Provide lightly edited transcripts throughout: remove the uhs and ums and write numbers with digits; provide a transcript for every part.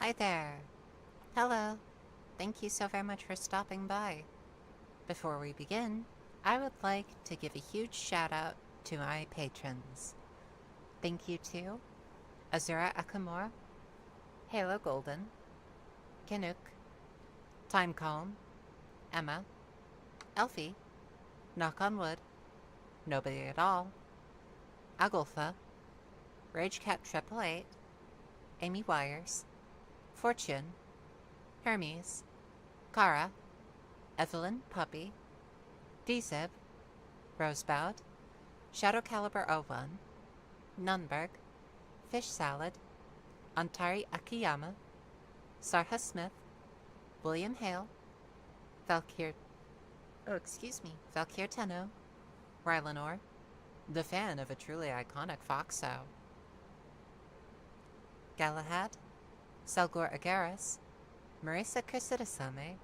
Hi there. Hello. Thank you so very much for stopping by. Before we begin, I would like to give a huge shout out to my patrons. Thank you to Azura Akamora, Halo Golden, Kinuk, Timecalm, Emma, Elfie, Knock on Wood, Nobody at All, Agulfa, Ragecat 888, Amy Wires, Fortune, Hermes, Kara, Evelyn Puppy, Dzib, Rosebound, Shadow Caliber 01, Nunberg, Fish Salad, Antari Akiyama, Sarha Smith, William Hale, Valkyr Tenno, Rylanor, the fan of a truly iconic Foxo, Galahad, Selgor Agaris, Marisa Crisitesame,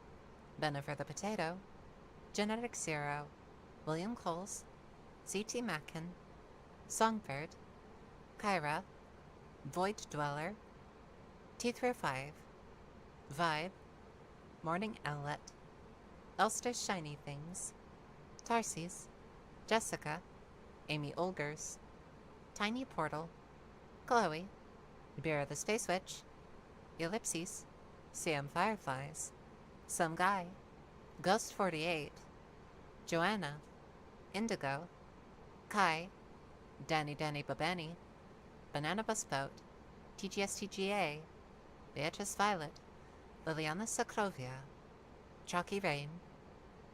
Benifer the Potato, Genetic Zero, William Coles, C.T. Mackin, Songbird, Kyra, Void Dweller, T35, Vibe, Morning Owlet, Elster's Shiny Things, Tarsis, Jessica, Amy Olgers, Tiny Portal, Chloe, Bear the Space Witch, Ellipses, Sam Fireflies, Some Guy, Ghost 48, Joanna, Indigo, Kai, Danny Babani, Banana Bus Boat, TGSTGA, Beatrice Violet, Liliana Sacrovia, Chalky Rain,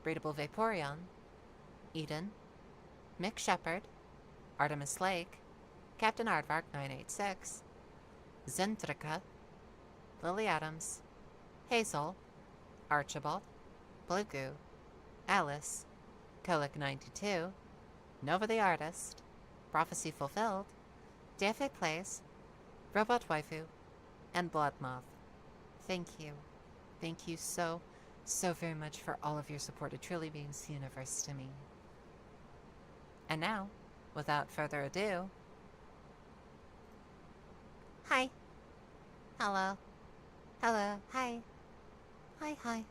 Breedable Vaporeon, Eden, Mick Shepherd, Artemis Lake, Captain Aardvark 986, Zentrika, Lily Adams, Hazel, Archibald, Blue Goo, Alice, Kolik 92, Nova the Artist, Prophecy Fulfilled, DFA Plays, Robot Waifu, and Blood Moth. Thank you. Thank you so very much for all of your support. It truly means the universe to me. And now, without further ado... Hi. Hello. Hello. Hi. Hi.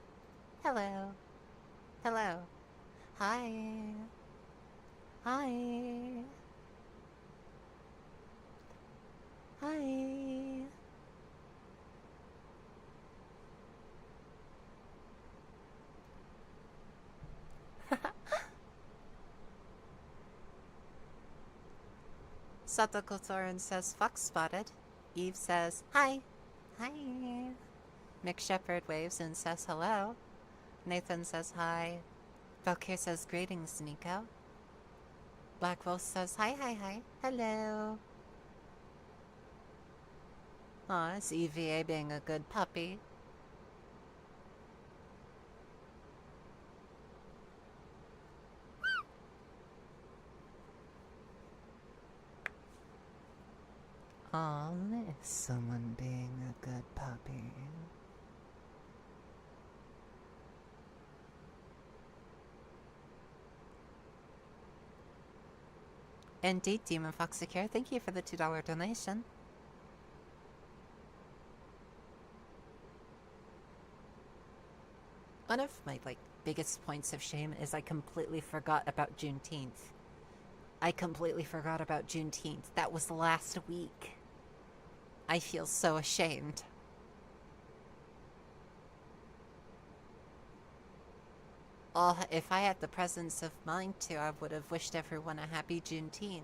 Hello. Hello. Hi. Hi. Hi. Satoko Thorin says, Fox spotted. Eve says, hi. Hi. Mick Shepherd waves and says hello. Nathan says hi. Valkyr says, greetings, Nico. Black Wolf says, hi. Hello. Aw, it's EVA being a good puppy. Aw, there's someone being a good puppy. Indeed, Demon Foxicare, thank you for the $2 donation. One of my, biggest points of shame is I completely forgot about Juneteenth. That was last week. I feel so ashamed. Oh, if I had the presence of mind to, I would have wished everyone a happy Juneteenth.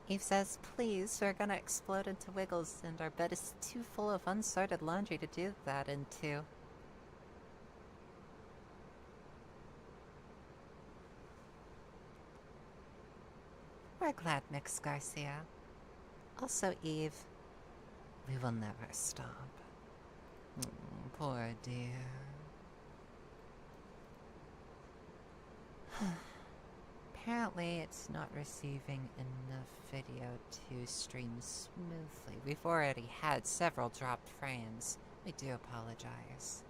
Eve says, please, we're gonna explode into wiggles, and our bed is too full of unsorted laundry to do that into. We're glad, Mix Garcia. Also, Eve, we will never stop. Poor dear. Apparently, it's not receiving enough video to stream smoothly. We've already had several dropped frames. We do apologize.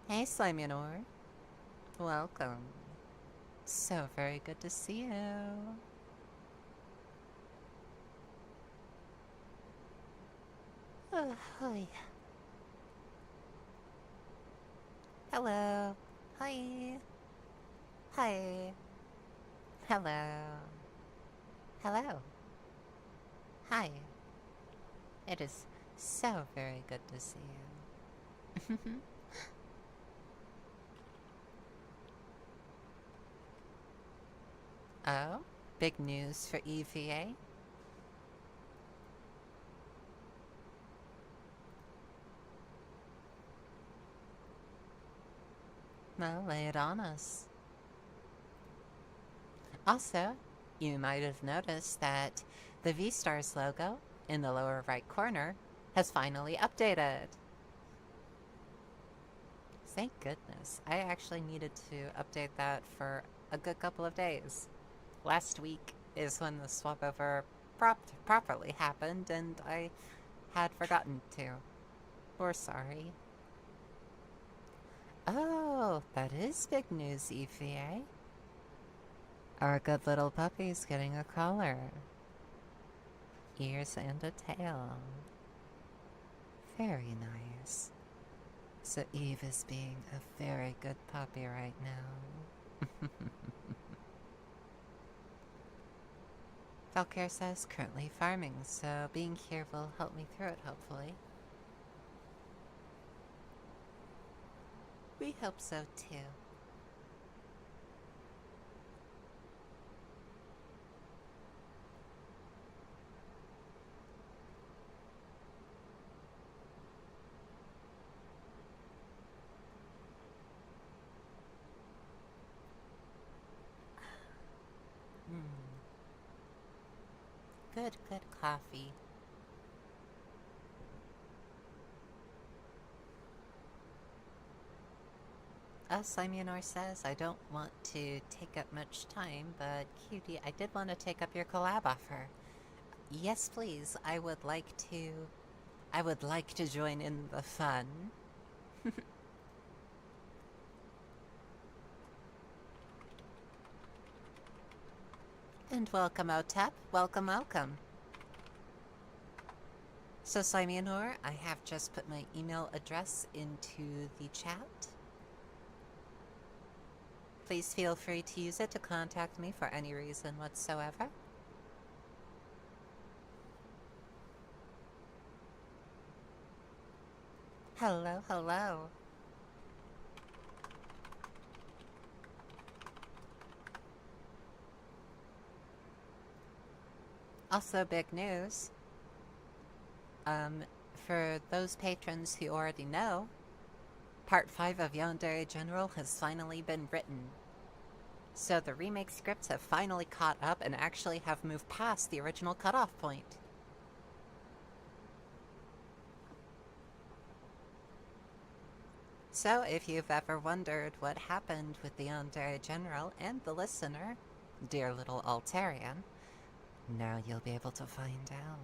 Hey, Slimunor. Welcome. So very good to see you. Oh, hi. Hello. Hi. Hi. Hello. Hello. Hi. It is so very good to see you. Oh, big news for EVA? Well, lay it on us. Also, you might have noticed that the V-Stars logo in the lower right corner has finally updated. Thank goodness. I actually needed to update that for a good couple of days. Last week is when the swap over properly happened, and I had forgotten to. We're sorry. Oh, that is big news, EVA. Our good little puppy's getting a collar. Ears and a tail. Very nice. So Eve is being a very good puppy right now. Valkyr says currently farming, so being here will help me through it, hopefully. We hope so too. Good, good coffee. Slimunor says, I don't want to take up much time, but Cutie, I did want to take up your collab offer. Yes, please. I would like to join in the fun. And welcome, Otep. Welcome, welcome. So, Slimunor, I have just put my email address into the chat. Please feel free to use it to contact me for any reason whatsoever. Hello, hello. Also, big news. For those patrons who already know, Part 5 of Yandere General has finally been written. So the remake scripts have finally caught up and actually have moved past the original cutoff point. So if you've ever wondered what happened with the Yandere General and the listener, dear little Altarian, now you'll be able to find out.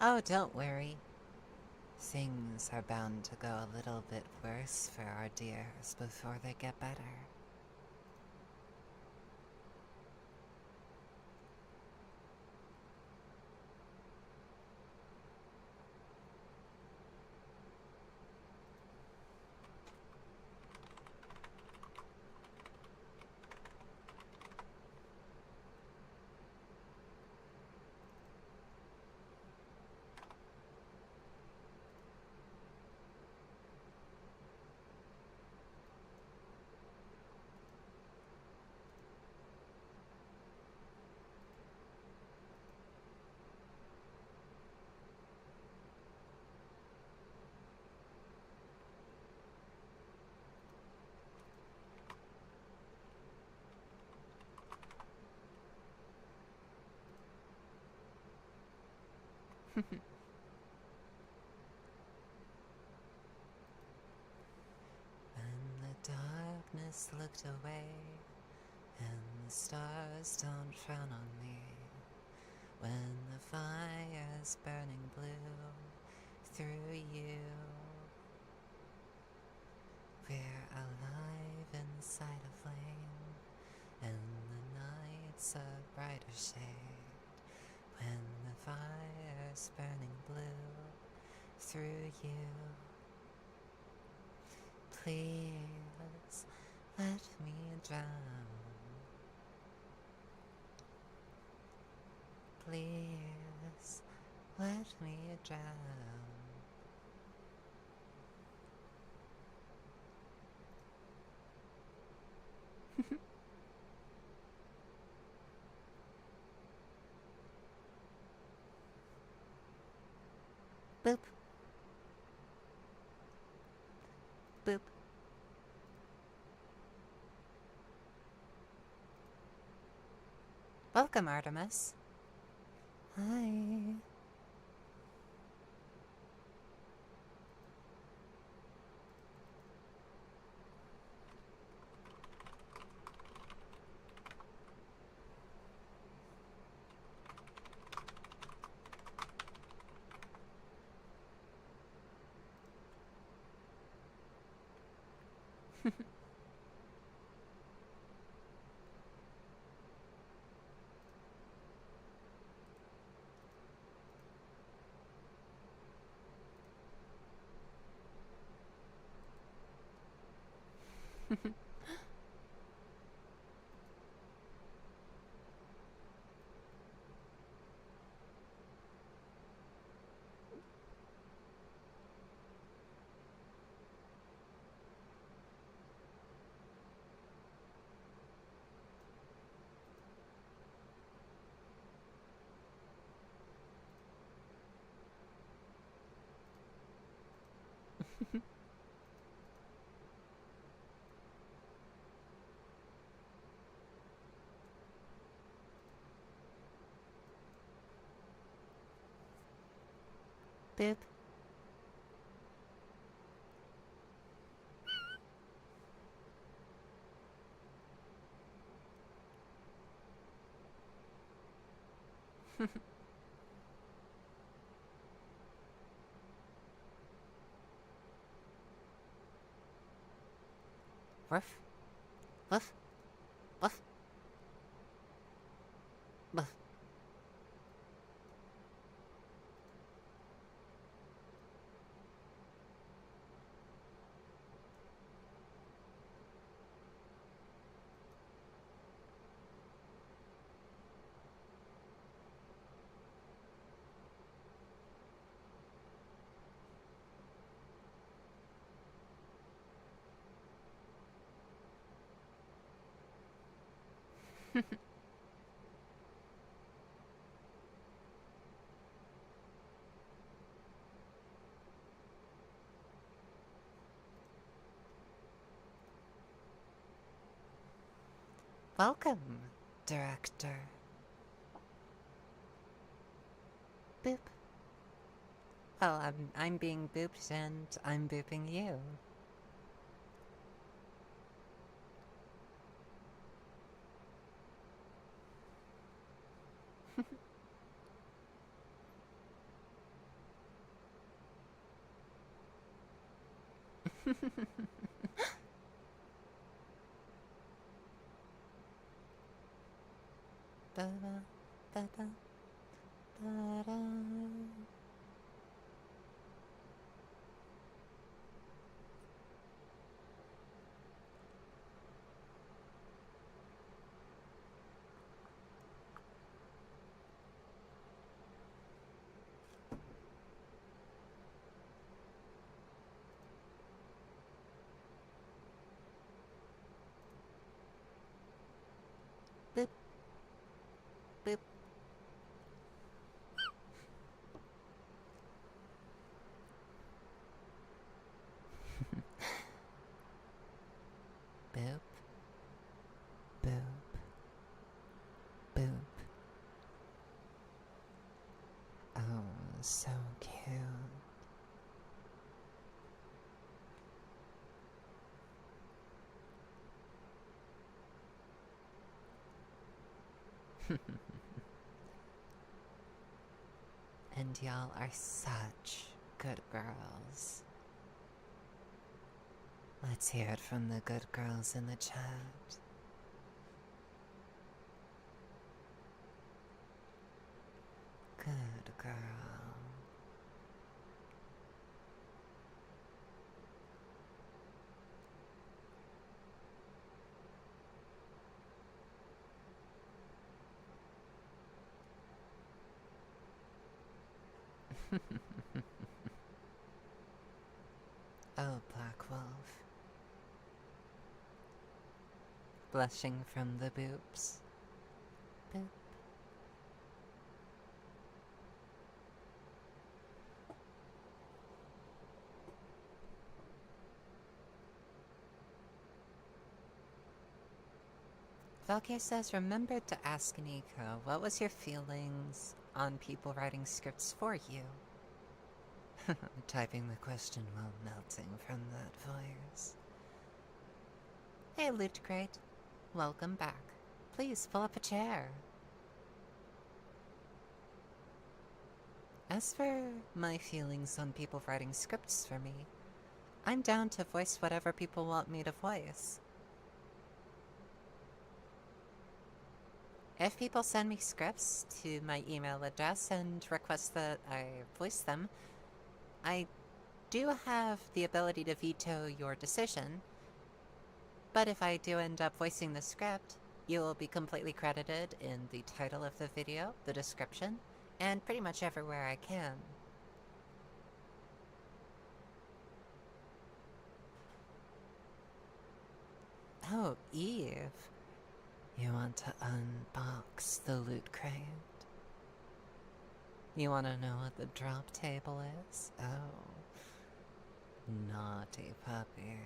Oh, don't worry. Things are bound to go a little bit worse for our dears before they get better. When the darkness looked away, and the stars don't frown on me, when the fire's burning blue through you. We're alive inside a flame, and the night's a brighter shade when the fire's burning blue through you. Please let me drown. Please let me drown. Boop. Boop. Welcome, Artemis. Hi. Boop. Woof. Woof. Woof. Woof. Welcome, Director. Boop. Well, I'm being booped and I'm booping you. Da-da, da-da, da-da. Boop. Boop. Boop. Boop. Boop. Oh, so cute. and y'all are such good girls. Let's hear it from the good girls in the chat. Good girl. Oh, Black Wolf. Blushing from the boobs. Boop. Valkyrie says, remembered to ask Nico, what was your feelings on people writing scripts for you? Typing the question while melting from that voice. Hey, Loot Crate. Welcome back. Please pull up a chair. As for my feelings on people writing scripts for me, I'm down to voice whatever people want me to voice. If people send me scripts to my email address and request that I voice them, I do have the ability to veto your decision, but if I do end up voicing the script, you will be completely credited in the title of the video, the description, and pretty much everywhere I can. Oh, Eve. You want to unbox the Loot Crate? You want to know what the drop table is? Oh. Naughty puppy.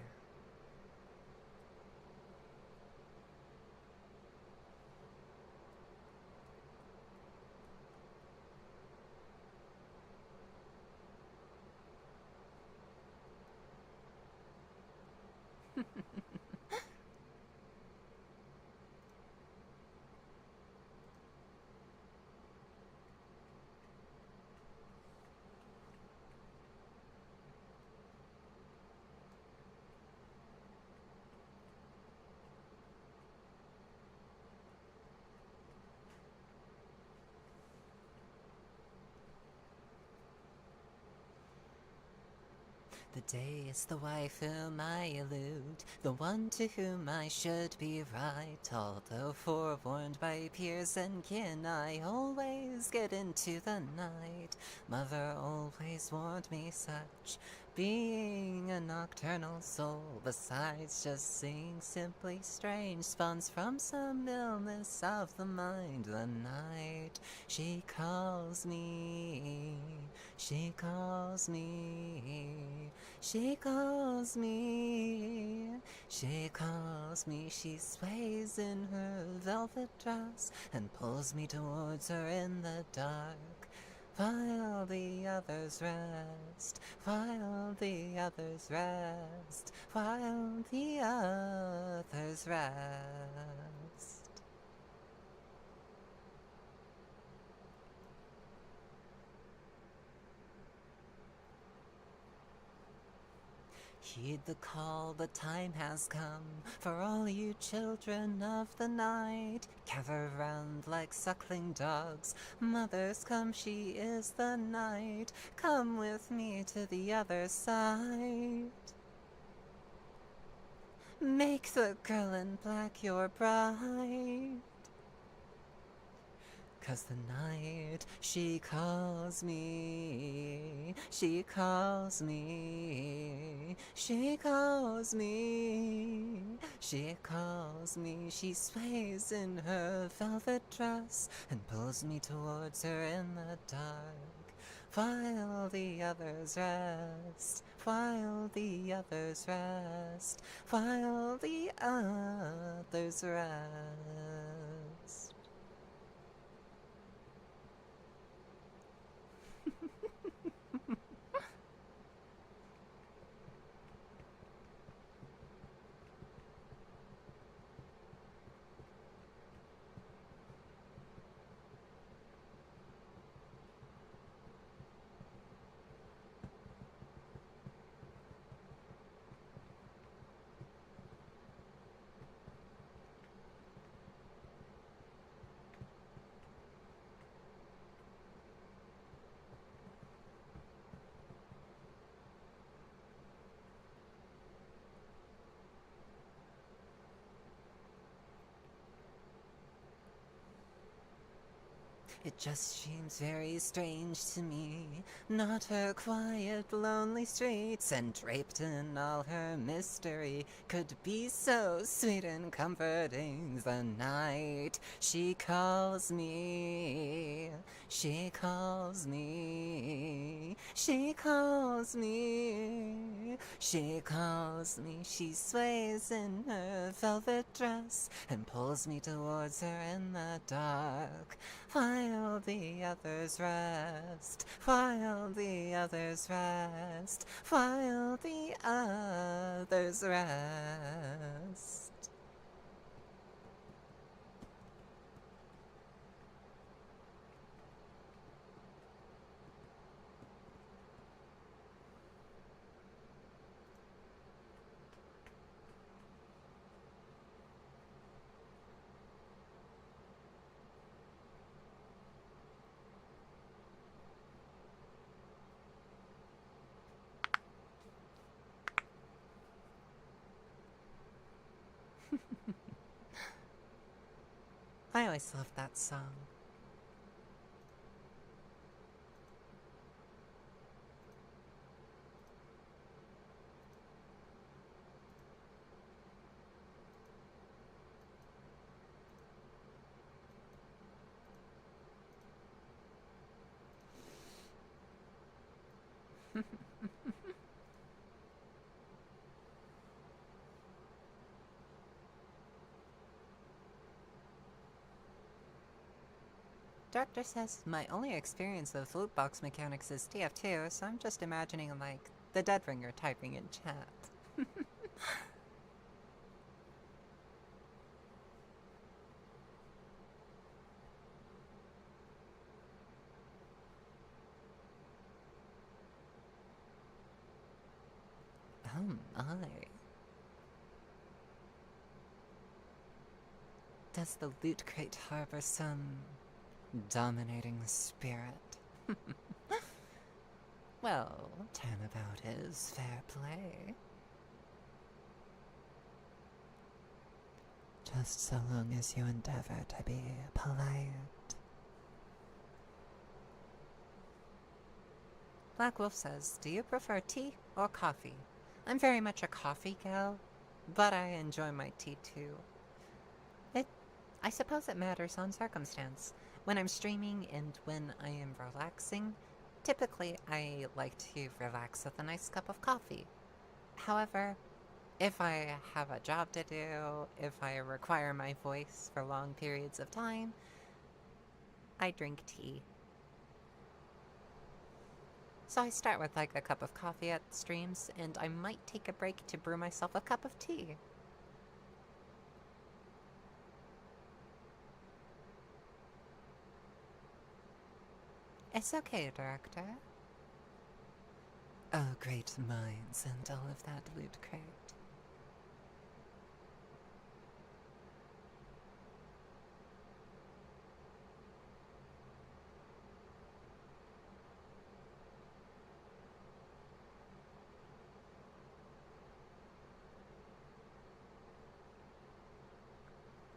The day is the wife whom I elude, the one to whom I should be right. Although forewarned by peers and kin, I always get into the night. Mother always warned me such, being a nocturnal soul, besides just seeing simply strange, spawns from some illness of the mind. The night she calls me, she calls me, she calls me, she calls me. She sways in her velvet dress and pulls me towards her in the dark. While the others rest, while the others rest, while the others rest. Heed the call, the time has come for all you children of the night. Gather round like suckling dogs. Mothers, come, she is the night. Come with me to the other side. Make the girl in black your bride. 'Cause the night she calls me, she calls me, she calls me, she calls me. She sways in her velvet dress and pulls me towards her in the dark. While the others rest, while the others rest, while the others rest. It just seems very strange to me, not her quiet, lonely streets, and draped in all her mystery, could be so sweet and comforting. The night she calls me, she calls me, she calls me, she calls me. She sways in her velvet dress and pulls me towards her in the dark, while the others rest, while the others rest, while the others rest. I always loved that song. Director says my only experience with loot box mechanics is TF2, so I'm just imagining like the Dead Ringer typing in chat. Oh my. Does the loot crate harbor some dominating spirit? Well, turnabout is fair play. Just so long as you endeavor to be polite. Black Wolf says, do you prefer tea or coffee? I'm very much a coffee gal, but I enjoy my tea too. I suppose it matters on circumstance. When I'm streaming and when I am relaxing, typically I like to relax with a nice cup of coffee. However, if I have a job to do, if I require my voice for long periods of time, I drink tea. So I start with like a cup of coffee at streams, and I might take a break to brew myself a cup of tea. It's okay, Director. Oh, great minds and all of that loot crate.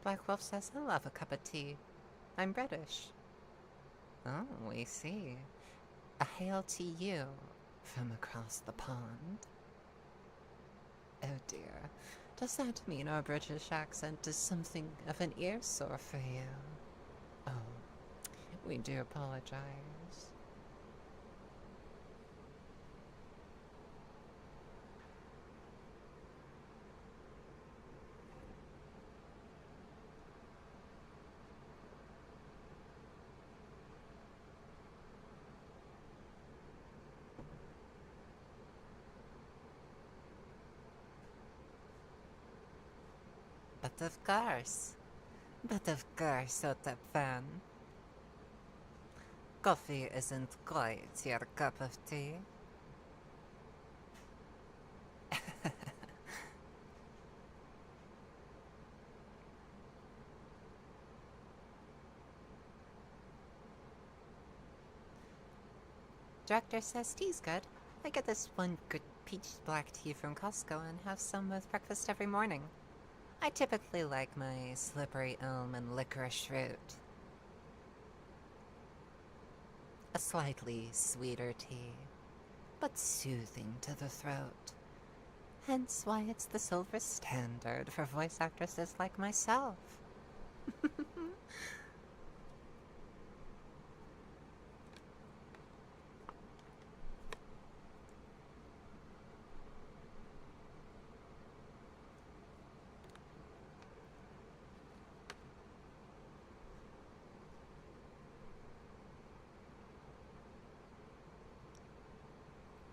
Black Wolf says, I love a cup of tea. I'm British. Oh, we see. A hail to you from across the pond. Oh dear. Does that mean our British accent is something of an ear-sore for you? Oh, we do apologize. But of course, Otap fan. Coffee isn't quite your cup of tea. Director says tea's good. I get this one good peach black tea from Costco and have some with breakfast every morning. I typically like my slippery elm and licorice root. A slightly sweeter tea, but soothing to the throat. Hence why it's the silver standard for voice actresses like myself.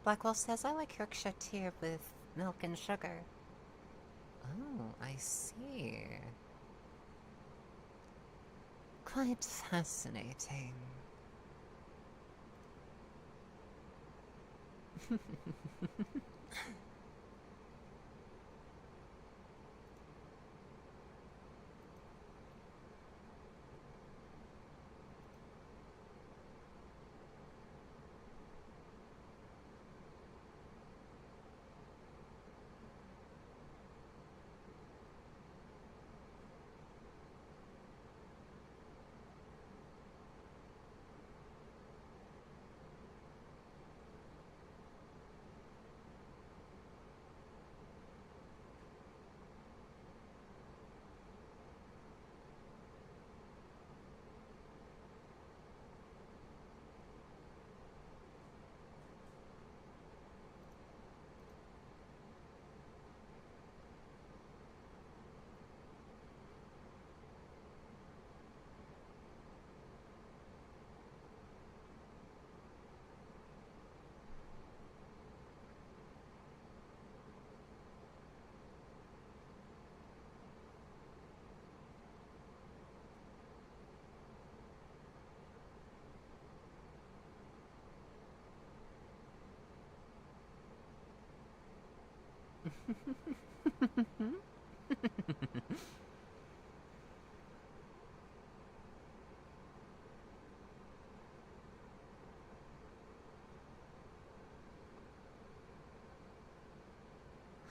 Blackwell says I like Yorkshire tea with milk and sugar. Oh, I see. Quite fascinating.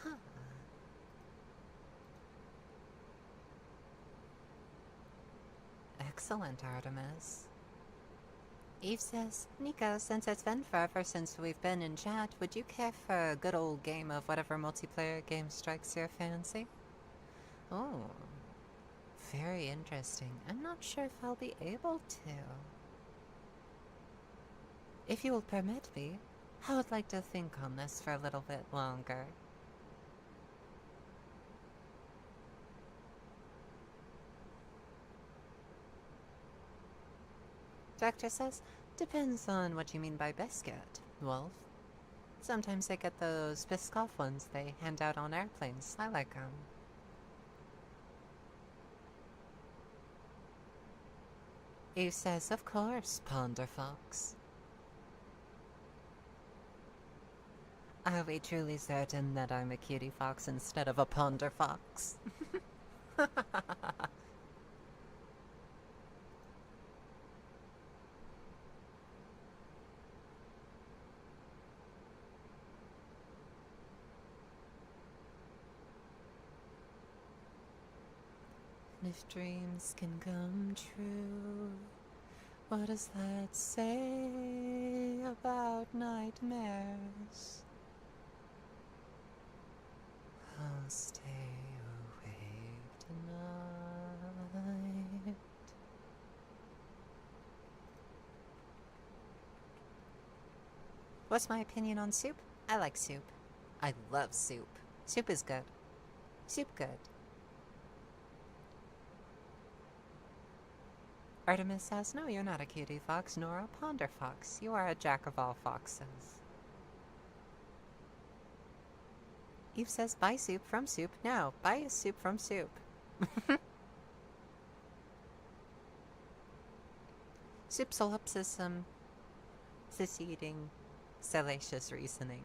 Huh. Excellent, Artemis. Eve says, Nico, since it's been forever since we've been in chat, would you care for a good old game of whatever multiplayer game strikes your fancy? Oh, very interesting. I'm not sure if I'll be able to. If you will permit me, I would like to think on this for a little bit longer. Doctor says, depends on what you mean by biscuit, Wolf. Sometimes I get those Biscoff ones they hand out on airplanes. I like them. Eve says, of course, Ponderfox. Are we truly certain that I'm a Cutiefox instead of a Ponderfox? If dreams can come true, what does that say about nightmares? I'll stay awake tonight. What's my opinion on soup? I like soup. I love soup. Soup is good. Soup good. Artemis says, no, you're not a Cutiefox nor a Ponderfox. You are a jack of all foxes. Eve says, buy soup from soup. No, buy a soup from soup. Soup solipsism, cis-eating, salacious reasoning.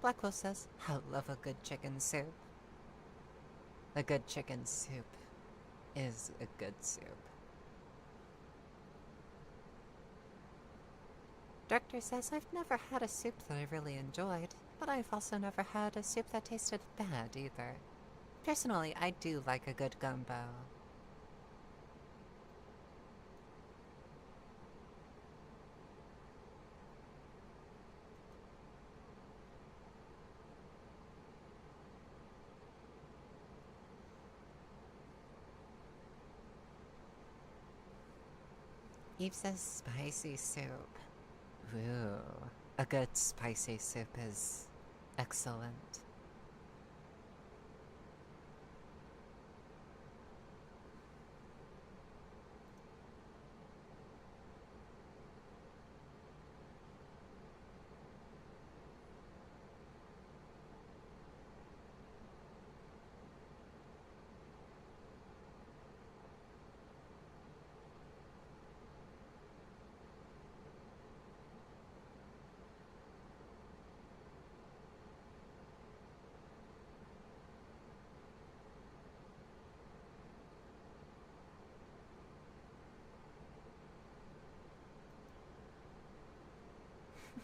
Blackwell says, I love a good chicken soup. A good chicken soup is a good soup. Doctor says, I've never had a soup that I really enjoyed, but I've also never had a soup that tasted bad either. Personally, I do like a good gumbo. Eve says spicy soup. Ooh, a good spicy soup is excellent.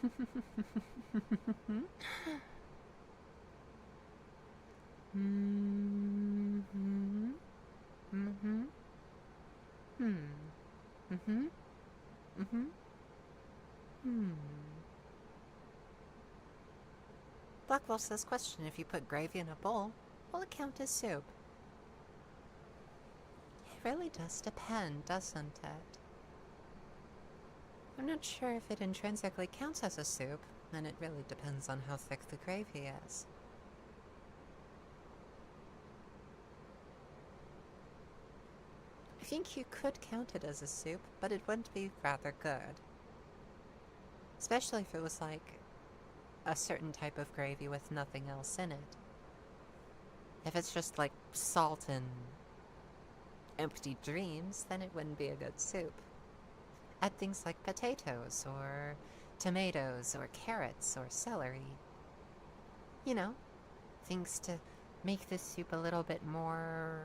Mm-hmm. Mm-hmm. Hmm. Mm-hmm. Mm-hmm. Hmm. Blackwell says, question, if you put gravy in a bowl, will it count as soup? It really does depend, doesn't it? I'm not sure if it intrinsically counts as a soup, and it really depends on how thick the gravy is. I think you could count it as a soup, but it wouldn't be rather good. Especially if it was like a certain type of gravy with nothing else in it. If it's just like salt and empty dreams, then it wouldn't be a good soup. Add things like potatoes or tomatoes or carrots or celery. You know, things to make the soup a little bit more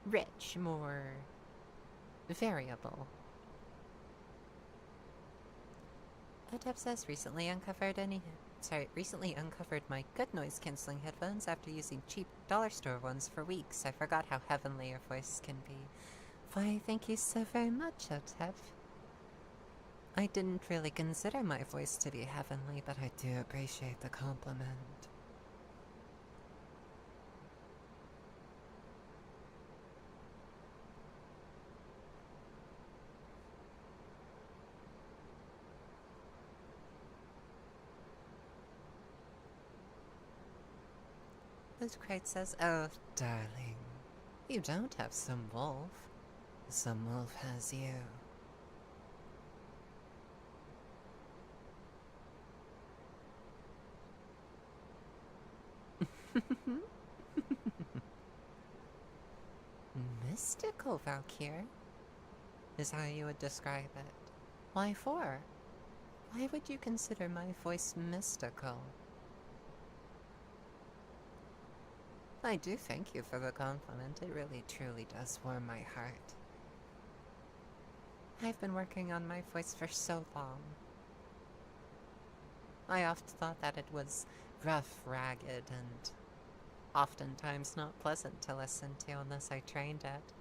rich, more variable. Adeb says recently uncovered my good noise canceling headphones after using cheap dollar store ones for weeks. I forgot how heavenly your voice can be. Why, thank you so very much, Otep. I didn't really consider my voice to be heavenly, but I do appreciate the compliment. Lizkrite says, oh, darling, you don't have some wolf. Some wolf has you. Mystical, Valkyr, is how you would describe it. Why for? Why would you consider my voice mystical? I do thank you for the compliment. It really truly does warm my heart. I've been working on my voice for so long. I oft thought that it was rough, ragged, and oftentimes not pleasant to listen to unless I trained it.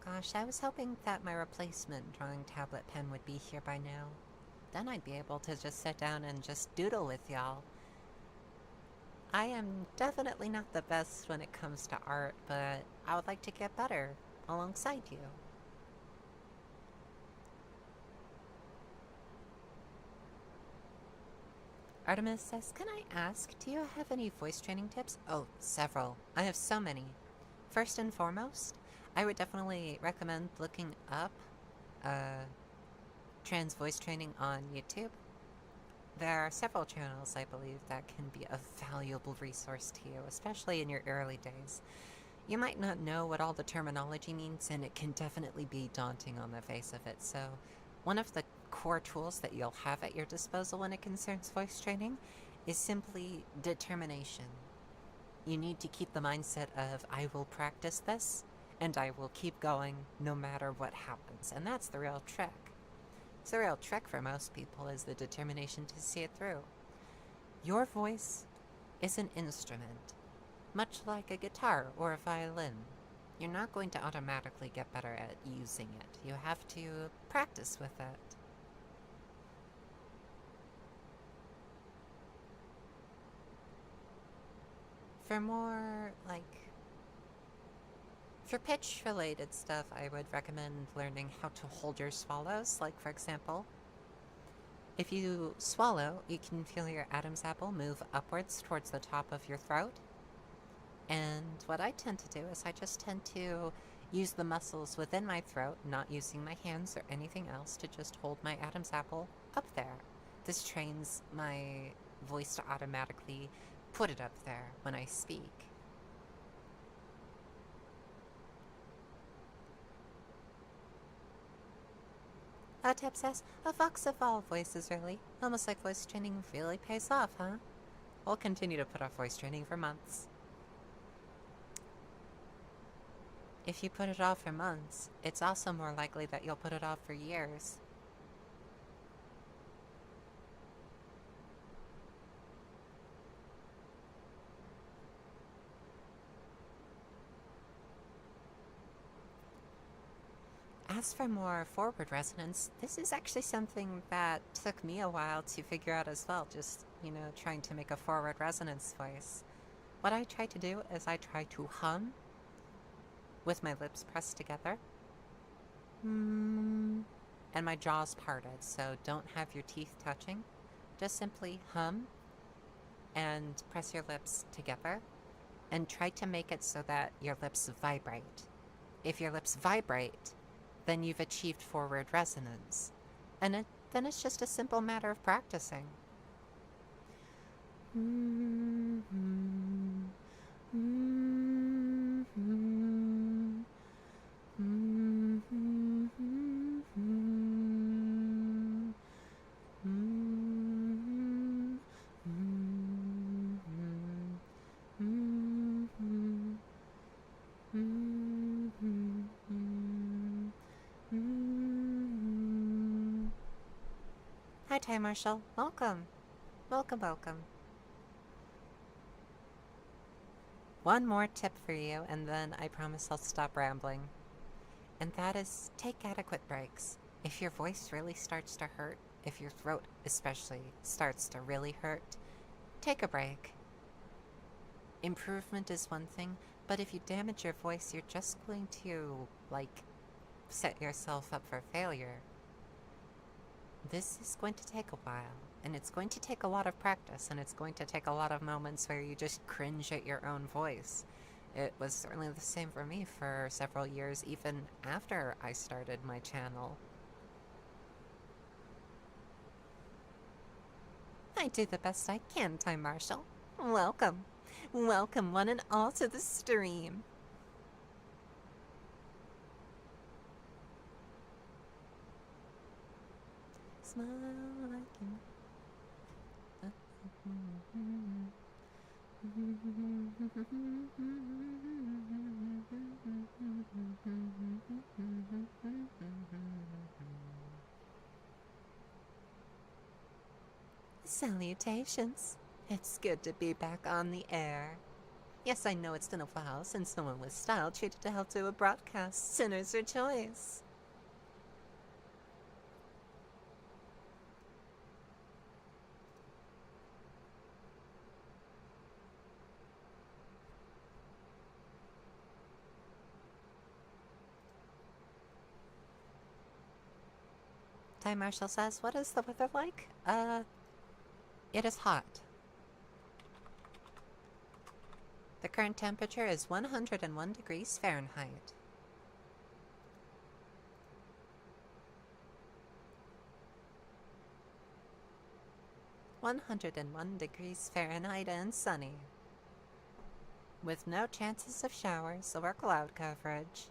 Gosh, I was hoping that my replacement drawing tablet pen would be here by now. Then I'd be able to just sit down and just doodle with y'all. I am definitely not the best when it comes to art, but I would like to get better alongside you. Artemis says, can I ask, do you have any voice training tips? Oh, several. I have so many. First and foremost, I would definitely recommend looking up trans voice training on YouTube. There are several channels, I believe, that can be a valuable resource to you, especially in your early days. You might not know what all the terminology means, and it can definitely be daunting on the face of it. So one of the core tools that you'll have at your disposal when it concerns voice training is simply determination. You need to keep the mindset of, I will practice this, and I will keep going no matter what happens. And that's the real trick. The real trick for most people is the determination to see it through. Your voice is an instrument, much like a guitar or a violin. you're not going to automatically get better at using it. You have to practice with it. For more, like, for pitch related stuff, I would recommend learning how to hold your swallows. Like, for example, if you swallow, you can feel your Adam's apple move upwards towards the top of your throat. And what I tend to do is I just tend to use the muscles within my throat, not using my hands or anything else, to just hold my Adam's apple up there. This trains my voice to automatically put it up there when I speak. Tip says, a Vox of all voices, really. Almost like voice training really pays off, huh? We'll continue to put off voice training for months. If you put it off for months, it's also more likely that you'll put it off for years. As for more forward resonance, this is actually something that took me a while to figure out as well, just, trying to make a forward resonance voice. What I try to do is I try to hum with my lips pressed together. And my jaws parted, so don't have your teeth touching. Just simply hum and press your lips together and try to make it so that your lips vibrate. If your lips vibrate, then you've achieved forward resonance. And then it's just a simple matter of practicing. Hi, Ty Marshall. Welcome. Welcome. One more tip for you, and then I promise I'll stop rambling. And that is take adequate breaks. If your voice really starts to hurt, if your throat especially starts to really hurt, take a break. Improvement is one thing, but if you damage your voice, you're just going to, set yourself up for failure. This is going to take a while, and it's going to take a lot of practice, and it's going to take a lot of moments where you just cringe at your own voice. It was certainly the same for me for several years, even after I started my channel. I do the best I can, Ty Marshall. Welcome. Welcome one and all to the stream. Smile like you. Salutations. It's good to be back on the air. Yes, I know it's been a while since someone with style treated to help do a broadcast. Sinners rejoice. Ty Marshall says, what is the weather like? It is hot. The current temperature is 101 degrees Fahrenheit. (101 degrees Fahrenheit) and sunny, with no chances of showers or cloud coverage.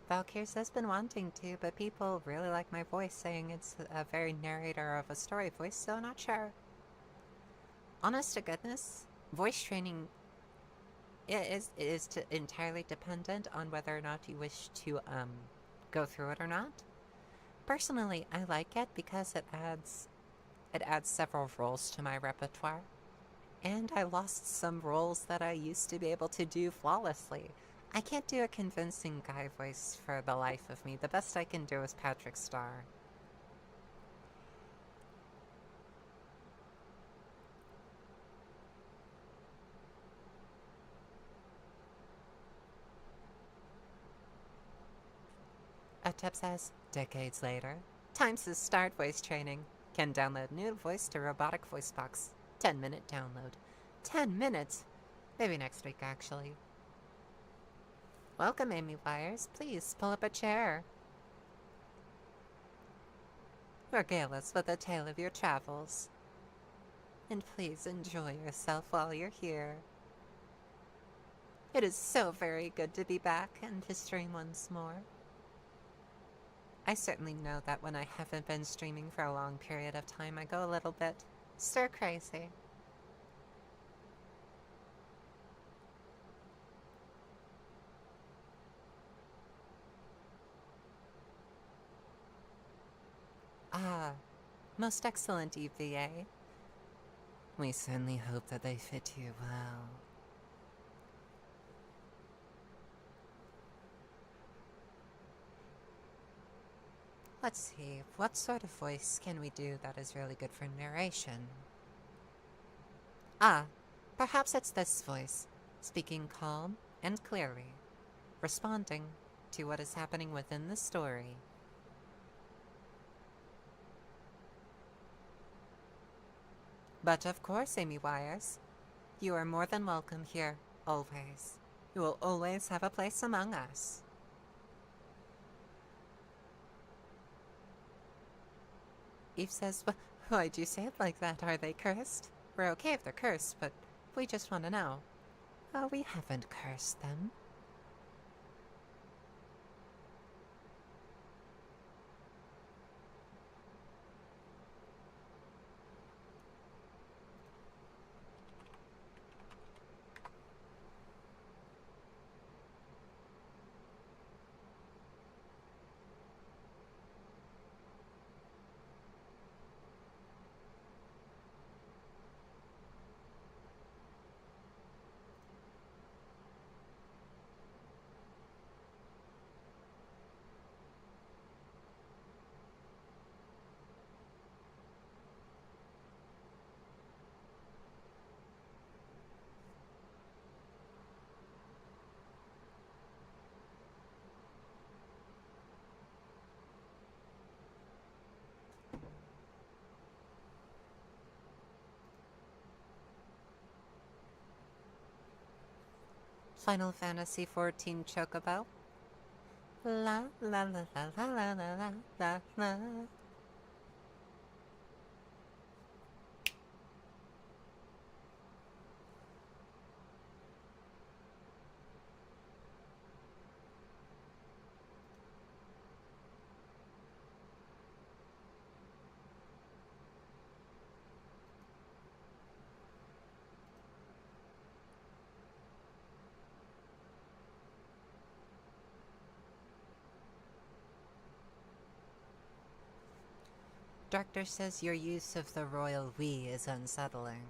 Valkyrs has been wanting to, but people really like my voice, saying it's a very narrator of a story voice, so not sure. Honest to goodness, voice training is entirely dependent on whether or not you wish to go through it or not. Personally, I like it because it adds It adds several roles to my repertoire. And I lost some roles that I used to be able to do flawlessly. I can't do a convincing guy voice for the life of me. The best I can do is Patrick Star. Atep says, decades later, time to start voice training. Can download new voice to robotic voice box. 10-minute download. 10 minutes? Maybe next week, actually. Welcome, Amy Wires. Please pull up a chair. Regale us with a tale of your travels. And please enjoy yourself while you're here. It is so very good to be back and to stream once more. I certainly know that when I haven't been streaming for a long period of time, I go a little bit stir-crazy. Ah, most excellent EVA. We certainly hope that they fit you well. Let's see, what sort of voice can we do that is really good for narration? Ah, perhaps it's this voice, speaking calm and clearly, responding to what is happening within the story. But of course, Amy Wires, you are more than welcome here, always. You will always have a place among us. Eve says, why'd you say it like that? Are they cursed? We're okay if they're cursed, but we just want to know. Oh, we haven't cursed them. Final Fantasy XIV Chocobo. La la la la la la la la la. Doctor says your use of the royal we is unsettling.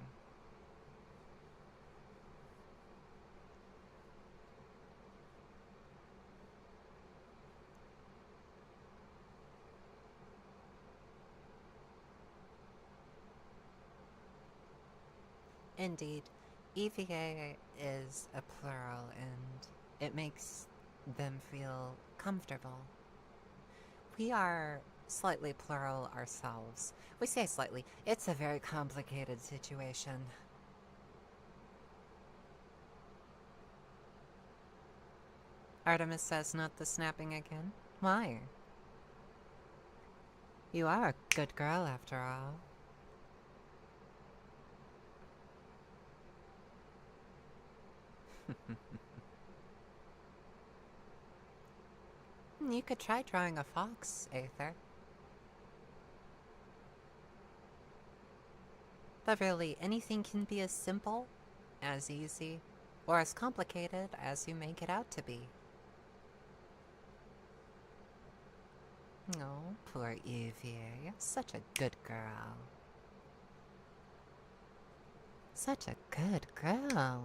Indeed, EVA is a plural and it makes them feel comfortable. We are slightly plural ourselves. We say slightly. It's a very complicated situation. Artemis says not the snapping again. Why? You are a good girl after all. You could try drawing a fox, Aether. But really, anything can be as simple, as easy, or as complicated as you make it out to be. Oh, poor Evie, you're such a good girl. Such a good girl.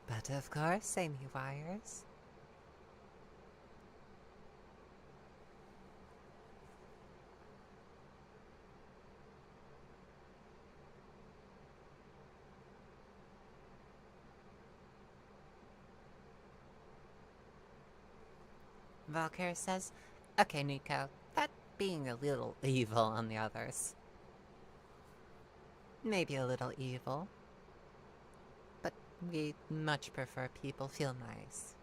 But of course, Amy Wires. Valkyrie says, okay, Nico, that being a little evil on the others. Maybe a little evil. But we much prefer people feel nice.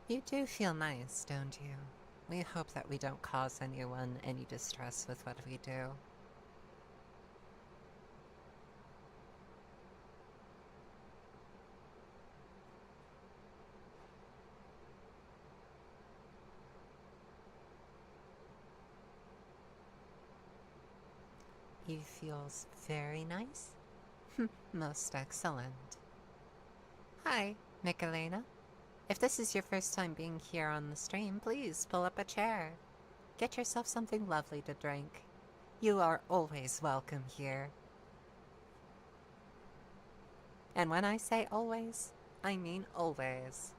You do feel nice, don't you? We hope that we don't cause anyone any distress with what we do. He feels very nice? Most excellent. Hi, Michelena. If this is your first time being here on the stream, please pull up a chair. Get yourself something lovely to drink. You are always welcome here. And when I say always, I mean always.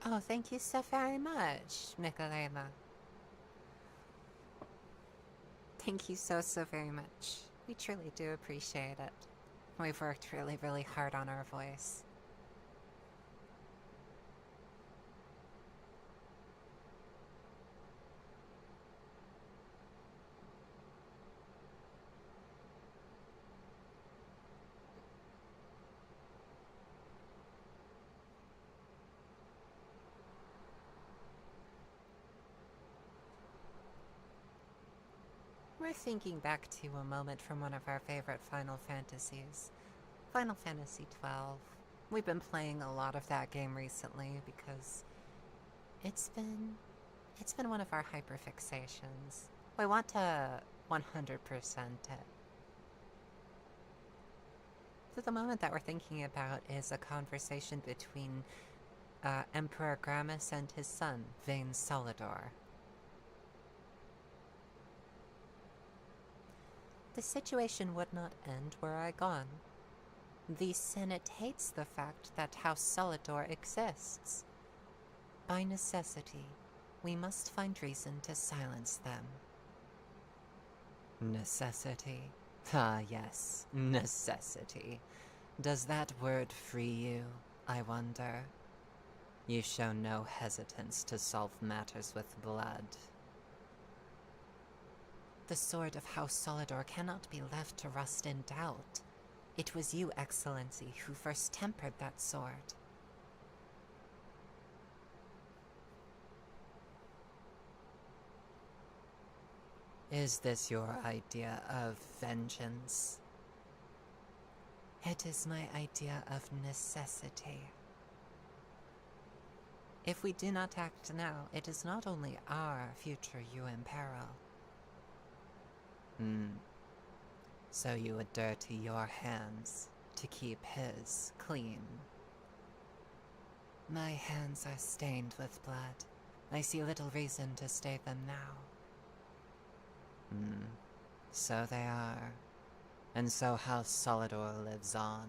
Oh, thank you so very much, Michelena. Thank you so very much. We truly do appreciate it. We've worked really, really hard on our voice. We're thinking back to a moment from one of our favorite Final Fantasies, Final Fantasy XII. We've been playing a lot of that game recently because it's been one of our hyperfixations. We want to 100% it. So the moment that we're thinking about is a conversation between Emperor Gramus and his son, Vayne Solidor. The situation would not end were I gone. The Senate hates the fact that House Solidor exists. By necessity, we must find reason to silence them. Necessity? Ah, yes, necessity. Does that word free you, I wonder? You show no hesitance to solve matters with blood. The sword of House Solidor cannot be left to rust in doubt. It was you, Excellency, who first tempered that sword. Is this your idea of vengeance? It is my idea of necessity. If we do not act now, it is not only our future you imperil. So you would dirty your hands to keep his clean. My hands are stained with blood. I see little reason to stay them now. So they are. And so House Solidor lives on.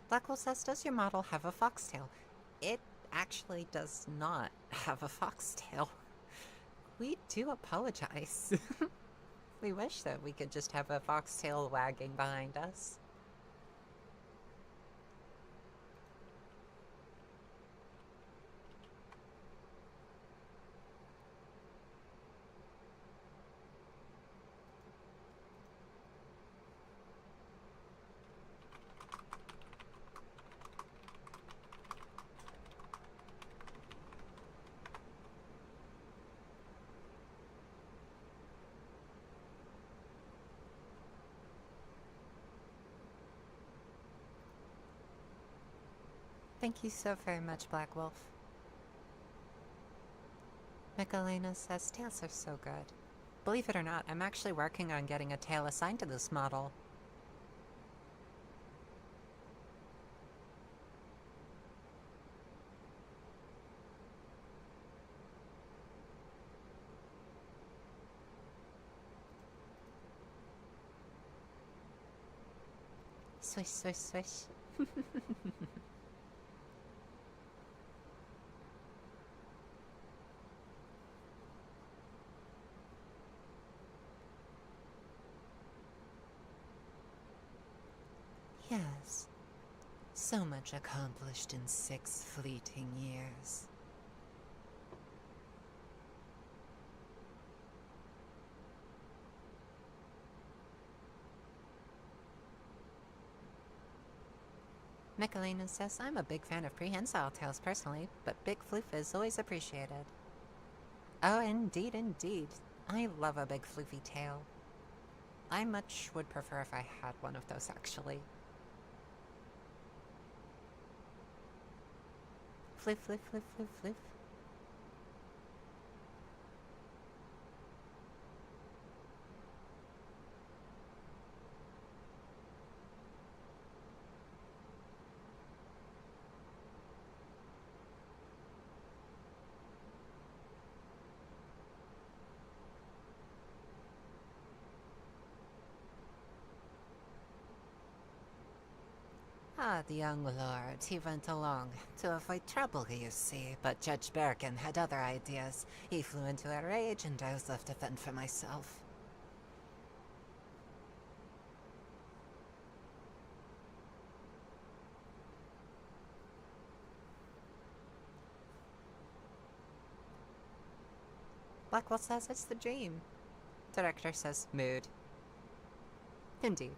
Blackwell says, does your model have a foxtail? It actually does not have a foxtail. We do apologize. We wish that we could just have a foxtail wagging behind us. Thank you so very much, Black Wolf. Michelena says tails are so good. Believe it or not, I'm actually working on getting a tail assigned to this model. Swish, swish, swish. Yes, so much accomplished in 6 fleeting years. Michelena says, I'm a big fan of prehensile tails personally, but big floof is always appreciated. Oh, indeed, indeed. I love a big floofy tail. I much would prefer if I had one of those, actually. Floof, floof, floof, floof, floof. Ah, the young lord. He went along to avoid trouble, you see, but Judge Bergen had other ideas. He flew into a rage, and I was left to fend for myself. Blackwell says it's the dream. Director says mood. Indeed.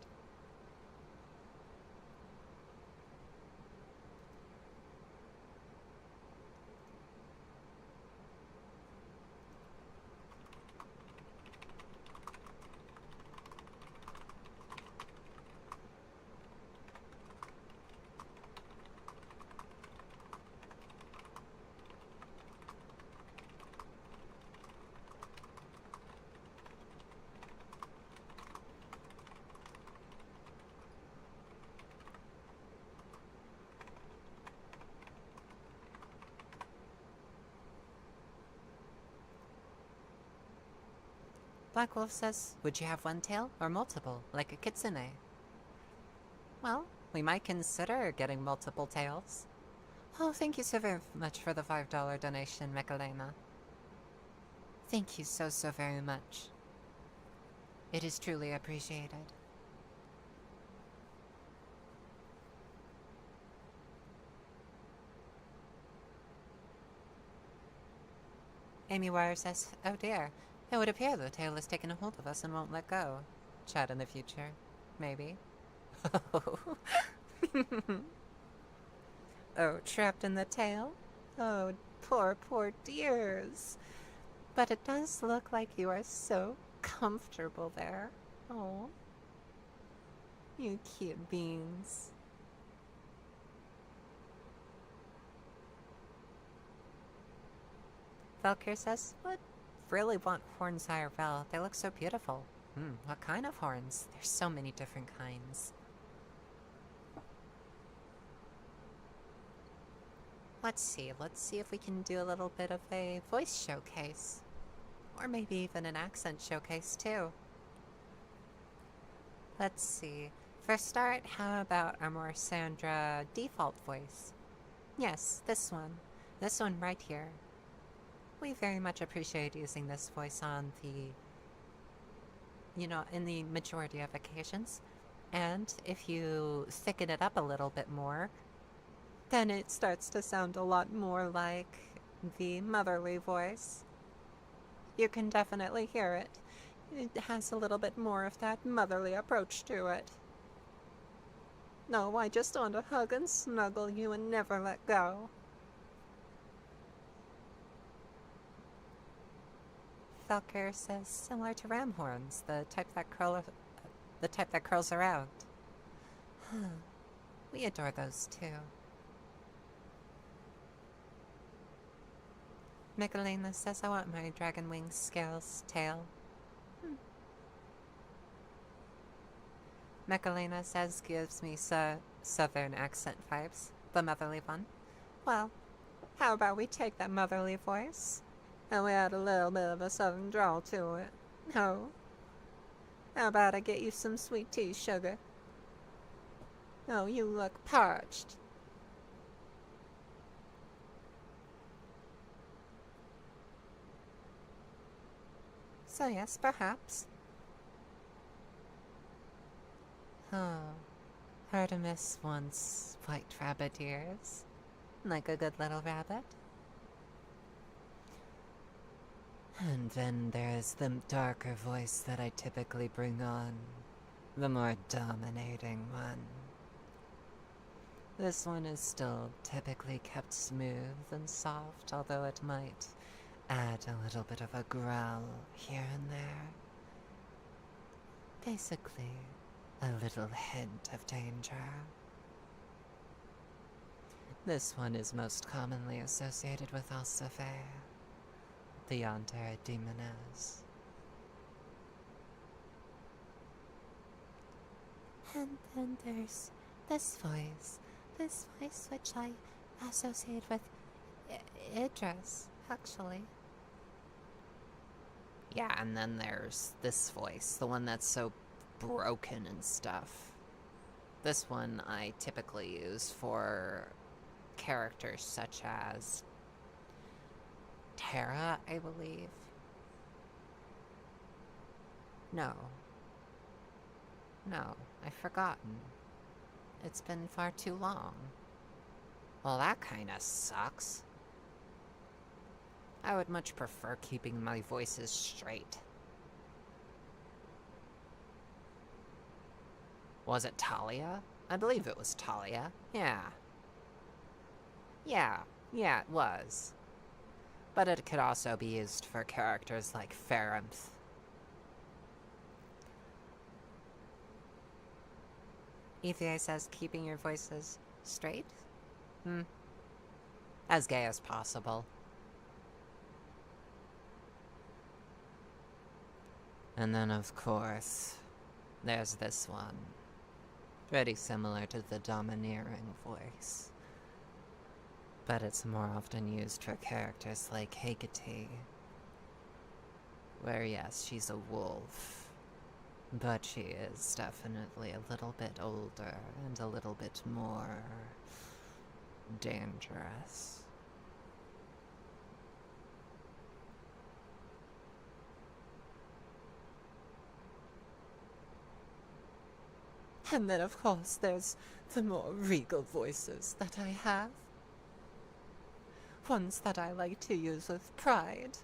Black Wolf says, would you have one tail or multiple, like a kitsune? Well, we might consider getting multiple tails. Oh, thank you so very much for the $5 donation, Michelena. Thank you so, so very much. It is truly appreciated. Amy Wire says, oh dear, it would appear the tail has taken a hold of us and won't let go. Chat in the future. Maybe. Oh, trapped in the tail? Oh, poor, poor dears. But it does look like you are so comfortable there. Oh, you cute beans. Valkyr says, what? Really want horns IRL. They look so beautiful. What kind of horns? There's so many different kinds. Let's see if we can do a little bit of a voice showcase. Or maybe even an accent showcase too. Let's see. For a start, how about our more Sandra default voice? Yes, this one. This one right here. We very much appreciate using this voice on the, in the majority of occasions. And if you thicken it up a little bit more, then it starts to sound a lot more like the motherly voice. You can definitely hear it. It has a little bit more of that motherly approach to it. No, I just want to hug and snuggle you and never let go. Falker says similar to ram horns, the type that curls around. We adore those too. Michelina says I want my dragon wings scales tail. Michelina says gives me southern accent vibes. The motherly one. Well, how about we take that motherly voice and we add a little bit of a southern drawl to it? No. How about I get you some sweet tea, sugar? Oh, you look parched. So yes, perhaps. Oh, Artemis wants white rabbit ears, like a good little rabbit. And then there's the darker voice that I typically bring on, the more dominating one. This one is still typically kept smooth and soft, although it might add a little bit of a growl here and there. Basically, a little hint of danger. This one is most commonly associated with Alcife, the Yandere Demoness. And then there's this voice which I associate with Idris, actually. Yeah, and then there's this voice, the one that's so broken and stuff. This one I typically use for characters such as Terra, I believe. No, I've forgotten. It's been far too long. Well, that kinda sucks. I would much prefer keeping my voices straight. Was it Talia? I believe it was Talia. Yeah, it was. But it could also be used for characters like Pharynth. EVA says keeping your voices straight? As gay as possible. And then, of course, there's this one. Pretty similar to the domineering voice. But it's more often used for characters like Hecate. Where, yes, she's a wolf. But she is definitely a little bit older and a little bit more dangerous. And then, of course, there's the more regal voices that I have. Ones that I like to use with pride.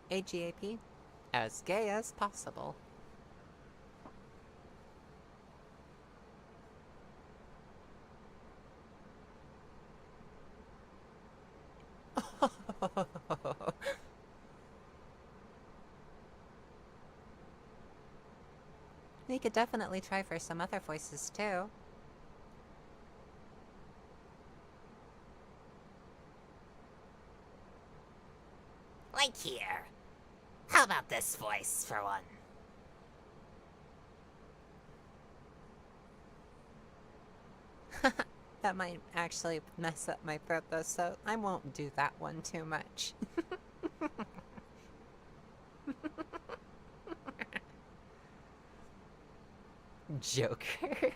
AGAP, as gay as possible. We could definitely try for some other voices, too. Like here. How about this voice for one? That might actually mess up my throat, though, so I won't do that one too much. Joker.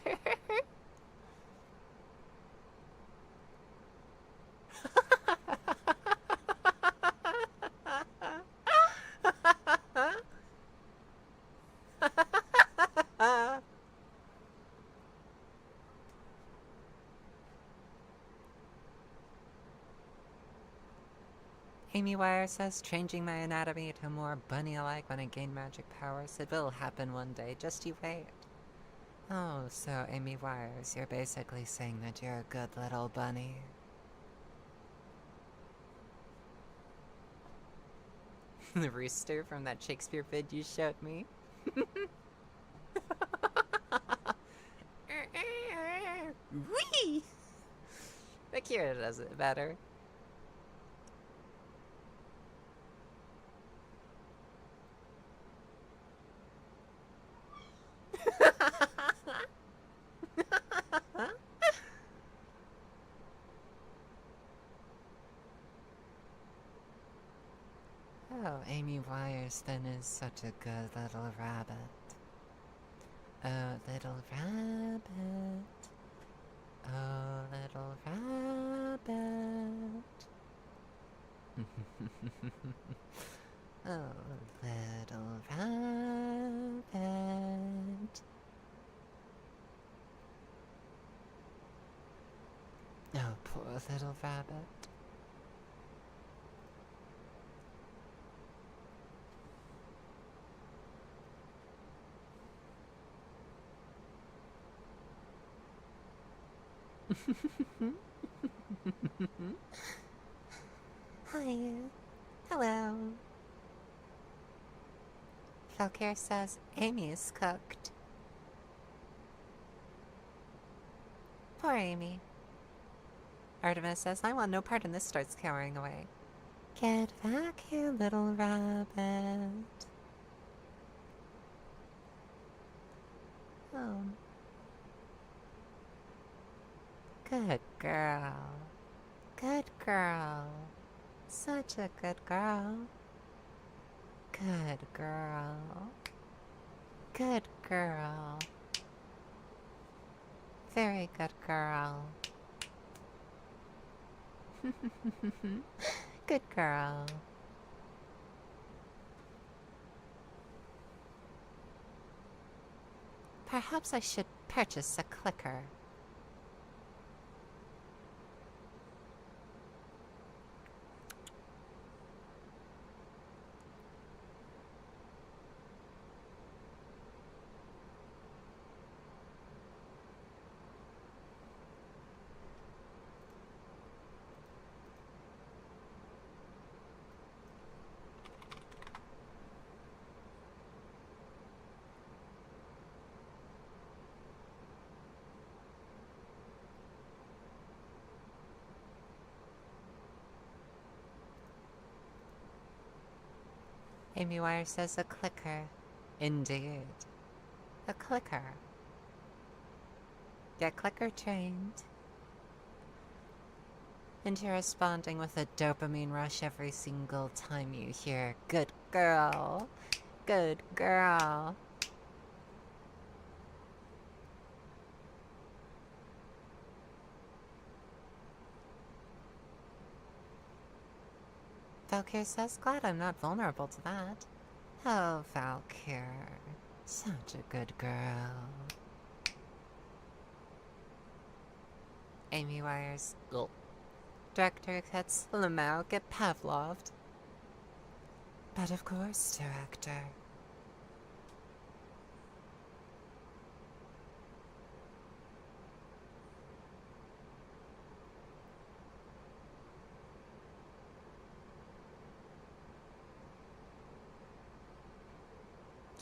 Amy Wire says, changing my anatomy to more bunny-like when I gain magic powers. It will happen one day, just you wait. Oh, so Amy Wires, you're basically saying that you're a good little bunny. The rooster from that Shakespeare vid you showed me. Whee! Akira does it better. Oh, Amy Wyerston is such a good little rabbit. Oh, little rabbit. Oh, little rabbit. Oh, little rabbit. Oh, poor little rabbit. Hi. Hello. Falcare says Amy's cooked. Poor Amy. Artemis says, I want no part in this, starts cowering away. Get back here, little rabbit. Oh. Good girl. Good girl. Such a good girl. Good girl. Good girl. Very good girl. Good girl. Perhaps I should purchase a clicker. Amy Wire says a clicker. Indeed. A clicker. Get clicker trained. And you're responding with a dopamine rush every single time you hear, good girl. Good girl. Valkyr says, glad I'm not vulnerable to that. Oh, Valkyr. Such a good girl. Amy Wires. Gulp. Director gets Lamau get Pavloved. But of course, director.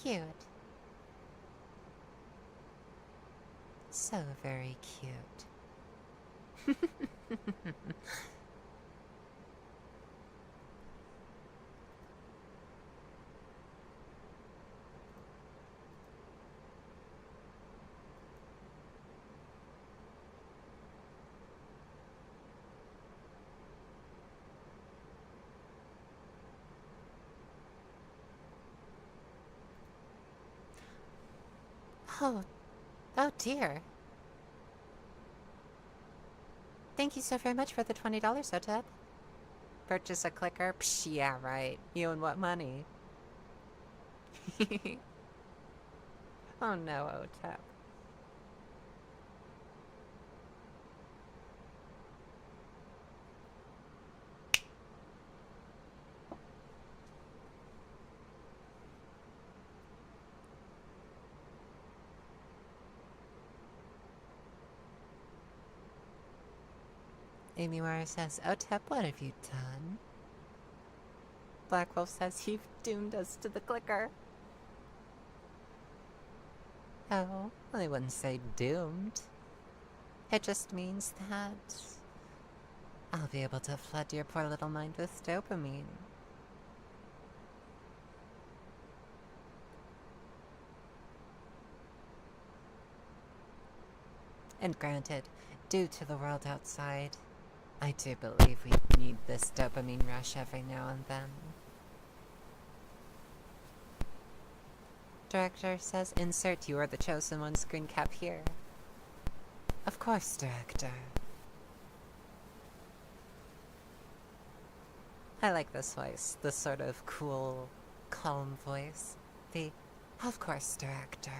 Cute. So very cute. Oh dear. Thank you so very much for the $20, Otep. Purchase a clicker? Psh, yeah, right. You and what money? Oh no, Otep. Amy Mara says, Otep, what have you done? Black Wolf says, you've doomed us to the clicker. Oh, I wouldn't say doomed. It just means that I'll be able to flood your poor little mind with dopamine. And granted, due to the world outside, I do believe we need this dopamine rush every now and then. Director says, insert you are the chosen one screen cap here. Of course, Director. I like this voice, this sort of cool, calm voice. The, of course, Director.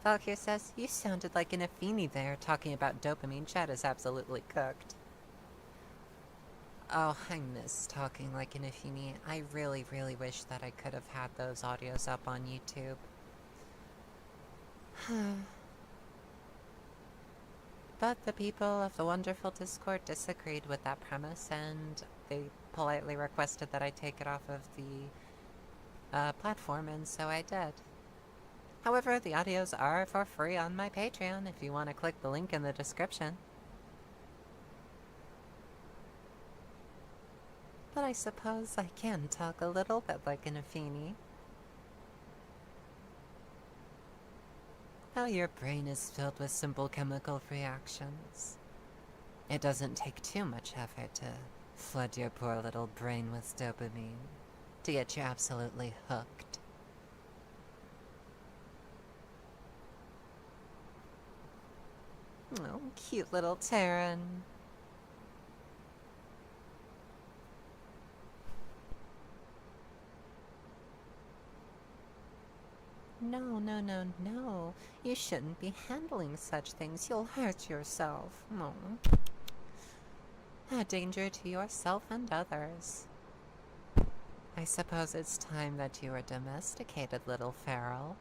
Valkyr says, you sounded like an Afeni there, talking about dopamine. Chat is absolutely cooked. Oh, I miss talking like an Afeni. I really, really wish that I could have had those audios up on YouTube. But the people of the wonderful Discord disagreed with that premise, and they politely requested that I take it off of the platform, and so I did. However, the audios are for free on my Patreon if you want to click the link in the description. But I suppose I can talk a little bit like an Afeni. How your brain is filled with simple chemical reactions. It doesn't take too much effort to flood your poor little brain with dopamine to get you absolutely hooked. Oh, cute little Terran. No, no, no, no. You shouldn't be handling such things. You'll hurt yourself. No. A danger to yourself and others. I suppose it's time that you were domesticated, little feral.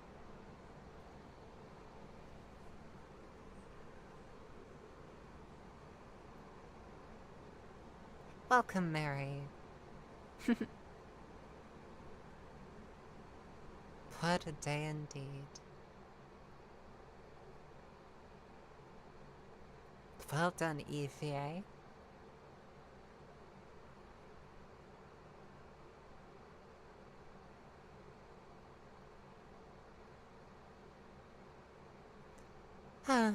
Welcome, Mary. What a day indeed. Well done, EVA. Huh.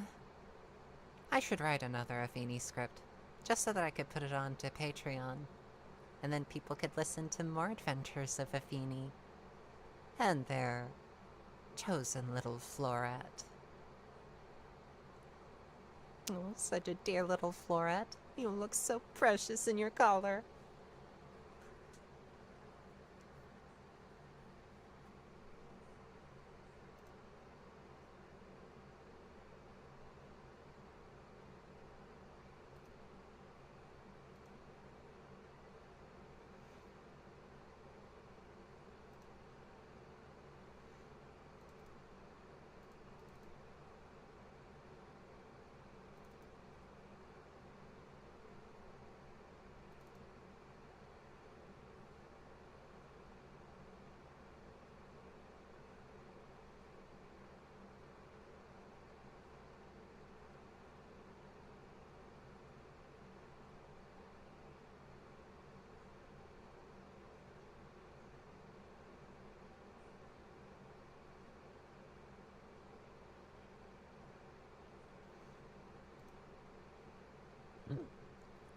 I should write another Afeni script, just so that I could put it on to Patreon, and then people could listen to more adventures of Afeni and their chosen little floret. Oh, such a dear little floret. You look so precious in your collar.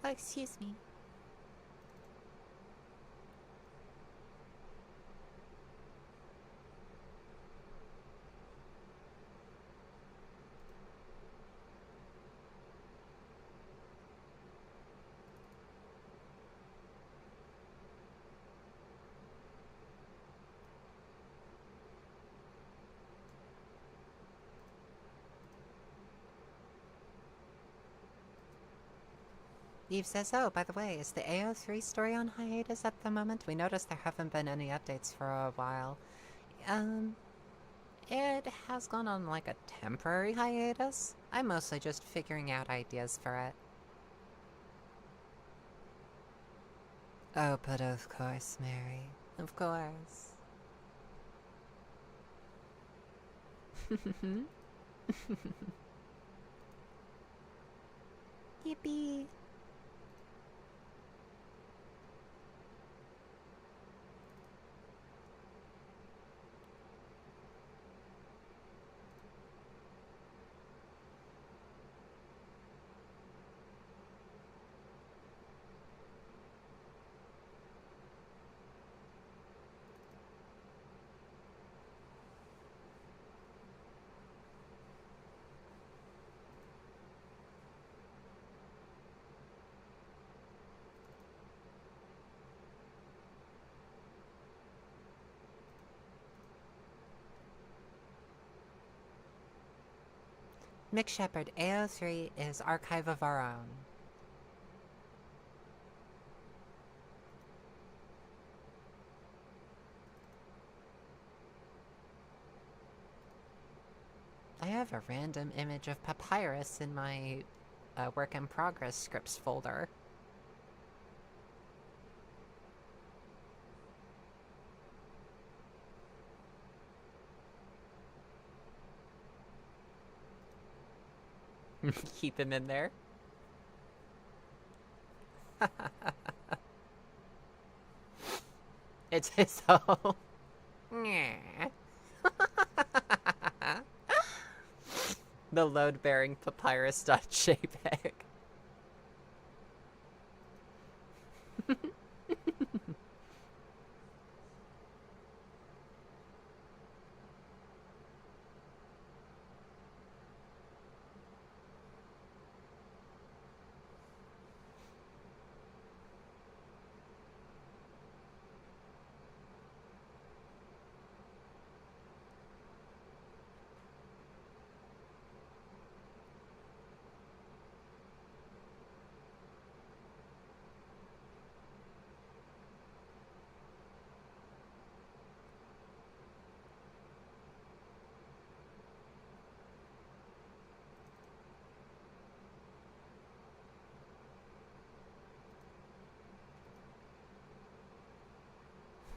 Oh, excuse me. Eve says, oh, by the way, is the AO3 story on hiatus at the moment? We noticed there haven't been any updates for a while. It has gone on like a temporary hiatus. I'm mostly just figuring out ideas for it. Oh, but of course, Mary. Of course. Yippee! Mick Shepherd, AO3 is Archive of Our Own. I have a random image of papyrus in my work in progress scripts folder. Keep him in there. It's his home. The load-bearing papyrus.jpg.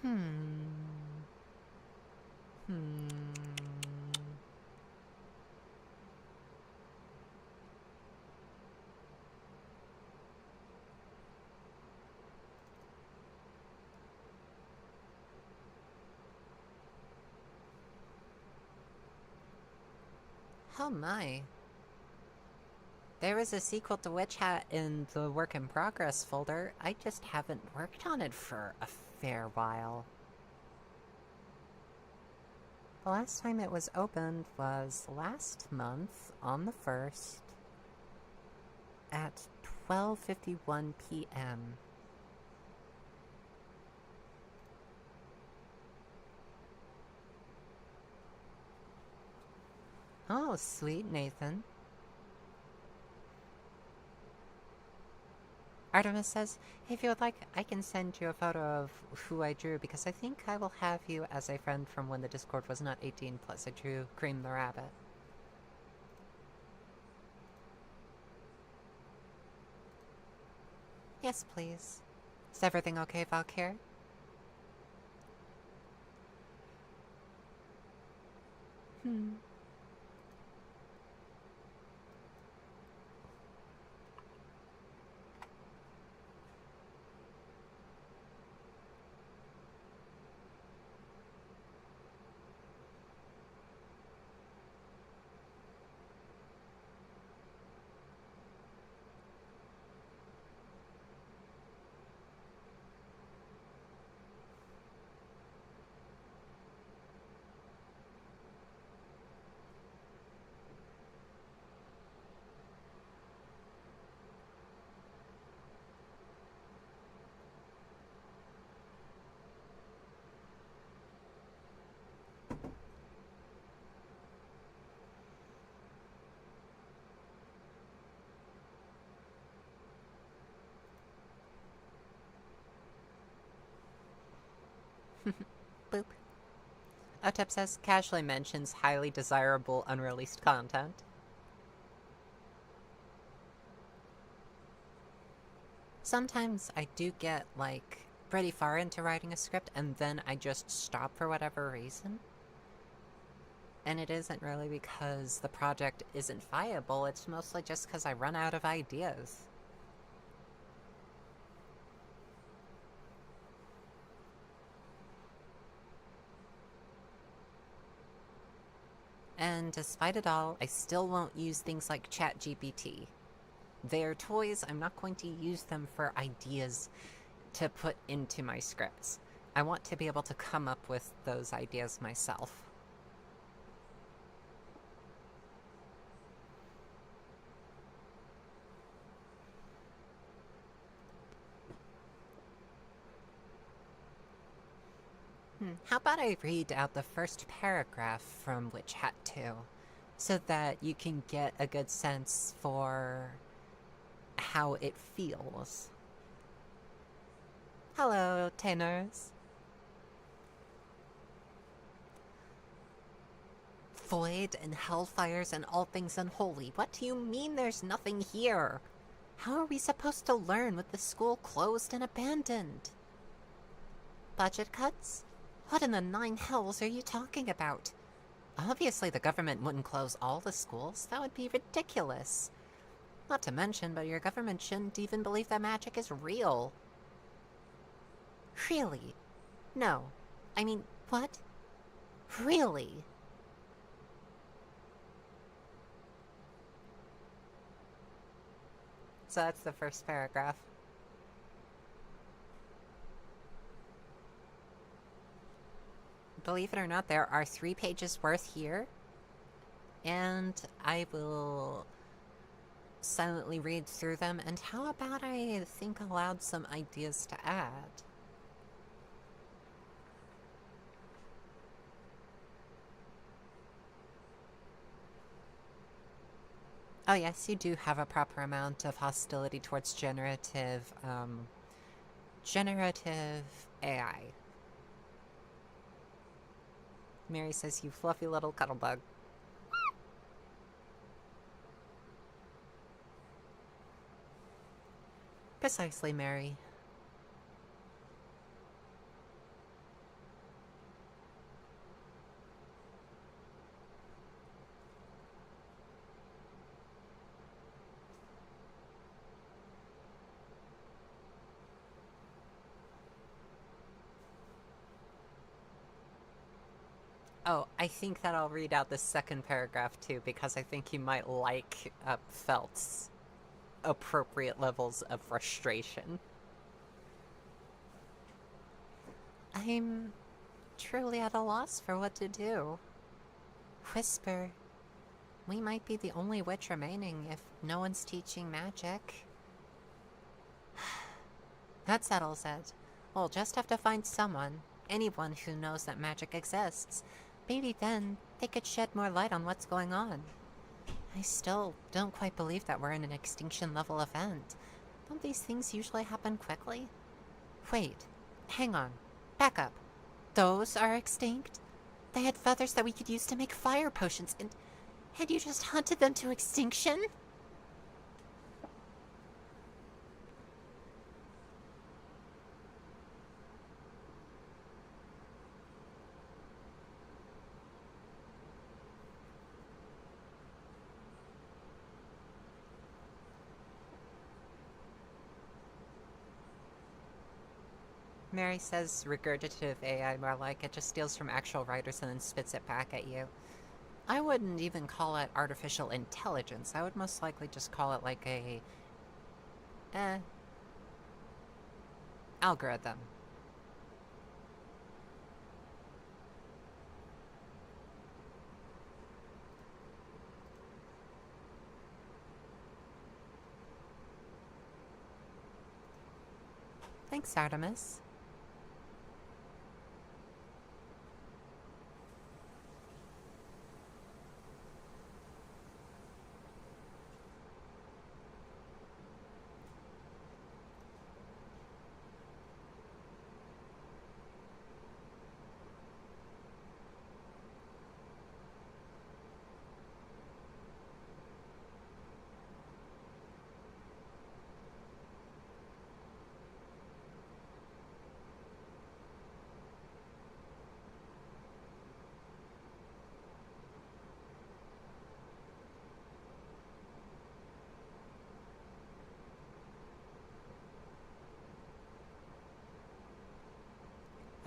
Hmm. Oh my. There is a sequel to Witch Hat in the work in progress folder. I just haven't worked on it for a fair while. The last time it was opened was last month on the 1st at 12:51 p.m. Oh, sweet, Nathan. Artemis says, if you would like, I can send you a photo of who I drew, because I think I will have you as a friend from when the Discord was not 18+. I drew Cream the Rabbit. Yes, please. Is everything okay, Valkyr? Boop. Otep says, casually mentions highly desirable unreleased content. Sometimes I do get, like, pretty far into writing a script, and then I just stop for whatever reason. And it isn't really because the project isn't viable, it's mostly just because I run out of ideas. And despite it all, I still won't use things like ChatGPT. They're toys, I'm not going to use them for ideas to put into my scripts. I want to be able to come up with those ideas myself. How about I read out the first paragraph from Witch Hat 2, so that you can get a good sense for how it feels. Hello, tenors. Void and hellfires and all things unholy. What do you mean there's nothing here? How are we supposed to learn with the school closed and abandoned? Budget cuts? What in the nine hells are you talking about? Obviously the government wouldn't close all the schools. That would be ridiculous. Not to mention, but your government shouldn't even believe that magic is real. Really? No. I mean, what? Really? So that's the first paragraph. Believe it or not, there are 3 pages worth here. And I will silently read through them. And how about I think aloud some ideas to add? Oh yes, you do have a proper amount of hostility towards generative AI. Mary says, you fluffy little cuddlebug. Precisely, Mary. Oh, I think that I'll read out the second paragraph too, because I think you might like Felt's appropriate levels of frustration. I'm truly at a loss for what to do. Whisper, we might be the only witch remaining if no one's teaching magic. That settles it. We'll just have to find someone, anyone who knows that magic exists. Maybe then they could shed more light on what's going on. I still don't quite believe that we're in an extinction-level event. Don't these things usually happen quickly? Wait, hang on. Back up. Those are extinct? They had feathers that we could use to make fire potions, and you just hunted them to extinction? Mary says regurgitative AI, more like it just steals from actual writers and then spits it back at you. I wouldn't even call it artificial intelligence. I would most likely just call it like a... algorithm. Thanks, Artemis.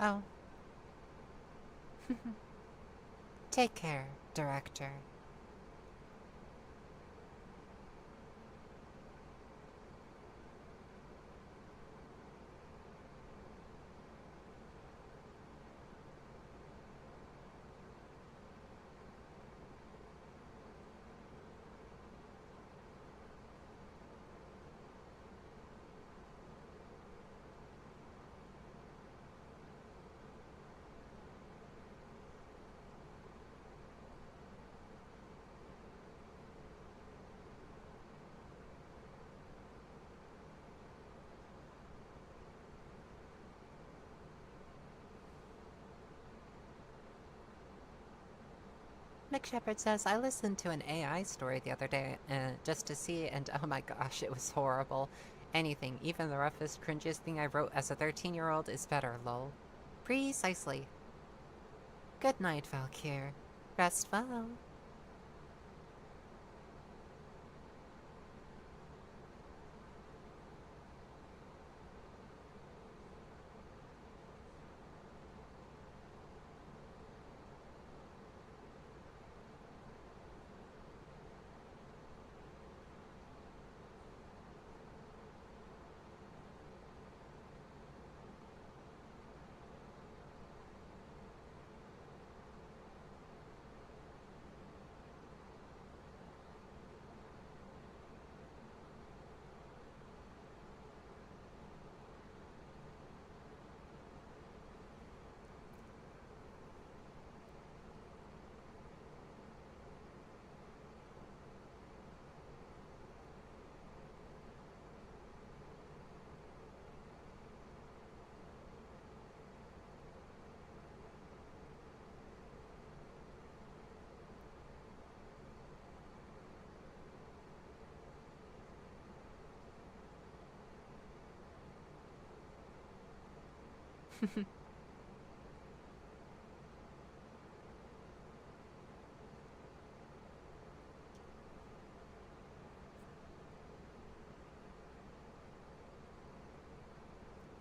Oh. Take care, Director. Mick Shepherd says, I listened to an AI story the other day just to see, and oh my gosh, it was horrible. Anything, even the roughest, cringiest thing I wrote as a 13-year-old is better, lol. Precisely. Good night, Valkyr. Rest well.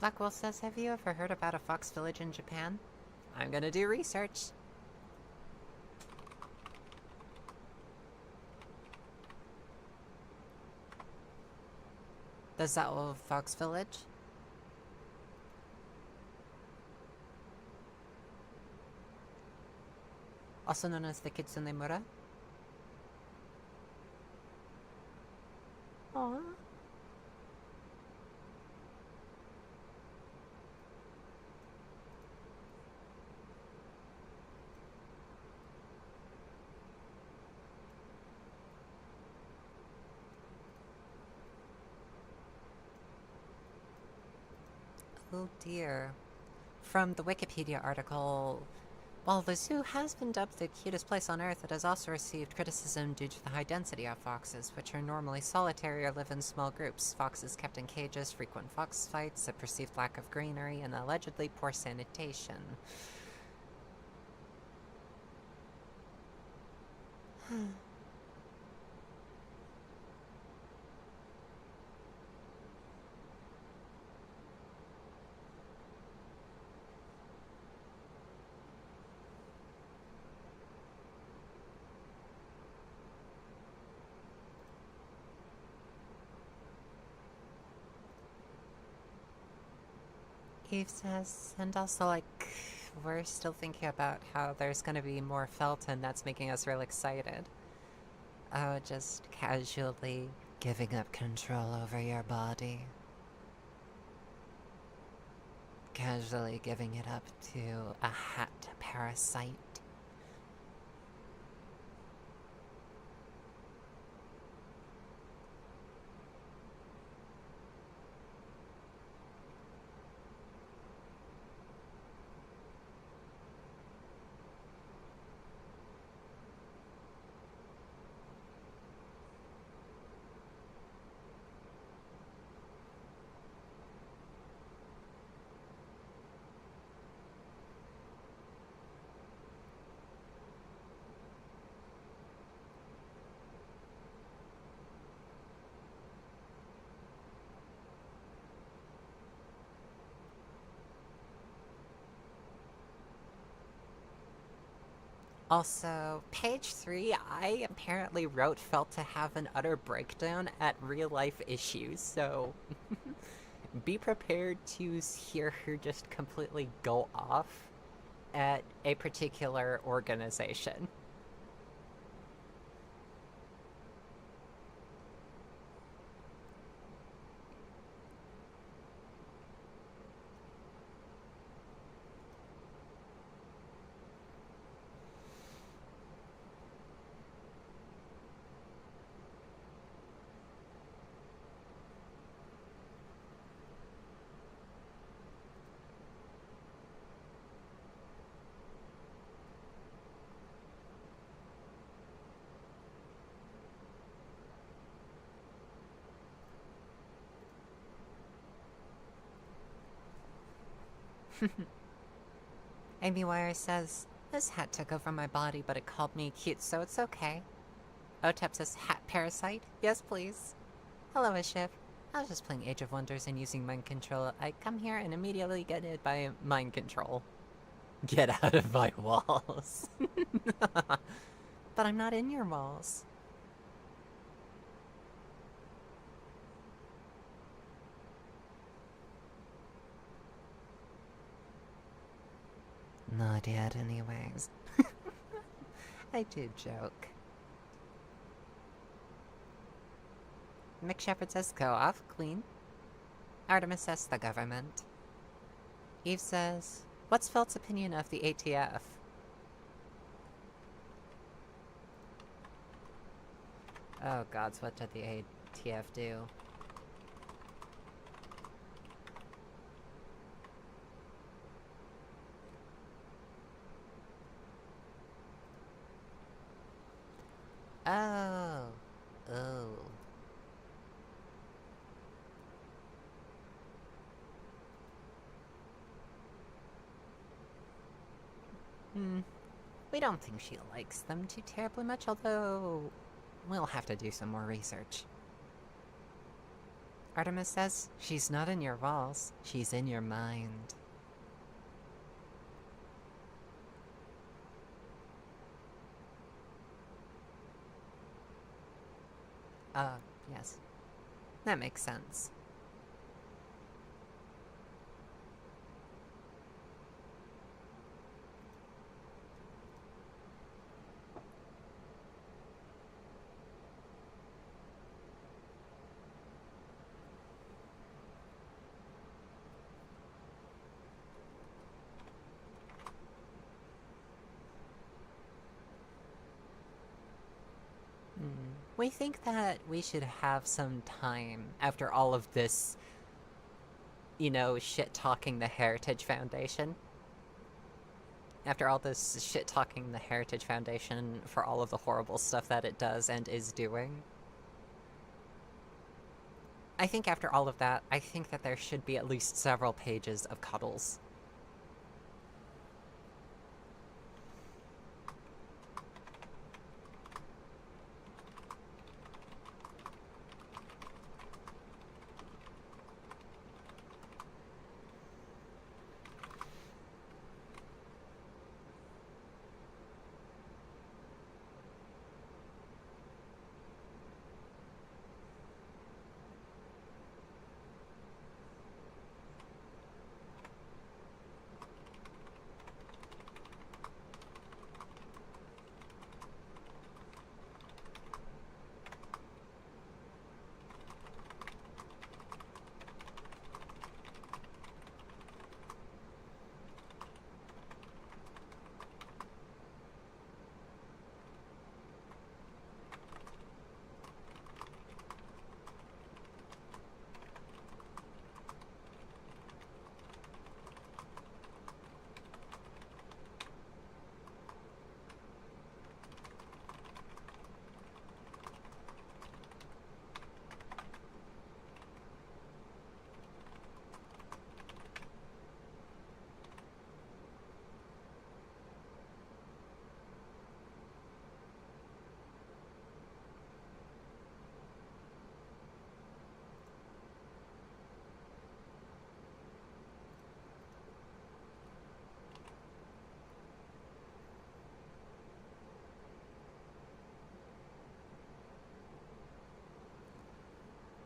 Blackwell says, have you ever heard about a fox village in Japan? I'm gonna do research. The Zao Fox Village? Also known as the Kitsune Mura? Aww. Oh dear. From the Wikipedia article, while the zoo has been dubbed the cutest place on Earth, it has also received criticism due to the high density of foxes, which are normally solitary or live in small groups. Foxes kept in cages, frequent fox fights, a perceived lack of greenery, and allegedly poor sanitation. Eve says, and also, like, we're still thinking about how there's gonna be more felt, and that's making us real excited. Oh, just casually giving up control over your body. Casually giving it up to a hat parasite. Also, page 3, I apparently wrote felt to have an utter breakdown at real life issues, so be prepared to hear her just completely go off at a particular organization. Amy Wire says, this hat took over my body, but it called me cute, so it's okay. Otep says, hat parasite? Yes, please. Hello, Ashif. I was just playing Age of Wonders and using mind control. I come here and immediately get hit by mind control. Get out of my walls. But I'm not in your walls. Not yet, anyways. I did joke. Mick Shepherd says, go off, Queen. Artemis says, the government. Eve says, what's Felt's opinion of the ATF? Oh gods, what did the ATF do? Oh. Oh. We don't think she likes them too terribly much, although we'll have to do some more research. Artemis says, she's not in your walls, she's in your mind. Yes. That makes sense. We think that we should have some time after all of this, you know, shit-talking the Heritage Foundation. After all this shit-talking the Heritage Foundation for all of the horrible stuff that it does and is doing. I think after all of that, I think that there should be at least several pages of cuddles.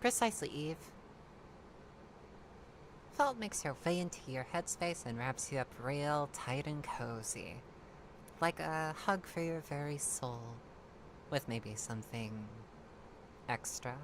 Precisely, Eve. Felt makes your way into your headspace and wraps you up real tight and cozy. Like a hug for your very soul. With maybe something extra.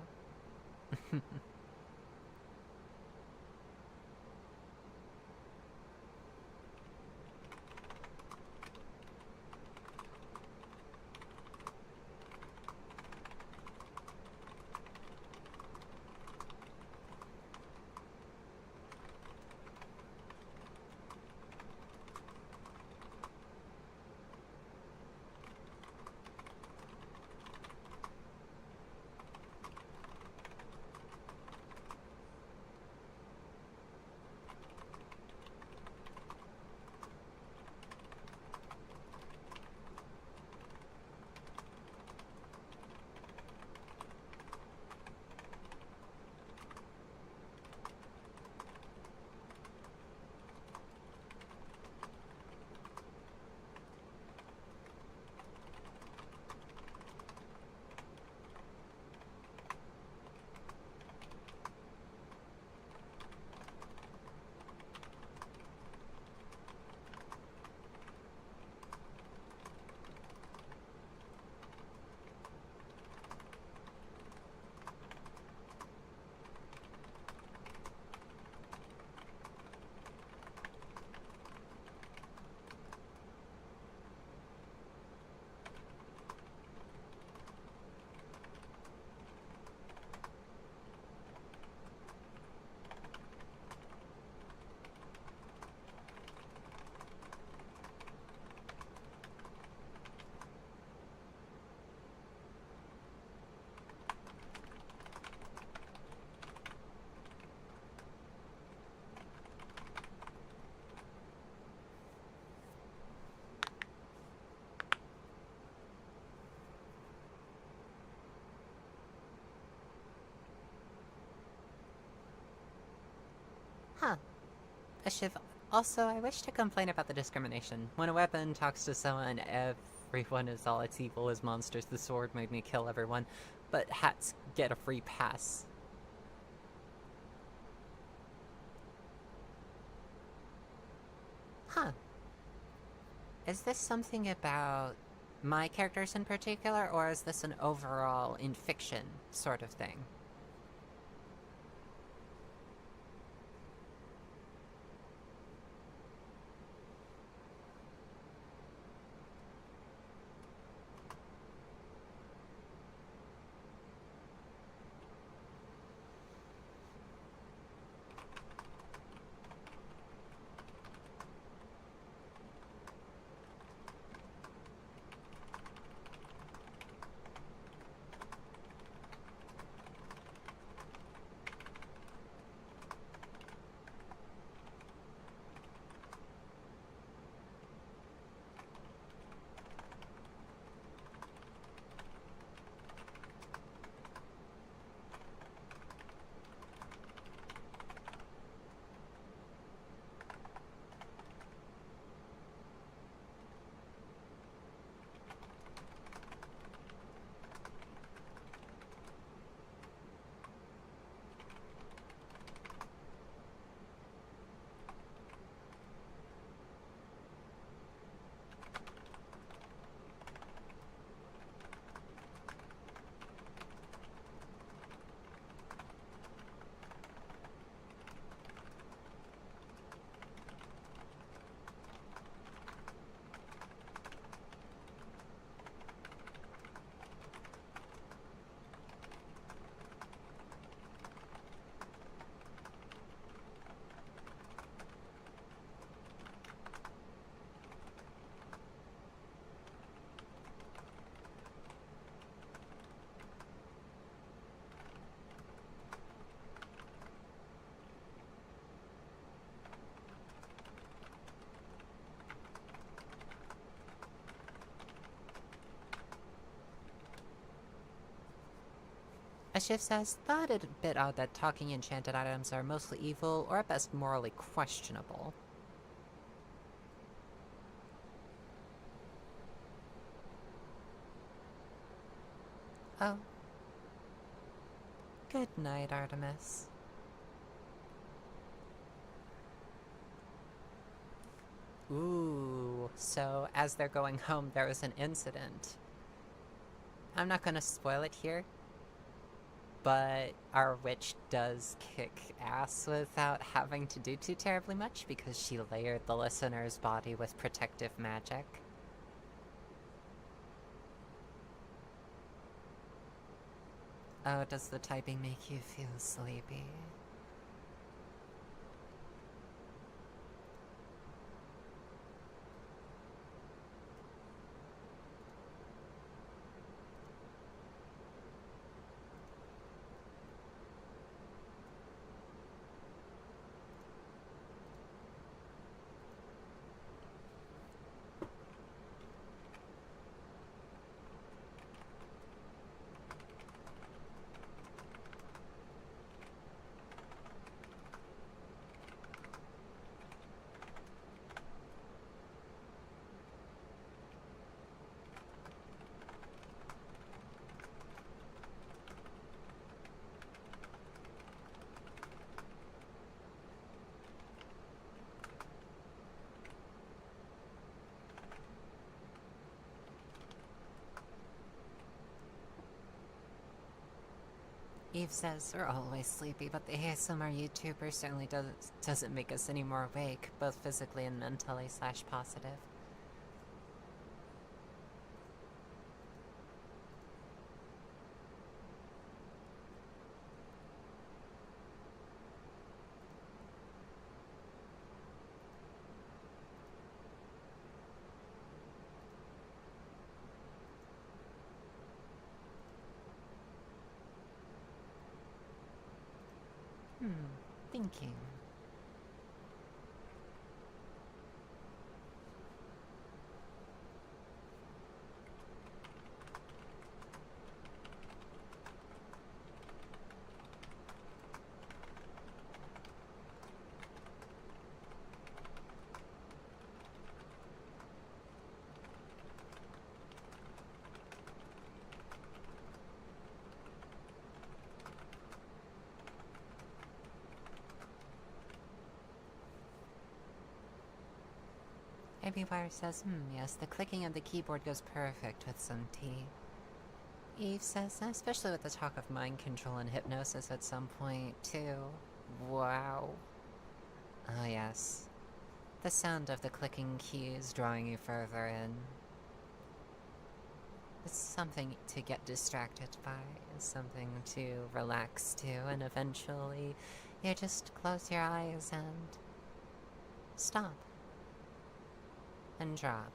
Huh. A shiv. Also, I wish to complain about the discrimination. When a weapon talks to someone, everyone is all its evil as monsters. The sword made me kill everyone, but hats get a free pass. Huh. Is this something about my characters in particular, or is this an overall in fiction sort of thing? A shift says, thought it a bit odd that talking enchanted items are mostly evil, or at best morally questionable. Oh. Good night, Artemis. Ooh, so as they're going home, there was an incident. I'm not gonna spoil it here, but our witch does kick ass without having to do too terribly much because she layered the listener's body with protective magic. Oh, does the typing make you feel sleepy? Eve says we're always sleepy, but the ASMR YouTuber certainly doesn't make us any more awake, both physically and mentally / positive. Thinking. Abywire says, yes, the clicking of the keyboard goes perfect with some tea. Eve says, especially with the talk of mind control and hypnosis at some point, too. Wow. Oh, yes. The sound of the clicking keys drawing you further in. It's something to get distracted by, something to relax to, and eventually you just close your eyes and stop. And drop.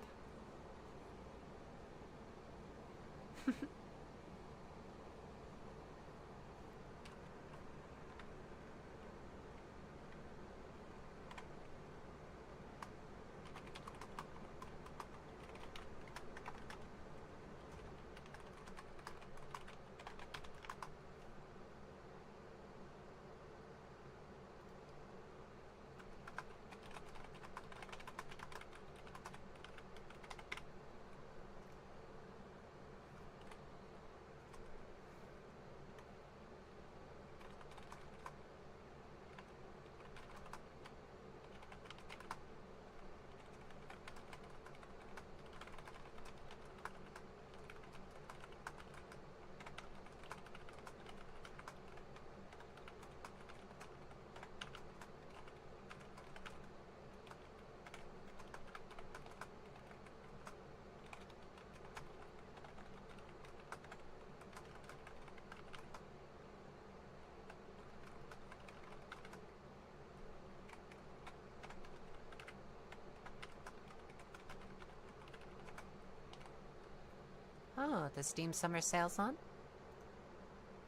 Oh, the Steam Summer Sale's on?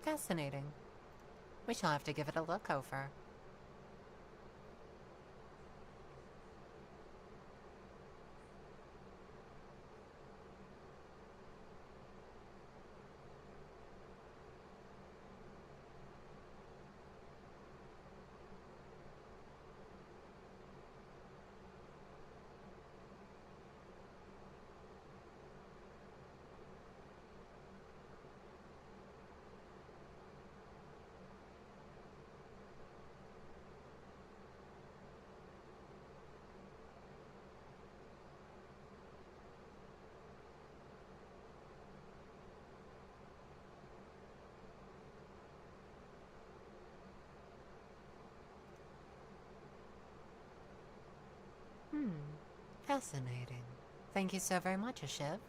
Fascinating. We shall have to give it a look over. Fascinating. Thank you so very much, Ashiv.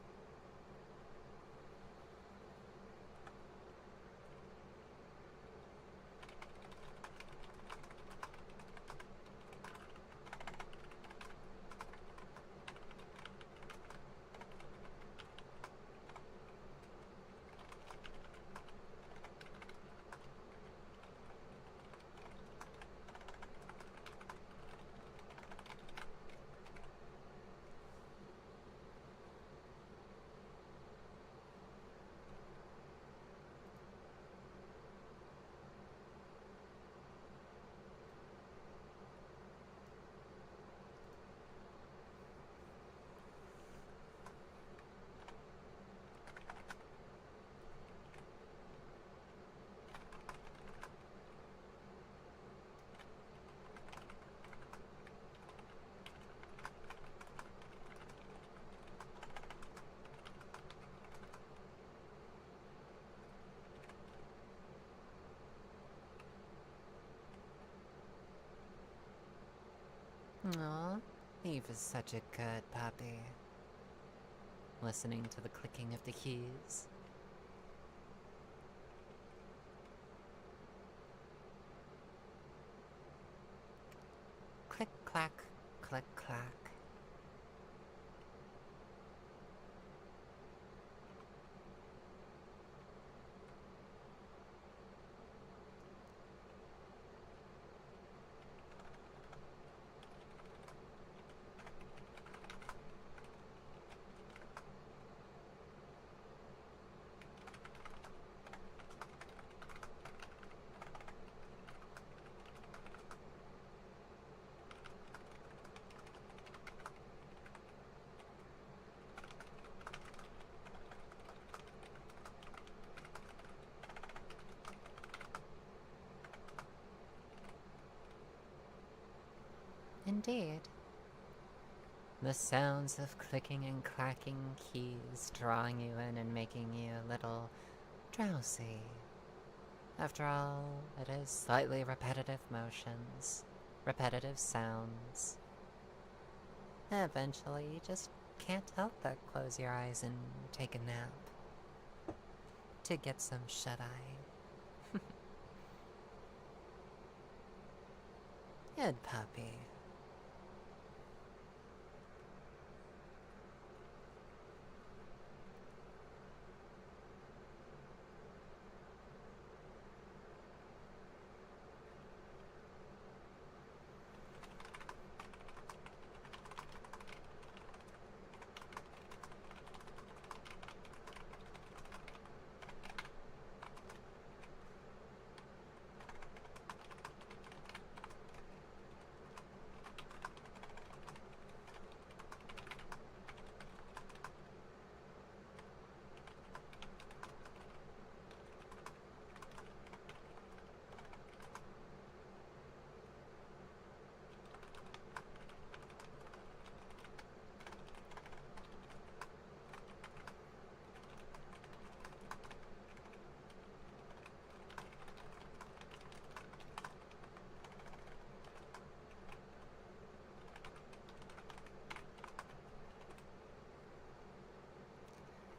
Aw, Eve is such a good puppy. Listening to the clicking of the keys. Click, clack, click, clack. Indeed. The sounds of clicking and clacking keys drawing you in and making you a little drowsy. After all, it is slightly repetitive motions, repetitive sounds. Eventually, you just can't help but close your eyes and take a nap. To get some shut-eye. Good puppy.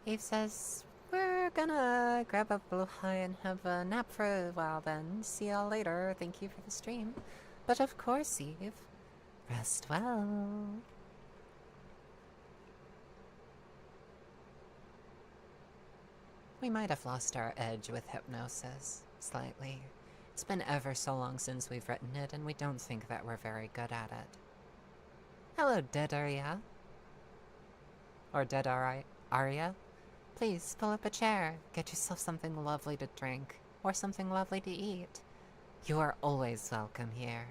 Eve says, we're gonna grab a blue high and have a nap for a while then. See y'all later. Thank you for the stream. But of course, Eve. Rest well. We might have lost our edge with hypnosis. Slightly. It's been ever so long since we've written it, and we don't think that we're very good at it. Hello, Dedaria. Or Aria? Please, pull up a chair. Get yourself something lovely to drink, or something lovely to eat. You are always welcome here.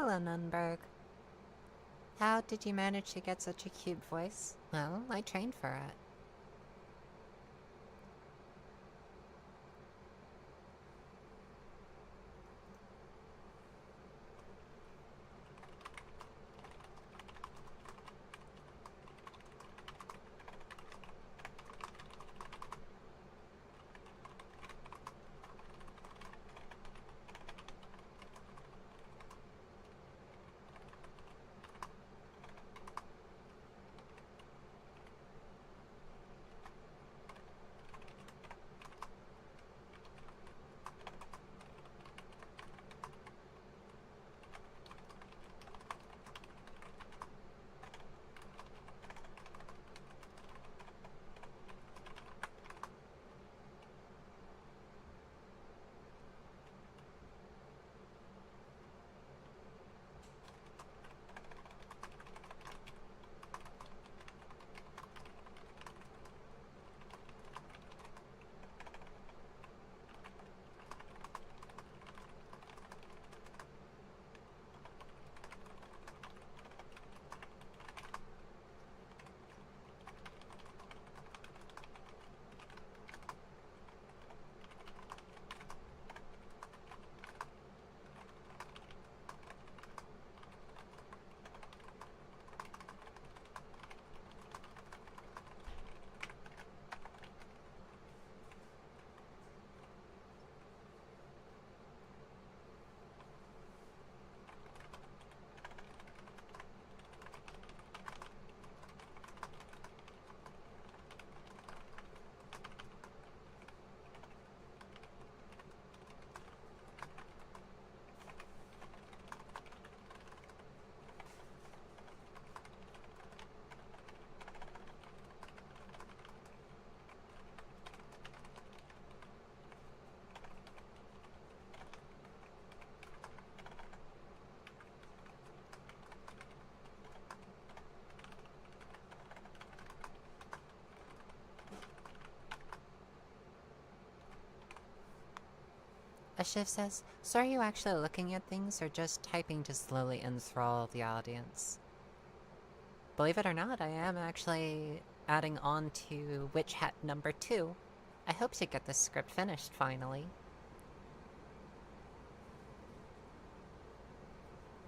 Hello, Nunberg. How did you manage to get such a cute voice? Well, I trained for it. A shift says, so are you actually looking at things or just typing to slowly enthrall the audience? Believe it or not, I am actually adding on to Witch Hat number 2. I hope to get this script finished finally.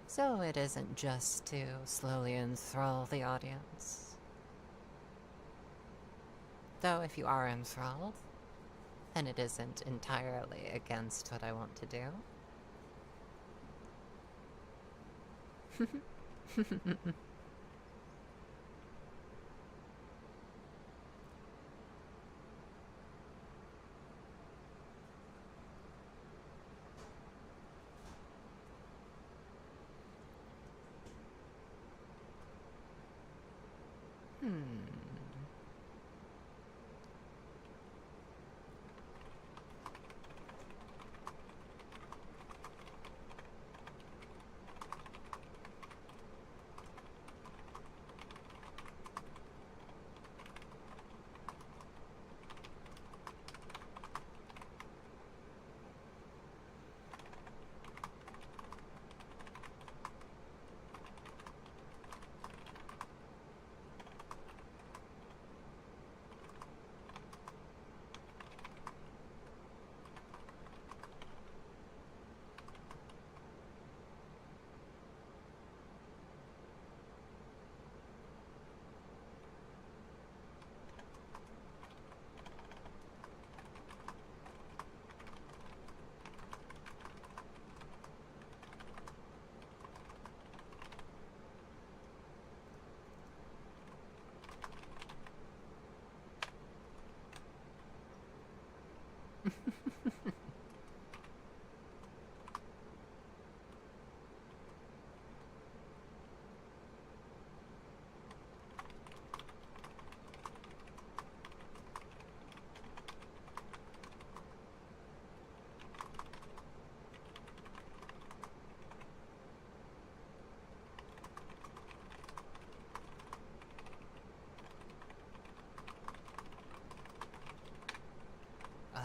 So it isn't just to slowly enthrall the audience. Though if you are enthralled, then it isn't entirely against what I want to do.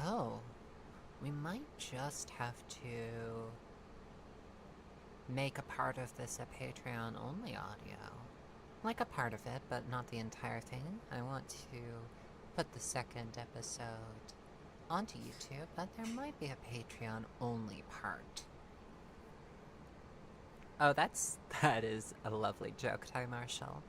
Oh, we might just have to... make a part of this a Patreon-only audio. Like a part of it, but not the entire thing. I want to put the second episode onto YouTube, but there might be a Patreon-only part. Oh, that is a lovely joke, Ty Marshall.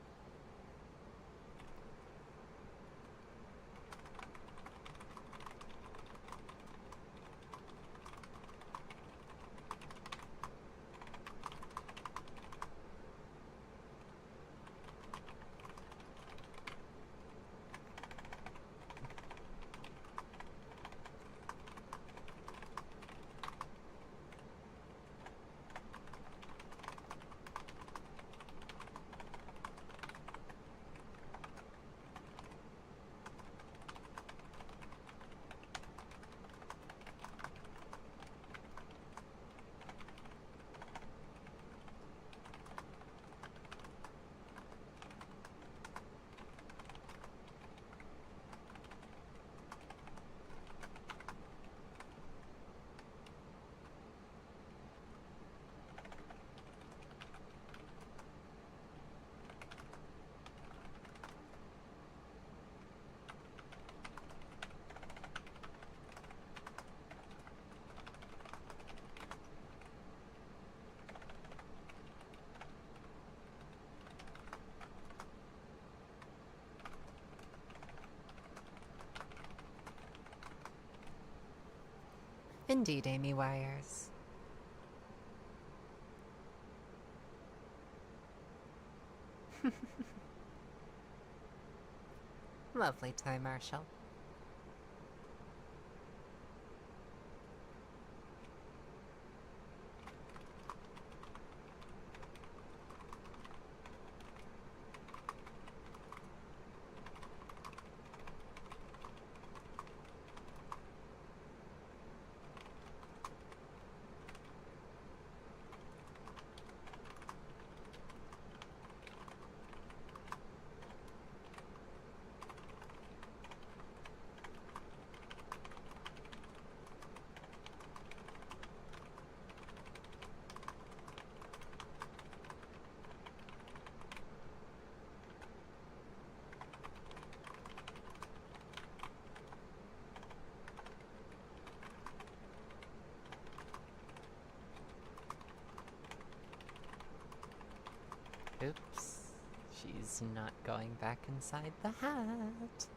Indeed, Amy Wires. Lovely Ty Marshall. Oops. She's not going back inside the hat.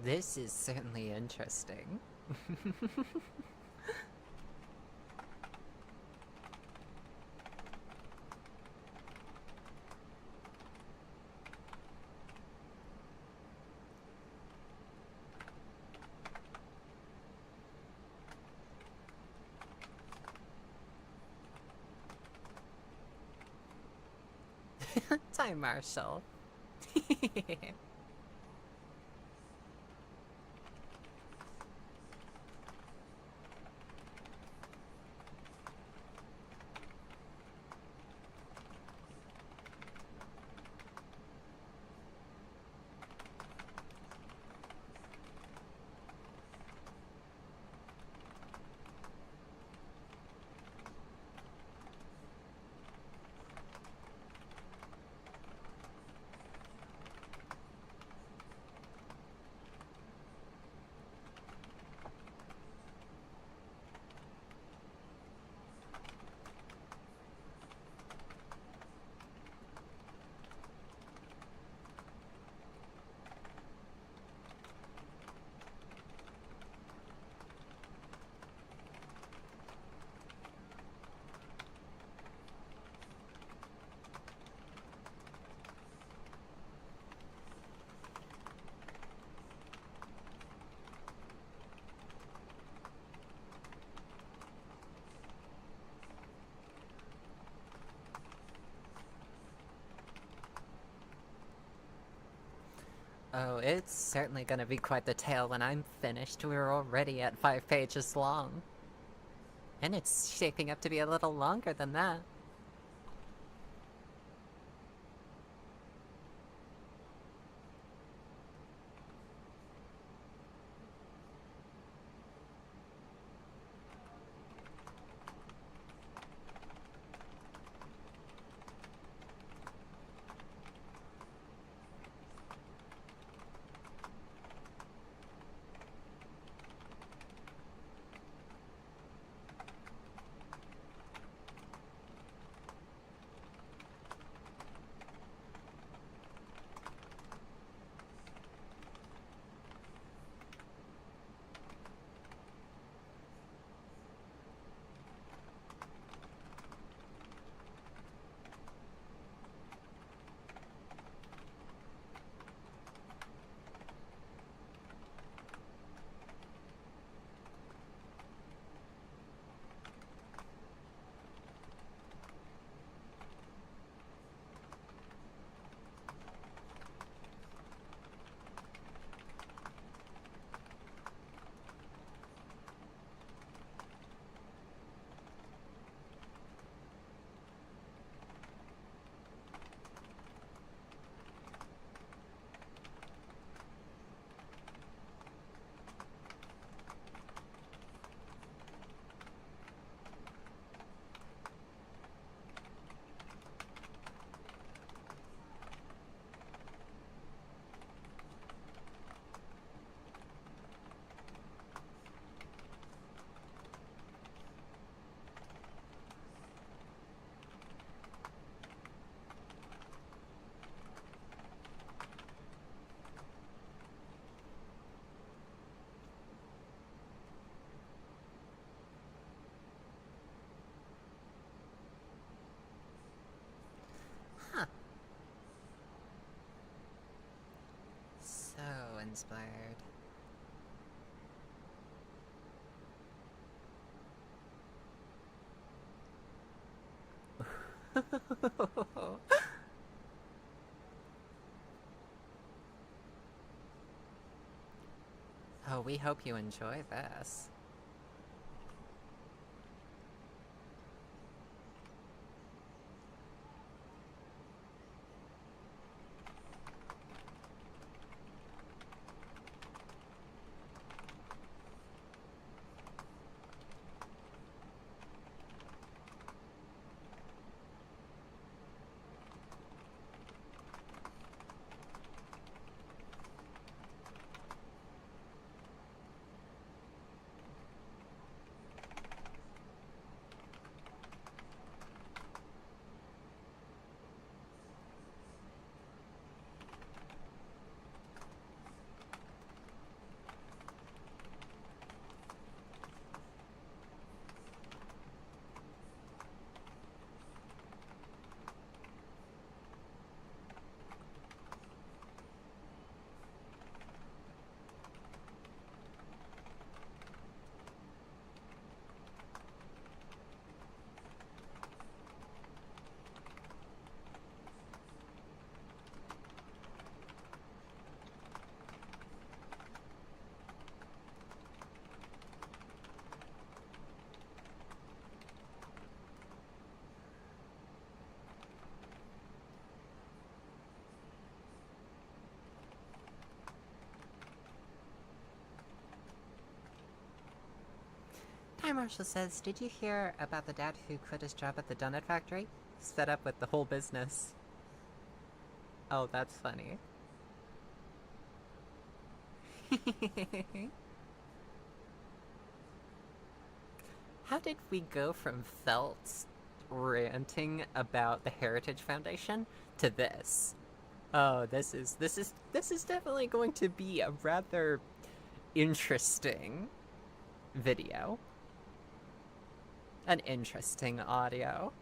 This is certainly interesting. Time Marshal. Oh, it's certainly gonna be quite the tale when I'm finished. We're already at 5 pages long. And it's shaping up to be a little longer than that. Huh. So inspired. Oh, we hope you enjoy this. Hi, Marshall says, did you hear about the dad who quit his job at the donut factory? He's fed up with the whole business. Oh, that's funny. How did we go from Felt ranting about the Heritage Foundation to this? Oh, this is definitely going to be a rather interesting video. An interesting audio.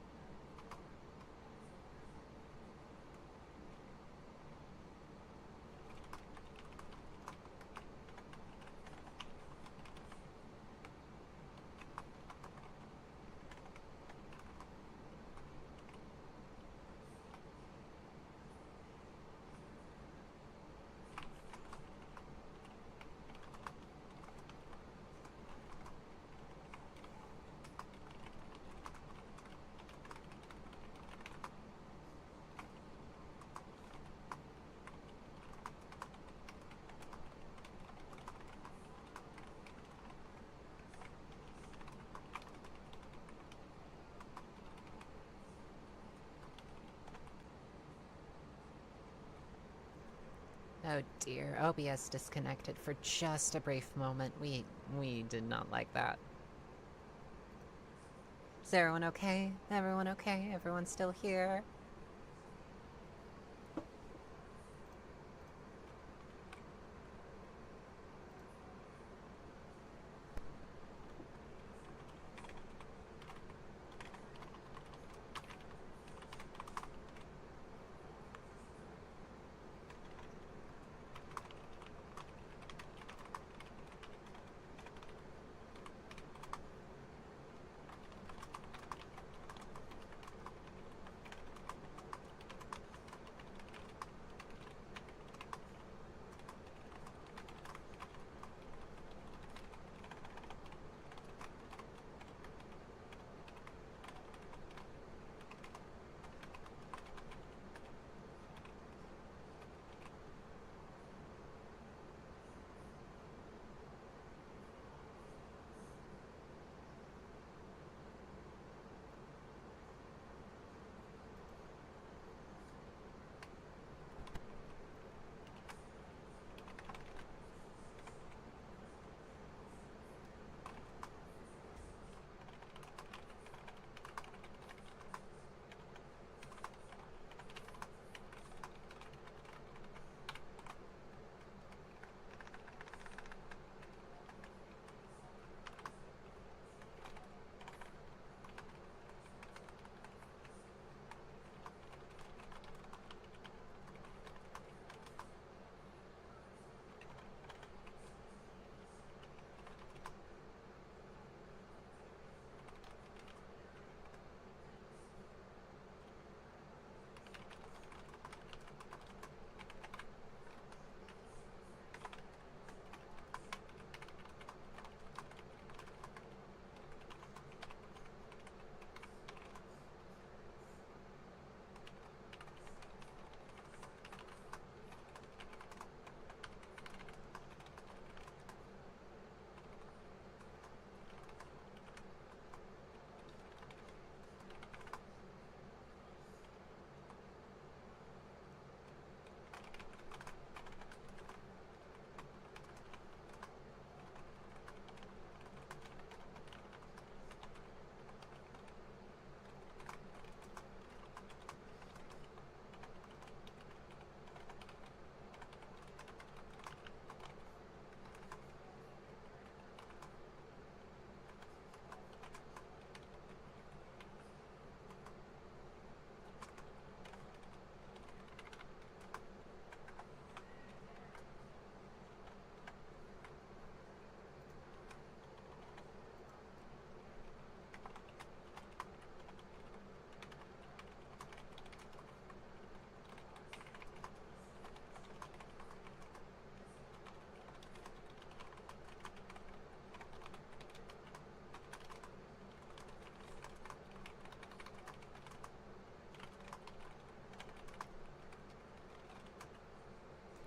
Oh dear, OBS disconnected for just a brief moment. We did not like that. Is everyone okay? Everyone okay? Everyone still here?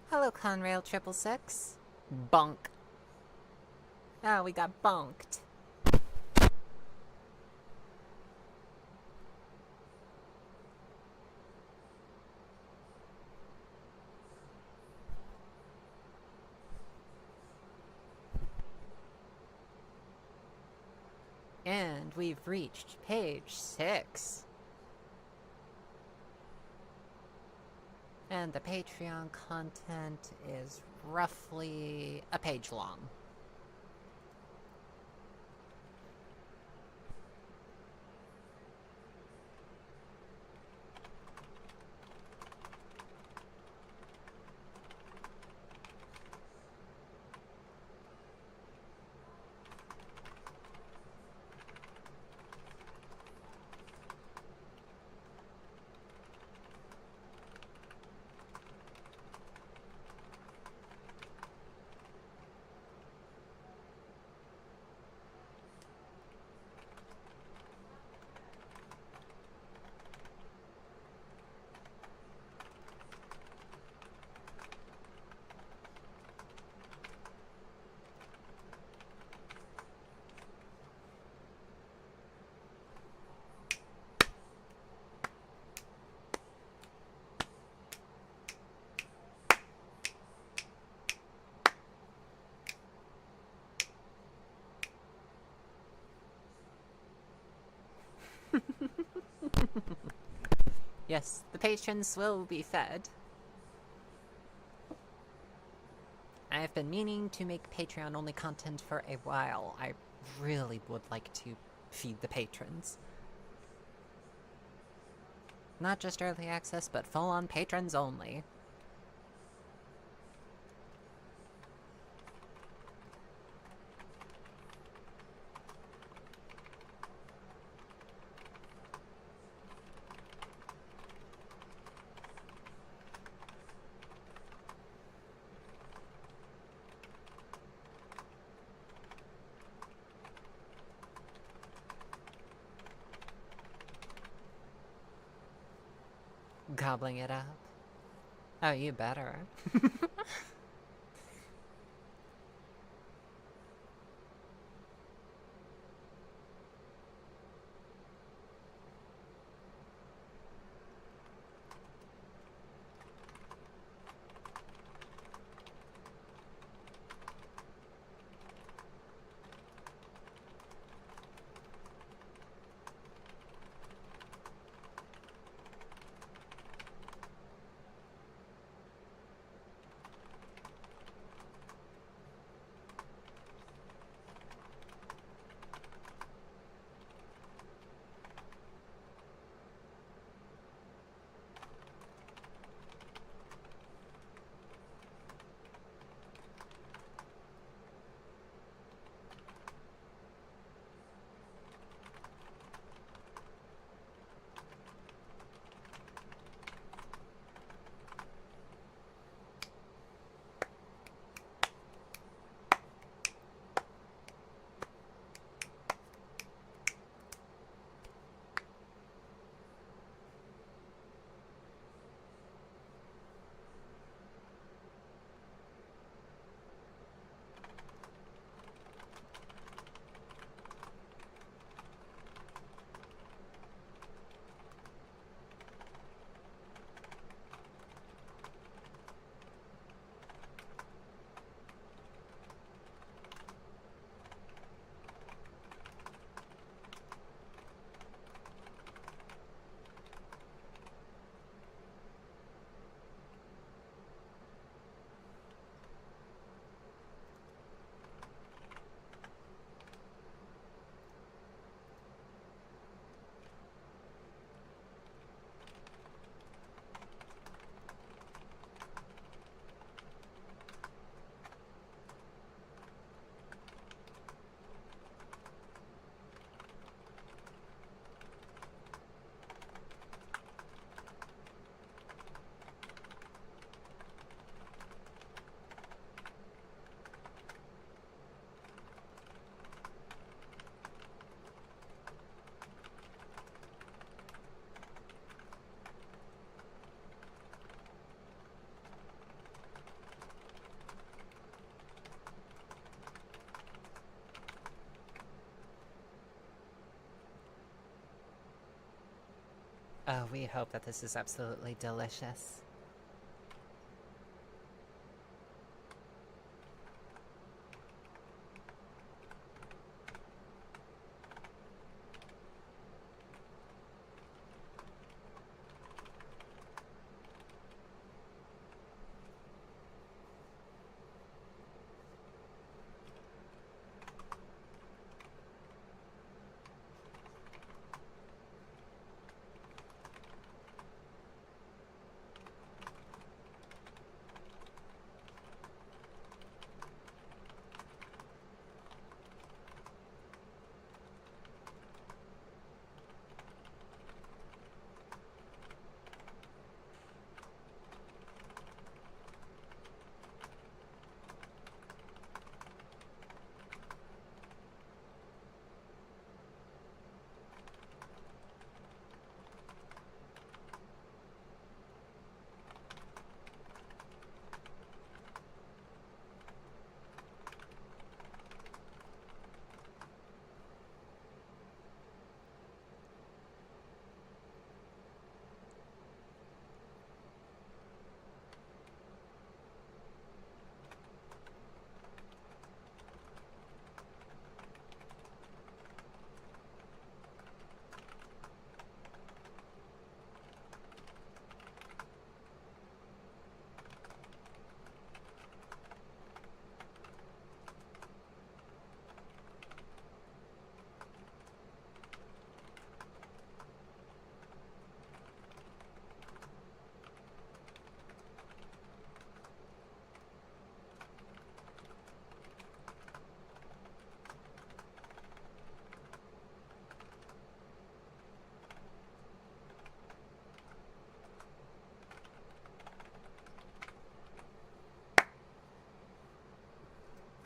Hello, Conrail 666. Bonk. Oh, we got bonked. And we've reached page 6. And the Patreon content is roughly a page long. Yes, the patrons will be fed. I've been meaning to make Patreon-only content for a while. I really would like to feed the patrons. Not just early access, but full-on patrons only. Gobbling it up. Oh, you better. Oh, we hope that this is absolutely delicious.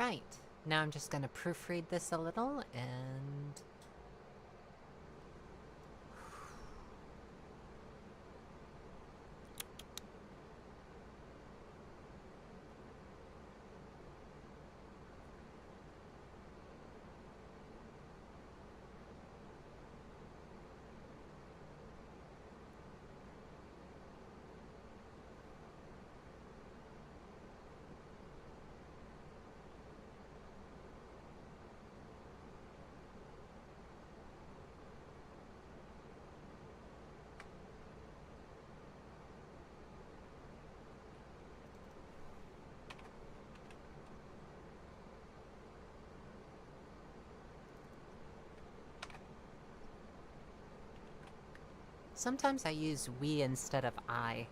Right. Now I'm just gonna proofread this a little and... Sometimes I use we instead of I.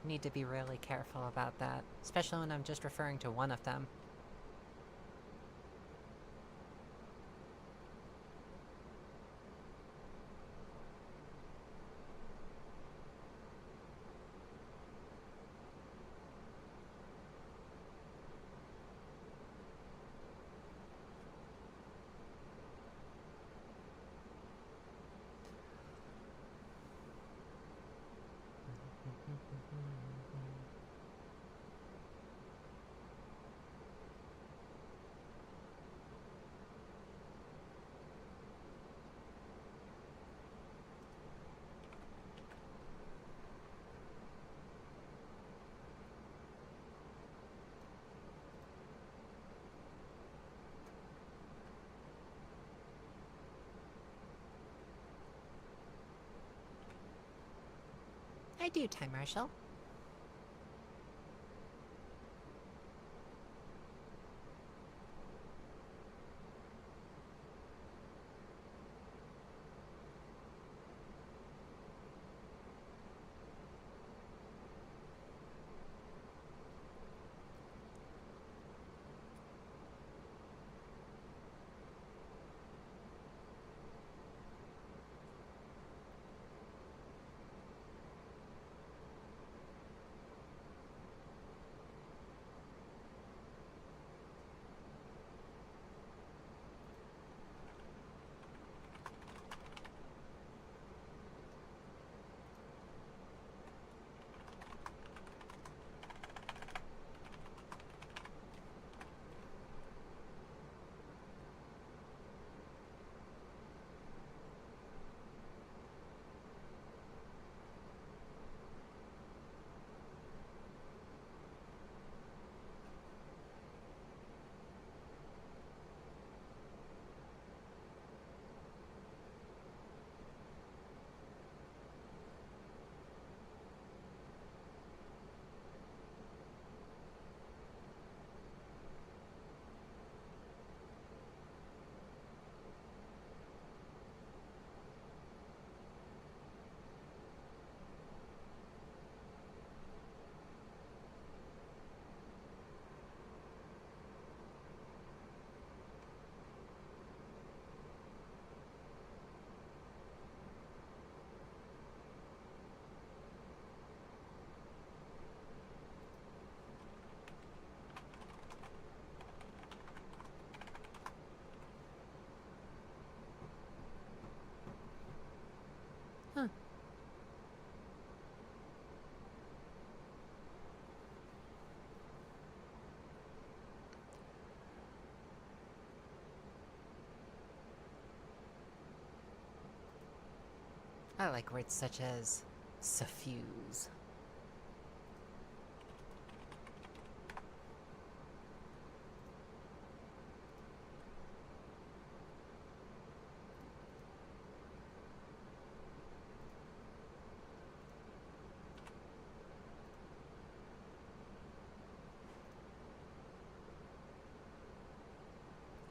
Need to be really careful about that, especially when I'm just referring to one of them. I do, Time Marshal. Huh. I like words such as suffuse.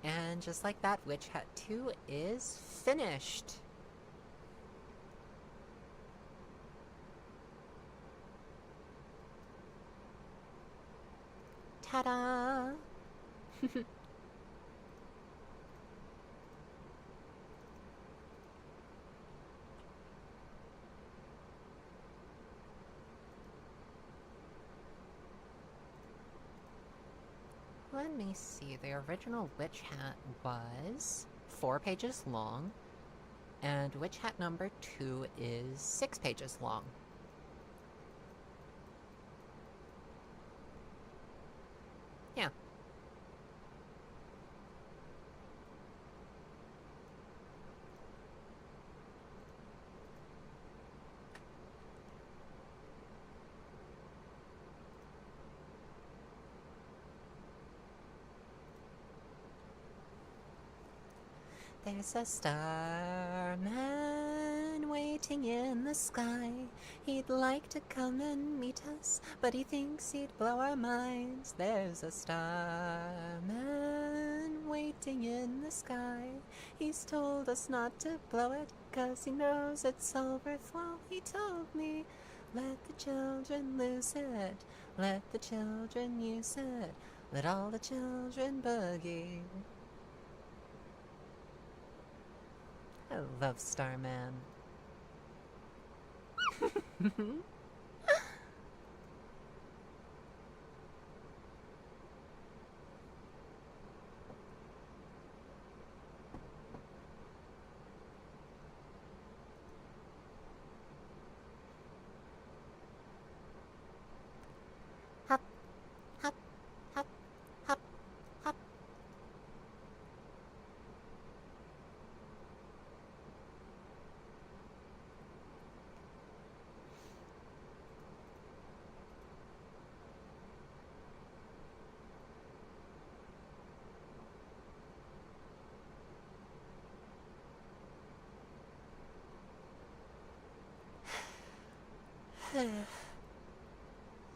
And just like that, Witch Hut 2 is finished. Ta-da! let me see. The original Witch Hat was 4 pages long, and Witch Hat number 2 is 6 pages long. Yeah. There's a starman waiting in the sky. He'd like to come and meet us, but he thinks he'd blow our minds. There's a starman waiting in the sky. He's told us not to blow it, 'cause he knows it's all worthwhile. He told me, let the children lose it, let the children use it, let all the children boogie. I love Starman. Hop, hop, hop, hop, hop.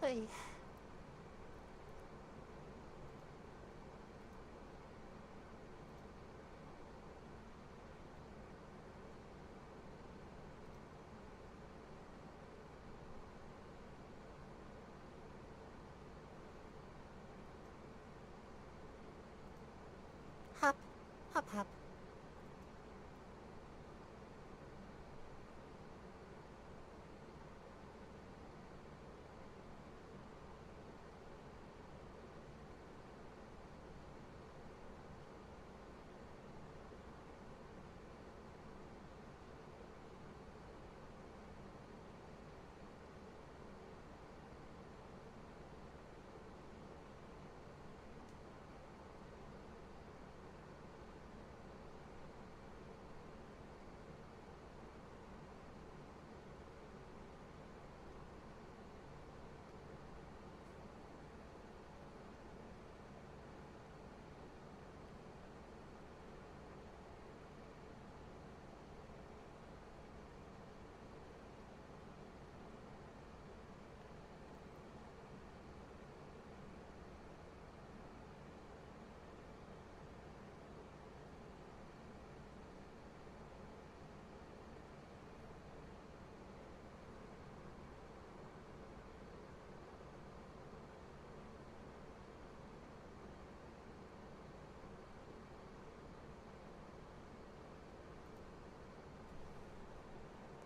Hey. Hop, hop, hop.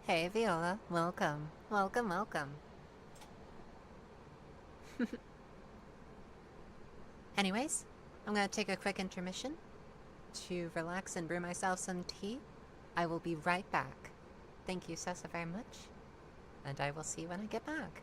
Hey, Viola. Welcome. Welcome, welcome. Anyways, I'm gonna take a quick intermission to relax and brew myself some tea. I will be right back. Thank you so very much, and I will see you when I get back.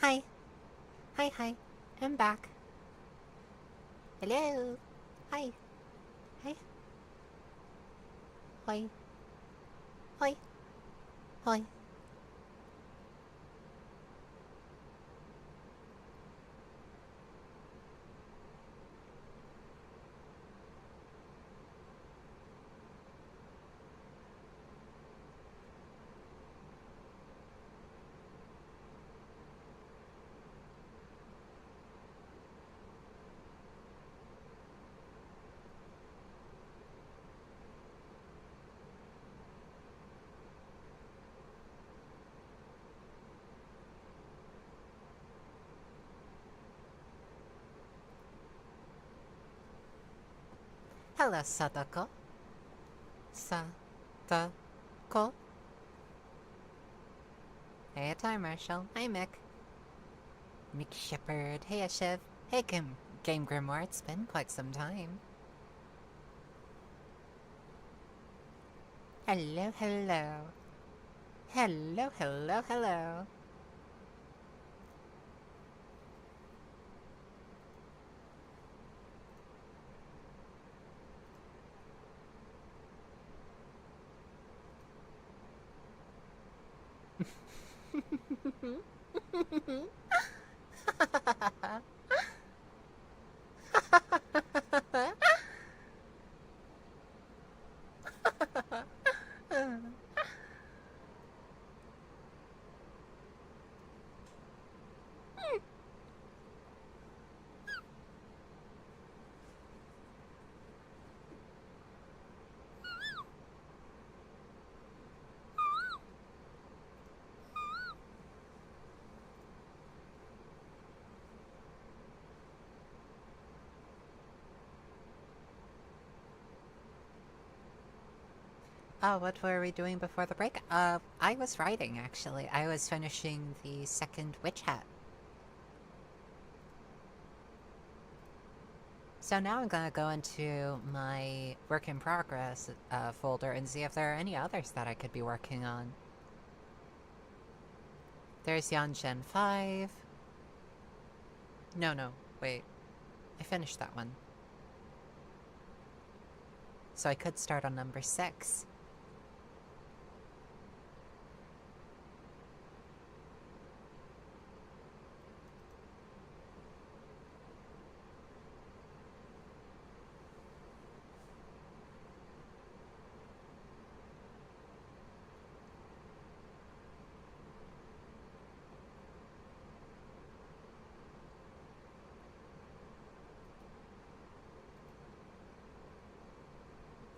Hi. Hi, hi. I'm back. Hello. Hi. Hi. Hoi. Hoi. Hoi. Hello, Sadako. Sadako. Hey, Time Marshall. Hi, Mick. Mick Shepherd. Hey, Ashiv. Hey, Game Grimoire. It's been quite some time. Hello, hello. Hello, hello, hello. Oh, what were we doing before the break? I was writing, actually. I was finishing the second Witch Hat. So now I'm gonna go into my work in progress folder and see if there are any others that I could be working on. There's Yanshen 5. No, wait. I finished that one. So I could start on number 6.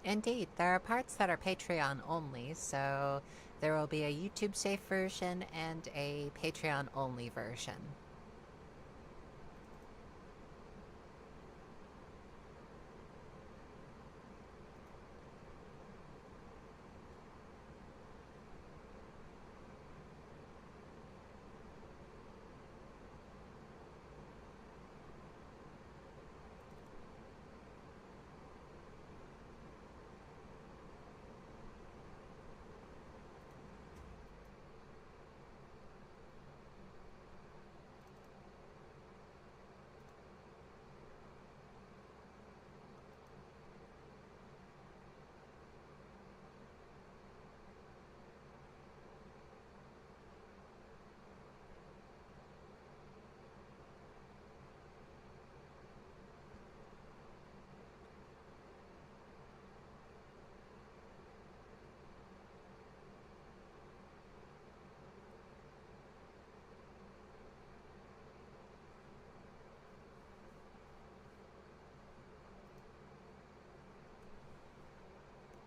Indeed, there are parts that are Patreon only, so there will be a YouTube safe version and a Patreon only version.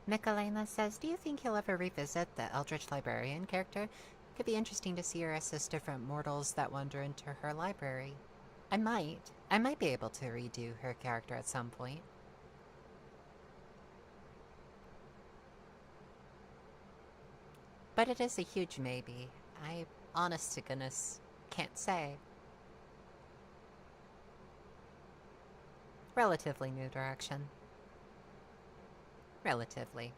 Michelena says, do you think he'll ever revisit the Eldritch Librarian character? Could be interesting to see her assist different mortals that wander into her library. I might. I might be able to redo her character at some point. But it is a huge maybe. I, honest to goodness, can't say. Relatively new direction. Relatively.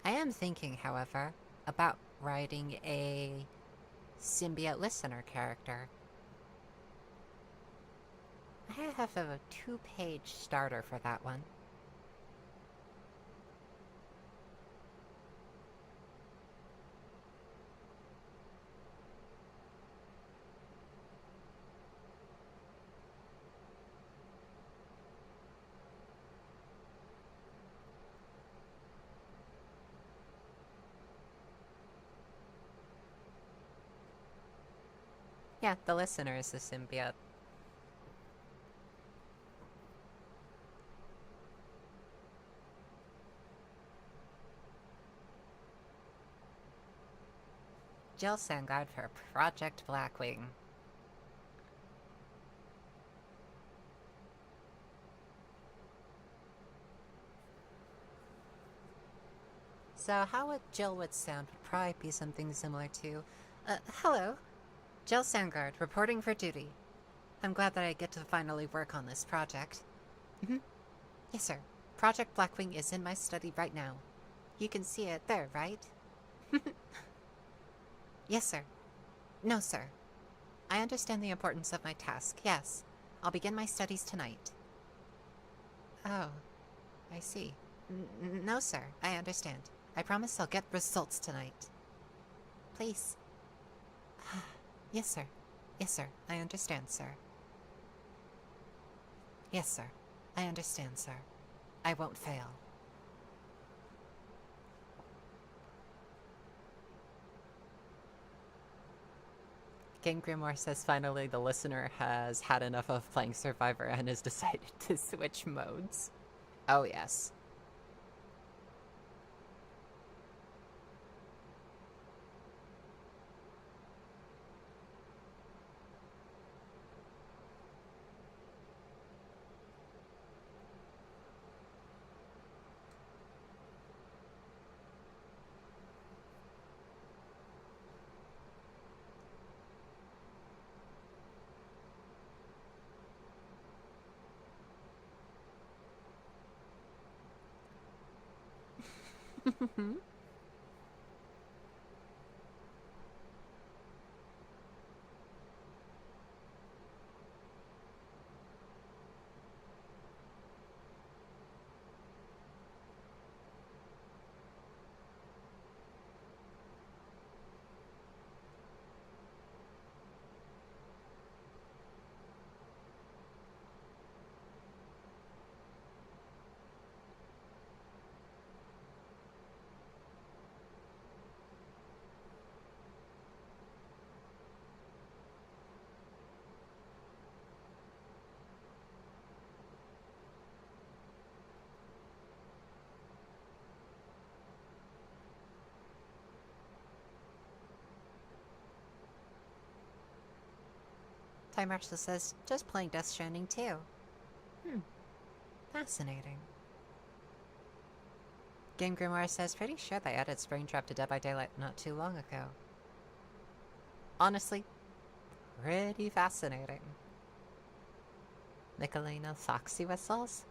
I am thinking, however, about writing a symbiote listener character. I have a 2-page starter for that one. Yeah, the listener is the symbiote. Jill Sangard for Project Blackwing. So how would Jill would sound would probably be something similar to, hello, Jill Sangard, reporting for duty. I'm glad that I get to finally work on this project. Mm-hmm. Yes, sir. Project Blackwing is in my study right now. You can see it there, right? Yes, sir. No, sir. I understand the importance of my task, yes. I'll begin my studies tonight. Oh, I see. No, sir. I understand. I promise I'll get results tonight. Please. Yes, sir. Yes, sir. I understand, sir. Yes, sir. I understand, sir. I won't fail. Game Grimoire says finally the listener has had enough of playing Survivor and has decided to switch modes. Oh, yes. Time Marshall says, just playing Death Stranding too. Fascinating. Game Grimoire says, pretty sure they added Springtrap to Dead by Daylight not too long ago. Honestly, pretty fascinating. Nicolina Foxy Whistles?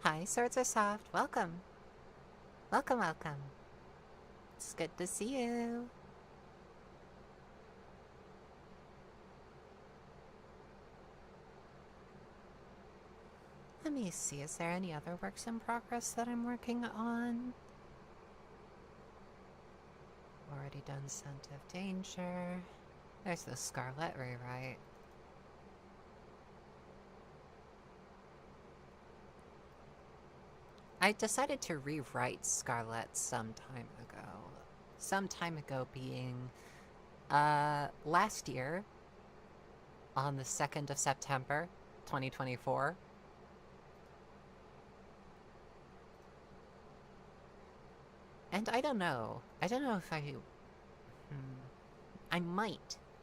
Hi, Swords Are Soft. Welcome. Welcome, welcome. It's good to see you. Let me see, is there any other works in progress that I'm working on? Already done Scent of Danger. There's the Scarlet rewrite. I decided to rewrite Scarlet some time ago. Some time ago being, last year, on the 2nd of September, 2024. And I don't know. I don't know if I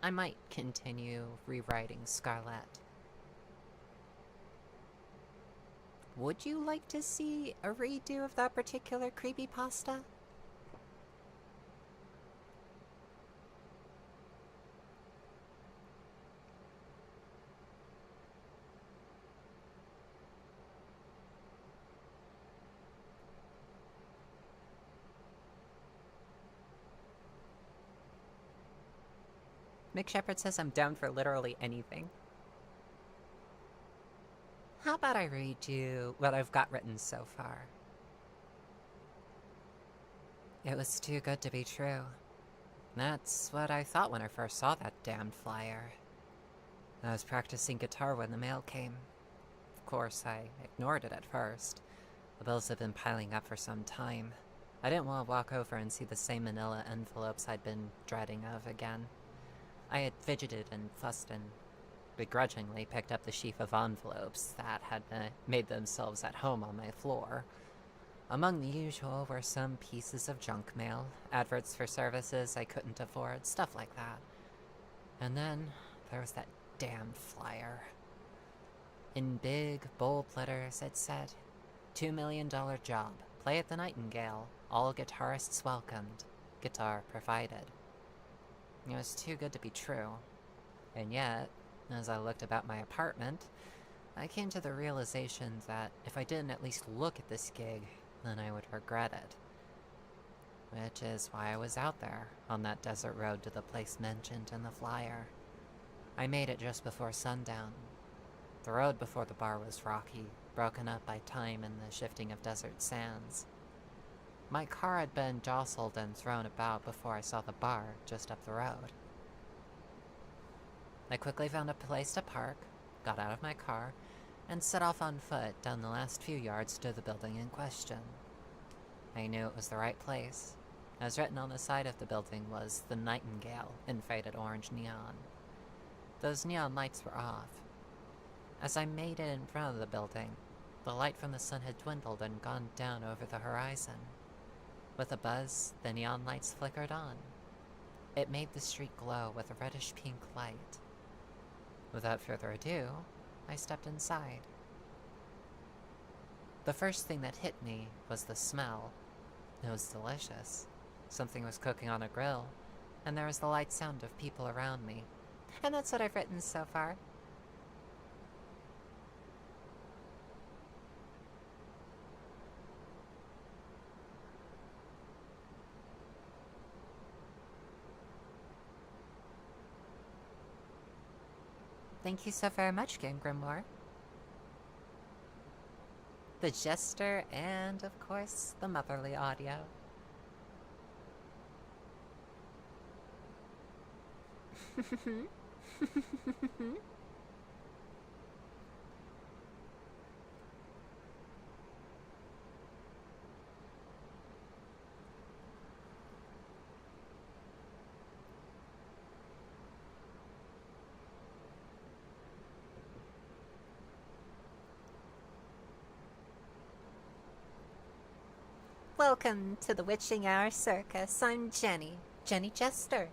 might continue rewriting Scarlet. Would you like to see a redo of that particular creepypasta? Mick Shepard says I'm down for literally anything. How about I read you what I've got written so far? It was too good to be true. That's what I thought when I first saw that damned flyer. I was practicing guitar when the mail came. Of course, I ignored it at first. The bills had been piling up for some time. I didn't want to walk over and see the same manila envelopes I'd been dreading of again. I had fidgeted and fussed and begrudgingly picked up the sheaf of envelopes that had made themselves at home on my floor. Among the usual were some pieces of junk mail, adverts for services I couldn't afford, stuff like that. And then there was that damned flyer. In big, bold letters it said, $2 million job, play at the Nightingale, all guitarists welcomed, guitar provided. It was too good to be true. And yet, as I looked about my apartment, I came to the realization that if I didn't at least look at this gig, then I would regret it. Which is why I was out there, on that desert road to the place mentioned in the flyer. I made it just before sundown. The road before the bar was rocky, broken up by time and the shifting of desert sands. My car had been jostled and thrown about before I saw the bar just up the road. I quickly found a place to park, got out of my car, and set off on foot down the last few yards to the building in question. I knew it was the right place. As written on the side of the building was the Nightingale in faded orange neon. Those neon lights were off. As I made it in front of the building, the light from the sun had dwindled and gone down over the horizon. With a buzz, the neon lights flickered on. It made the street glow with a reddish-pink light. Without further ado, I stepped inside. The first thing that hit me was the smell. It was delicious. Something was cooking on a grill, and there was the light sound of people around me. And that's what I've written so far. Thank you so very much, Game Grimoire. The Jester, and of course, the motherly audio. Welcome to the Witching Hour Circus. I'm Jenny, Jenny Jester.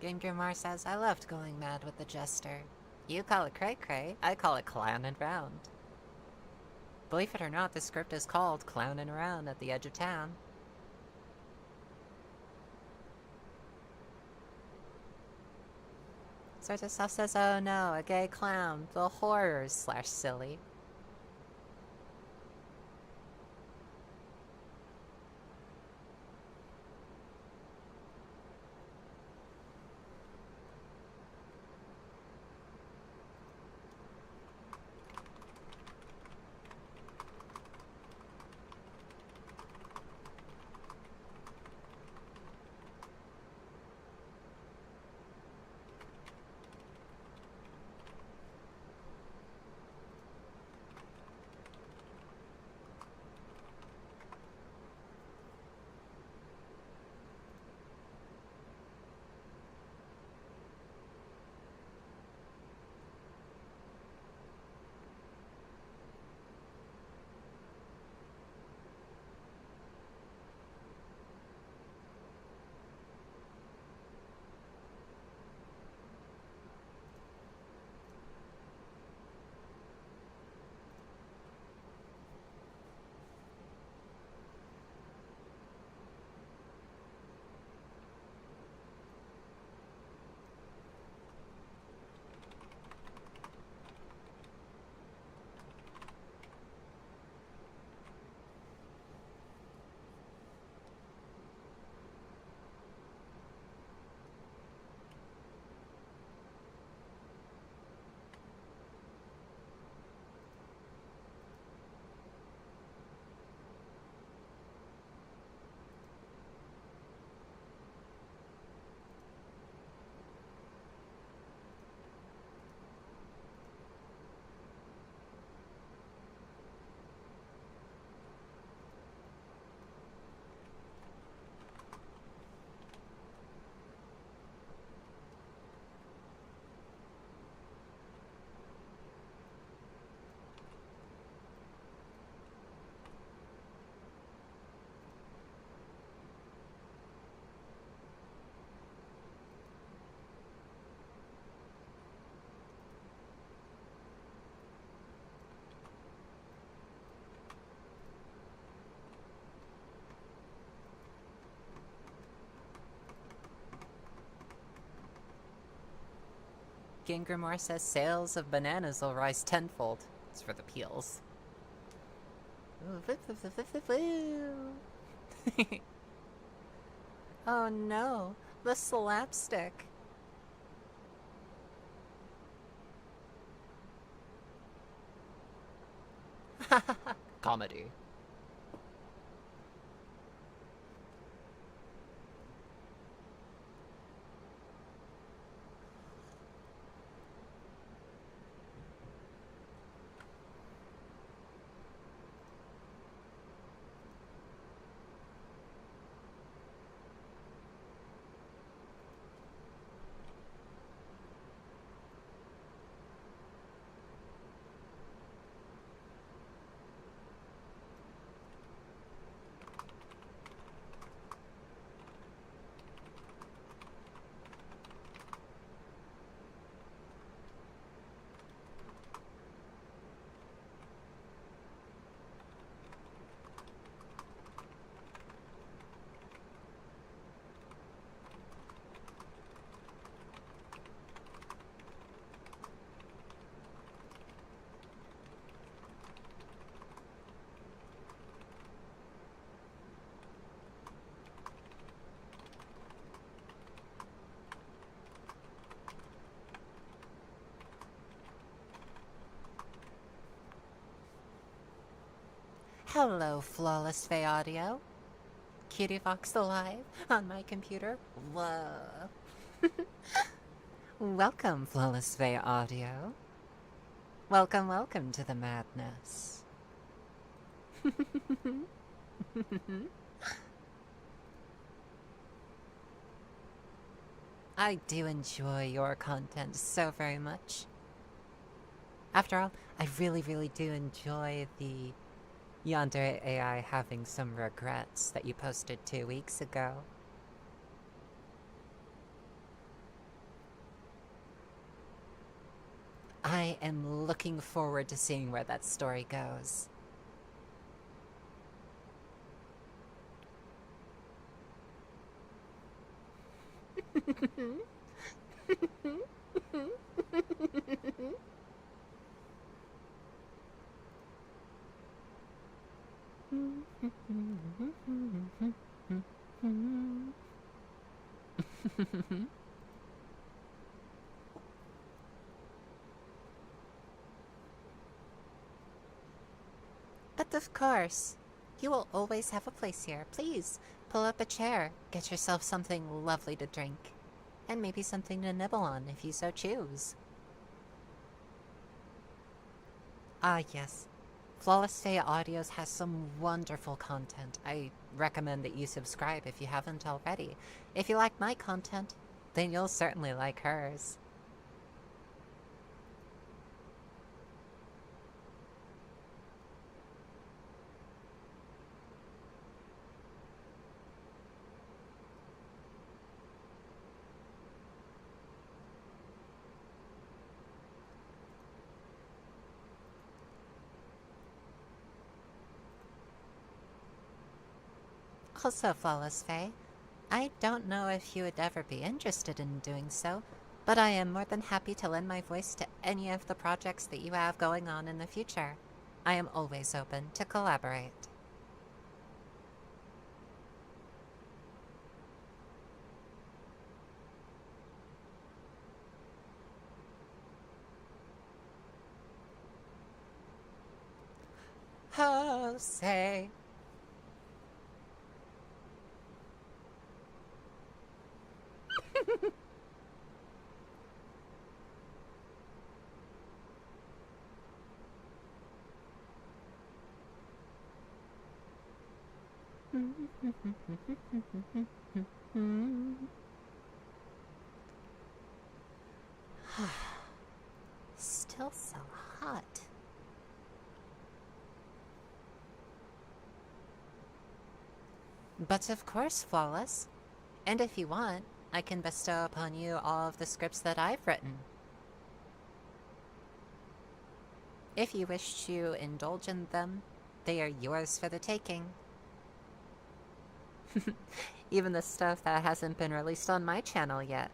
Game Grimoire says, I loved going mad with the Jester. You call it cray-cray, I call it clownin' round. Believe it or not, the script is called Clownin' Around at the Edge of Town. Sortosoft says, oh no, a gay clown. The horrors / silly. Game Grimoire says sales of bananas will rise tenfold. It's for the peels. Oh no, the slapstick. Comedy. Hello, Flawless Fay Audio. Cutiefox alive on my computer. Whoa. Welcome, Flawless Fay Audio. Welcome, welcome to the madness. I do enjoy your content so very much. After all, I really, really do enjoy the Yandere AI having some regrets that you posted 2 weeks ago. I am looking forward to seeing where that story goes. But of course, you will always have a place here. Please, pull up a chair, get yourself something lovely to drink, and maybe something to nibble on if you so choose. Ah, yes. Flawless Fae Audios has some wonderful content. I recommend that you subscribe if you haven't already. If you like my content, then you'll certainly like hers. Also, Flawless Fae, I don't know if you would ever be interested in doing so, but I am more than happy to lend my voice to any of the projects that you have going on in the future. I am always open to collaborate. Jose. Still so hot. But of course, Flawless. And if you want, I can bestow upon you all of the scripts that I've written. If you wish to indulge in them, they are yours for the taking. Even the stuff that hasn't been released on my channel yet.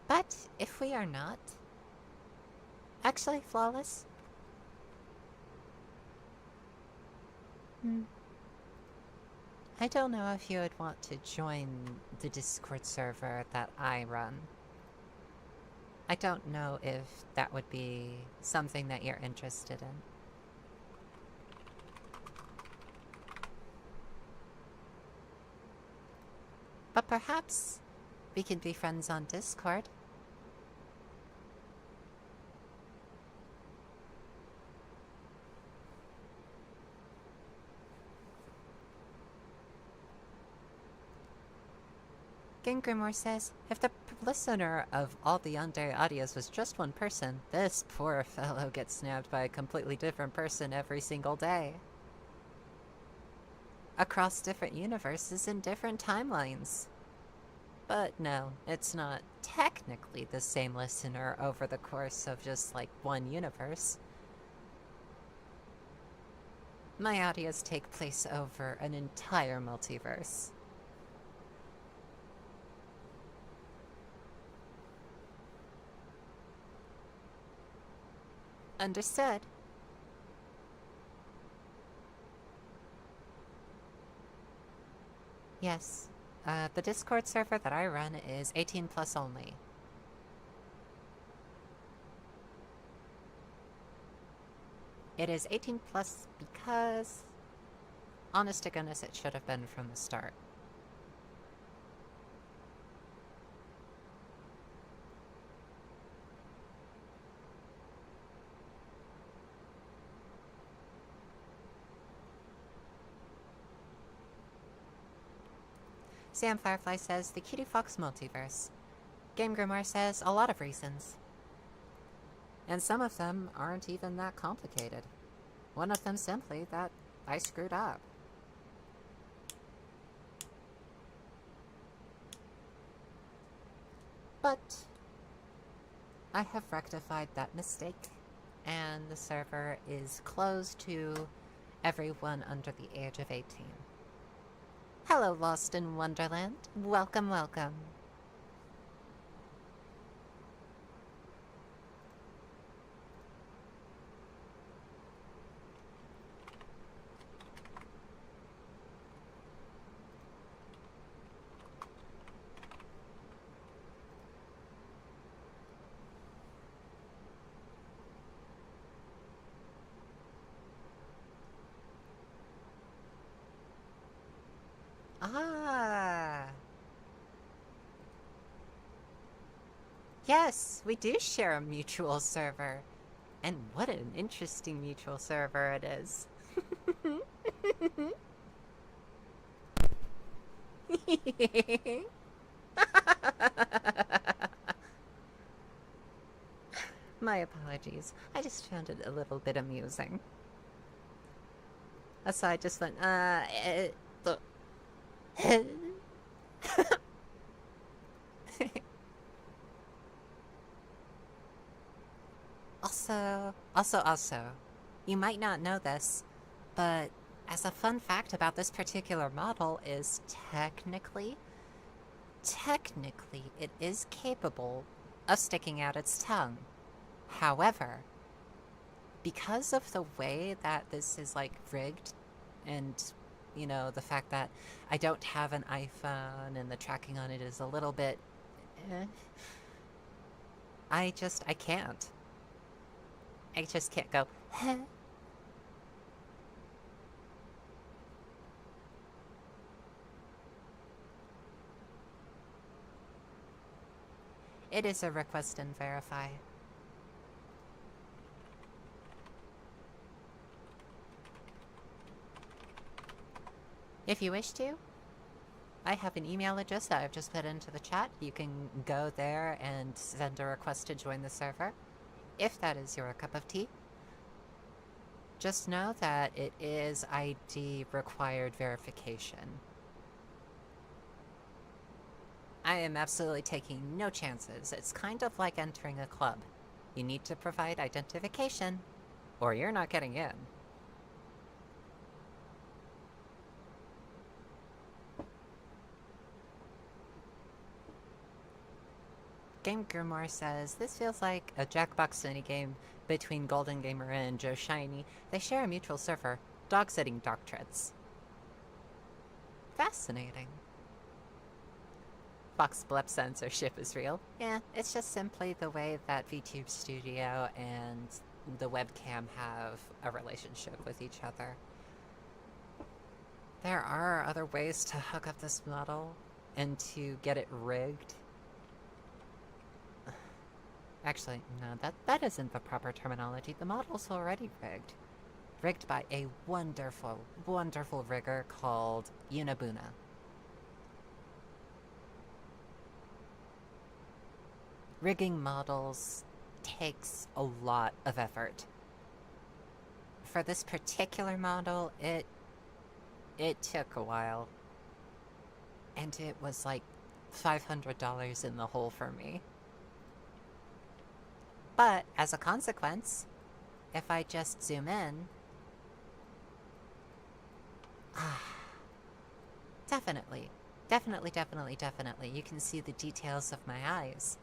But if we are not... Actually, Flawless? I don't know if you would want to join the Discord server that I run. I don't know if that would be something that you're interested in. But perhaps we can be friends on Discord. Gingrimore says, if the listener of all the Yandere audios was just one person, this poor fellow gets snapped by a completely different person every single day. Across different universes and different timelines. But no, it's not technically the same listener over the course of just, like, one universe. My audios take place over an entire multiverse. Understood. Yes. The Discord server that I run is 18 plus only. It is 18 plus because, honest to goodness, it should have been from the start. Sam Firefly says, the Cutiefox multiverse. Game Grimoire says, a lot of reasons. And some of them aren't even that complicated. One of them simply that I screwed up. But I have rectified that mistake, and the server is closed to everyone under the age of 18. Hello, Lost in Wonderland. Welcome, welcome. Ah. Yes, we do share a mutual server. And what an interesting mutual server it is. My apologies. I just found it a little bit amusing. So I just went, Also, you might not know this, but as a fun fact about this particular model is technically, it is capable of sticking out its tongue. However, because of the way that this is like rigged and you know the fact that I don't have an iPhone and the tracking on it is a little bit I can't. I just can't go It is a request and verify. If you wish to, I have an email address that I've just put into the chat. You can go there and send a request to join the server, if that is your cup of tea. Just know that it is ID required verification. I am absolutely taking no chances. It's kind of like entering a club. You need to provide identification, or you're not getting in. Game Grimoire says, this feels like a Jackbox City game between Golden Gamer and Joe Shiny. They share a mutual server. Dog-sitting dog treads. Fascinating. Fox Blep censorship is real. Yeah, it's just simply the way that VTube Studio and the webcam have a relationship with each other. There are other ways to hook up this model and to get it rigged. Actually, no, that isn't the proper terminology. The model's already rigged. Rigged by a wonderful, wonderful rigger called Unibuna. Rigging models takes a lot of effort. For this particular model, it took a while. And it was like $500 in the hole for me. But, as a consequence, if I just zoom in... Definitely. Definitely. You can see the details of my eyes.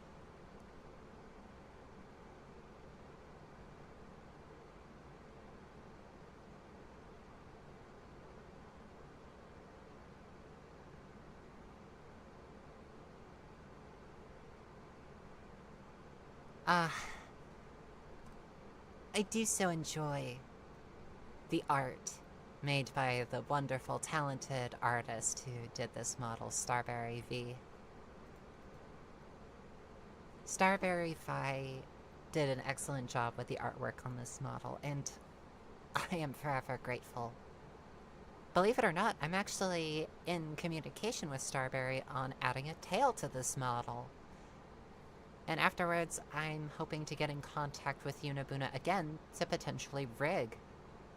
I do so enjoy the art made by the wonderful, talented artist who did this model, Starberry V. Starberry Vi did an excellent job with the artwork on this model, and I am forever grateful. Believe it or not, I'm actually in communication with Starberry on adding a tail to this model. And afterwards, I'm hoping to get in contact with Unibuna again to potentially rig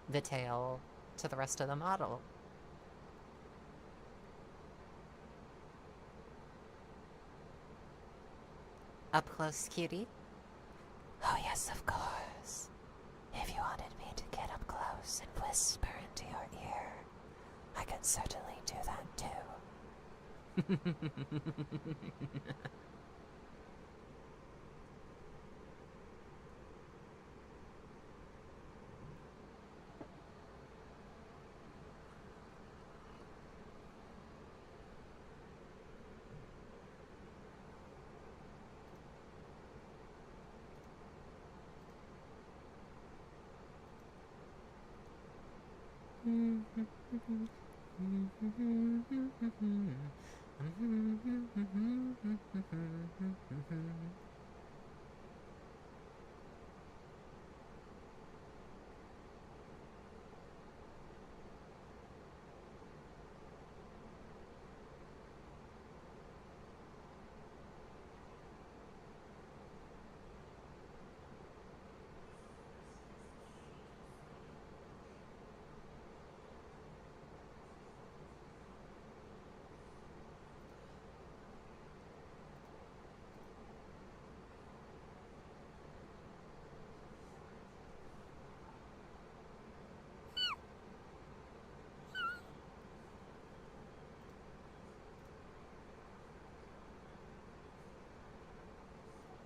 the tail to the rest of the model. Up close, cutie? Oh yes, of course. If you wanted me to get up close and whisper into your ear, I could certainly do that too.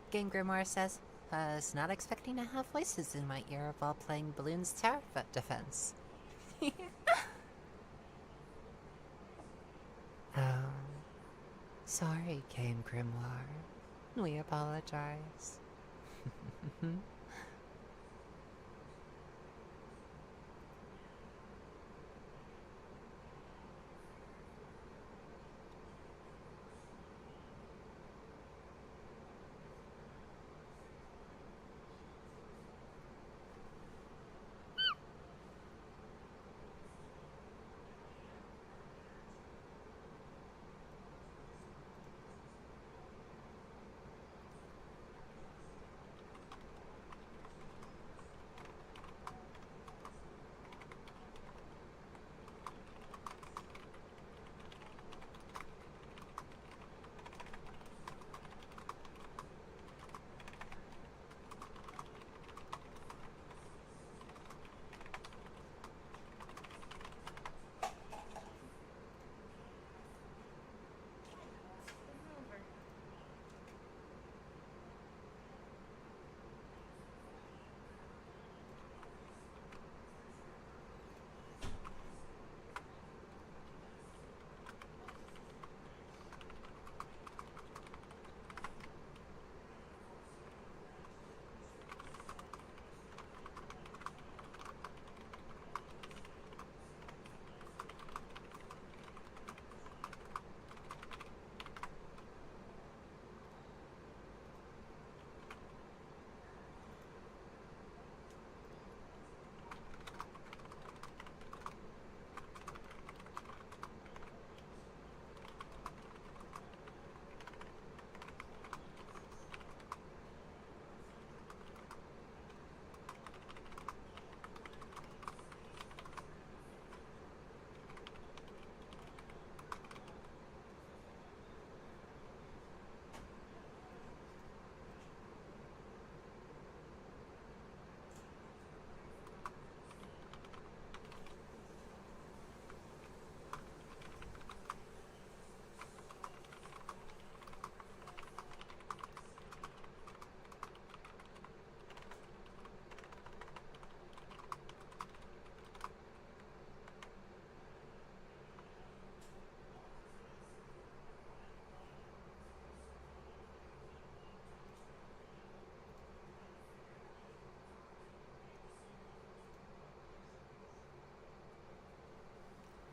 Game Grimoire says, I was not expecting to have voices in my ear while playing Balloon's Tower Defense. Oh, sorry, Game Grimoire. We apologize.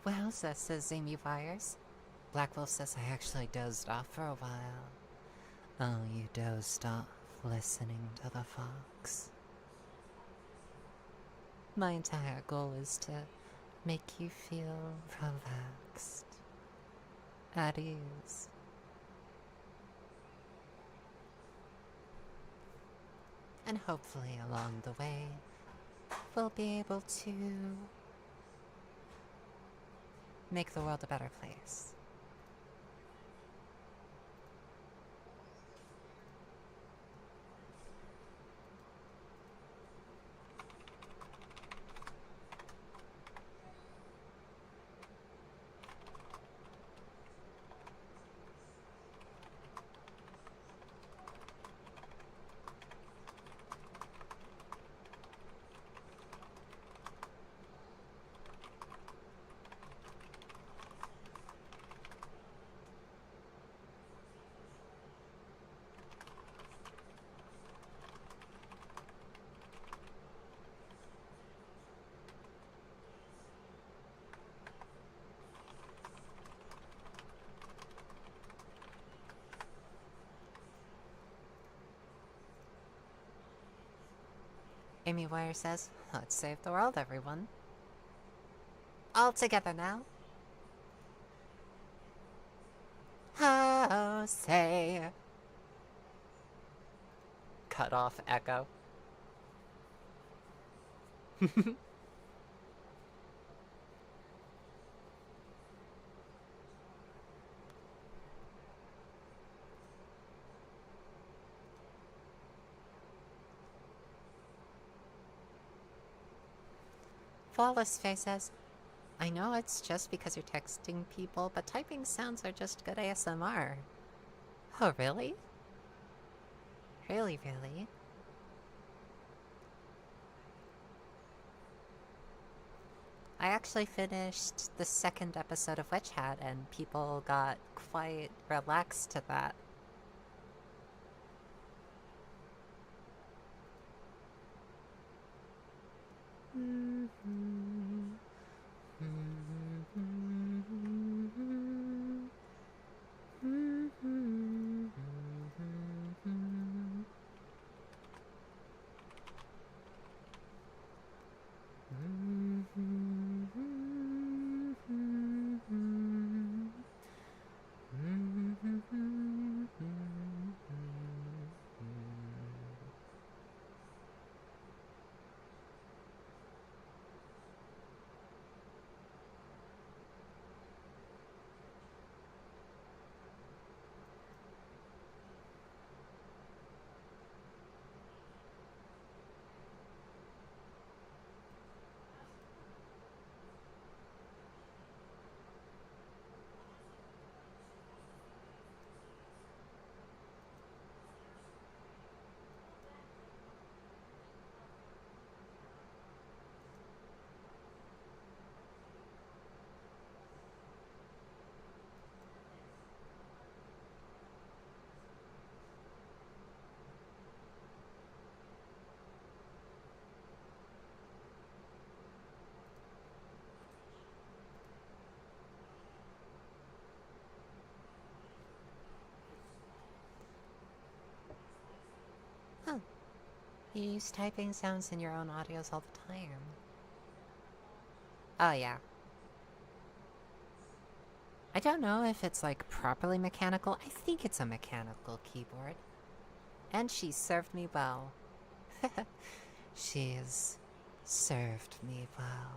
Well, says Amy Byers. Black Wolf says I actually dozed off for a while. Oh, you dozed off listening to the fox. My entire goal is to make you feel relaxed, at ease. And hopefully along the way, we'll be able to make the world a better place. Amy Wire says, let's save the world, everyone. All together now. Oh, say. Cut off echo. Flawless Face says, I know it's just because you're texting people, but typing sounds are just good ASMR. Oh, really? Really, really? I actually finished the second episode of Witch Hat, and people got quite relaxed to that. Huh. You use typing sounds in your own audios all the time. Oh, yeah. I don't know if it's like properly mechanical. I think it's a mechanical keyboard. And she served me well. She's served me well.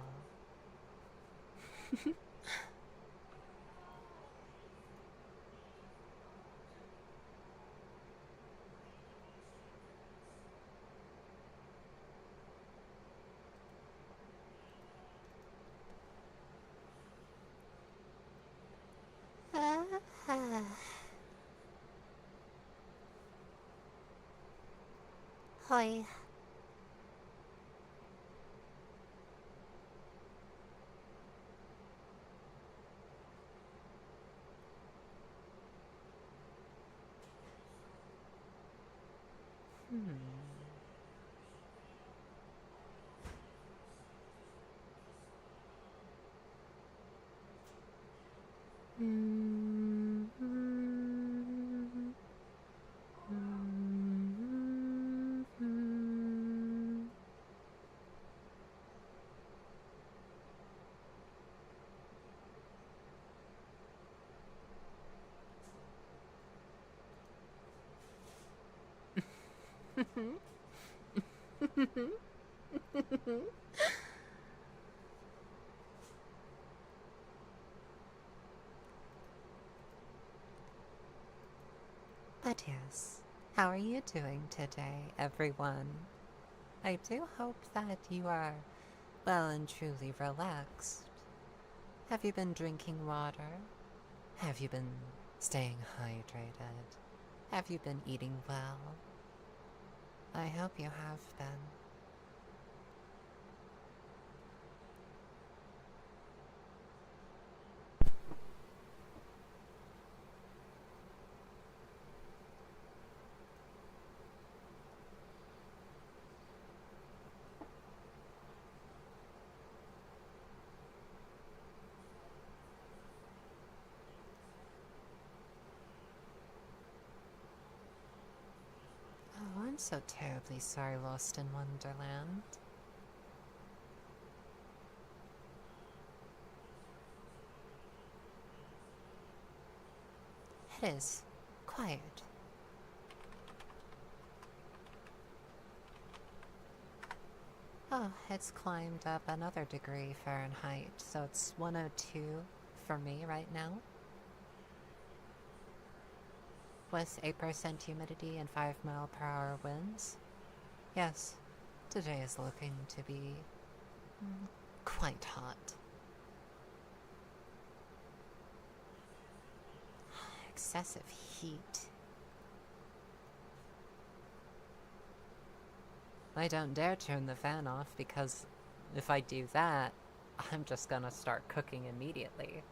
Hoi. But yes, how are you doing today, everyone? I do hope that you are well and truly relaxed. Have you been drinking water? Have you been staying hydrated? Have you been eating well? I hope you have been. Oh, I'm so terribly sorry, Lost in Wonderland. It is quiet. Oh, it's climbed up another degree Fahrenheit, so it's 102 for me right now. With 8% humidity and 5-mile-per-hour winds. Yes, today is looking to be quite hot. Excessive heat. I don't dare turn the fan off because if I do that, I'm just gonna start cooking immediately.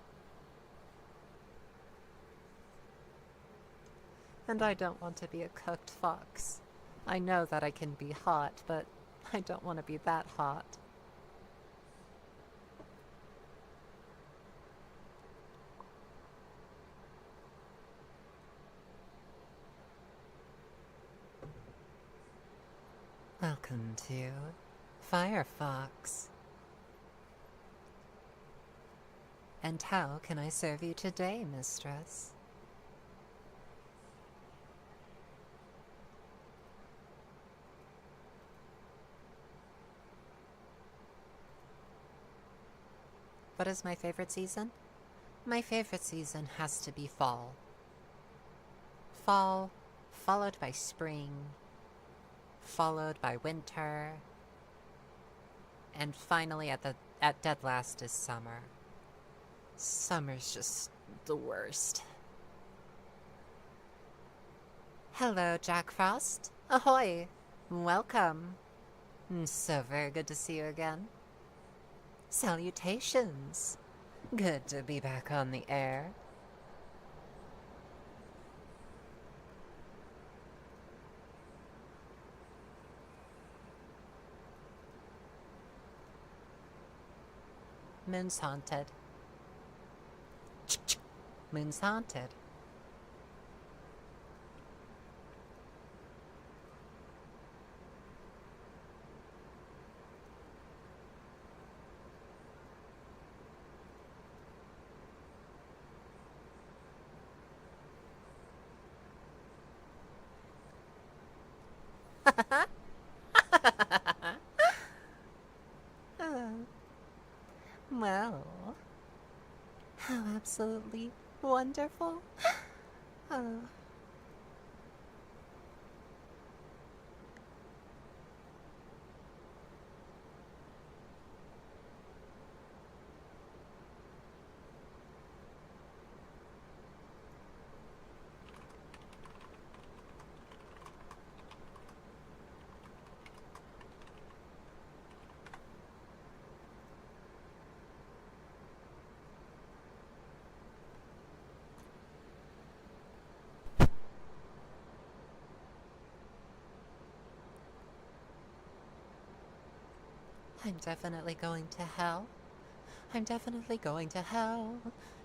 And I don't want to be a cooked fox. I know that I can be hot, but I don't want to be that hot. Welcome to Firefox. And how can I serve you today, mistress? What is my favorite season? My favorite season has to be fall. Fall, followed by spring, followed by winter, and finally at dead last is summer. Summer's just the worst. Hello, Jack Frost. Ahoy! Welcome. So very good to see you again. Salutations. Good to be back on the air. Moon's haunted. Moon's haunted. Well, how absolutely wonderful. Oh. I'm definitely going to hell. I'm definitely going to hell.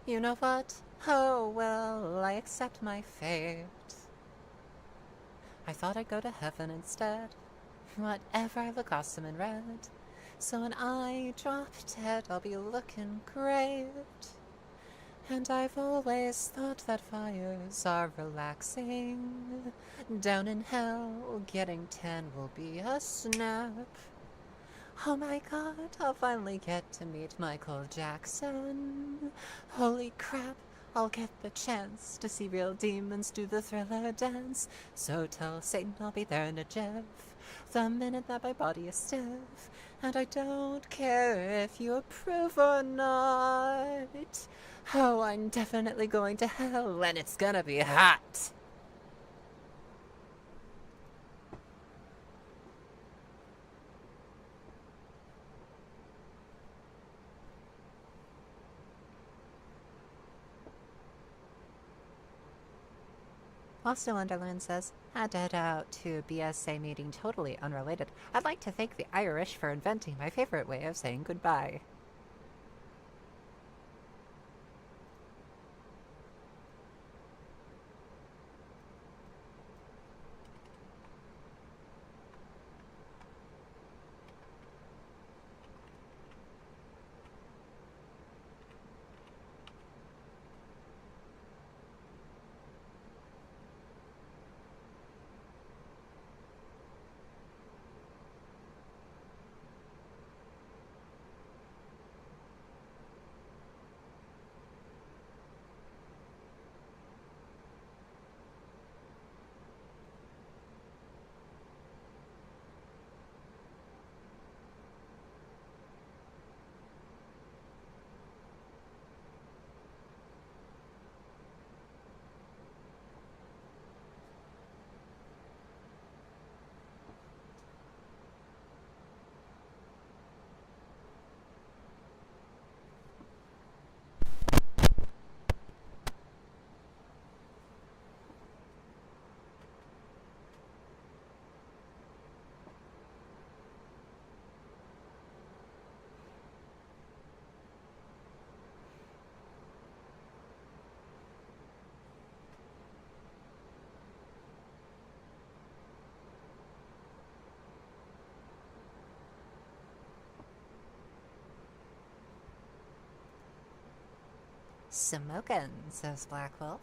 You know what? Oh, well, I accept my fate. I thought I'd go to heaven instead. Whatever, I look awesome in red. So when I drop dead, I'll be looking great. And I've always thought that fires are relaxing. Down in hell, getting tan will be a snap. Oh my god, I'll finally get to meet Michael Jackson. Holy crap, I'll get the chance to see real demons do the Thriller dance. So tell Satan I'll be there in a jiff, the minute that my body is stiff. And I don't care if you approve or not. Oh, I'm definitely going to hell, and it's gonna be hot. Also, Underland says, had to head out to BSA meeting totally unrelated. I'd like to thank the Irish for inventing my favorite way of saying goodbye. Smokin', says Black Wolf.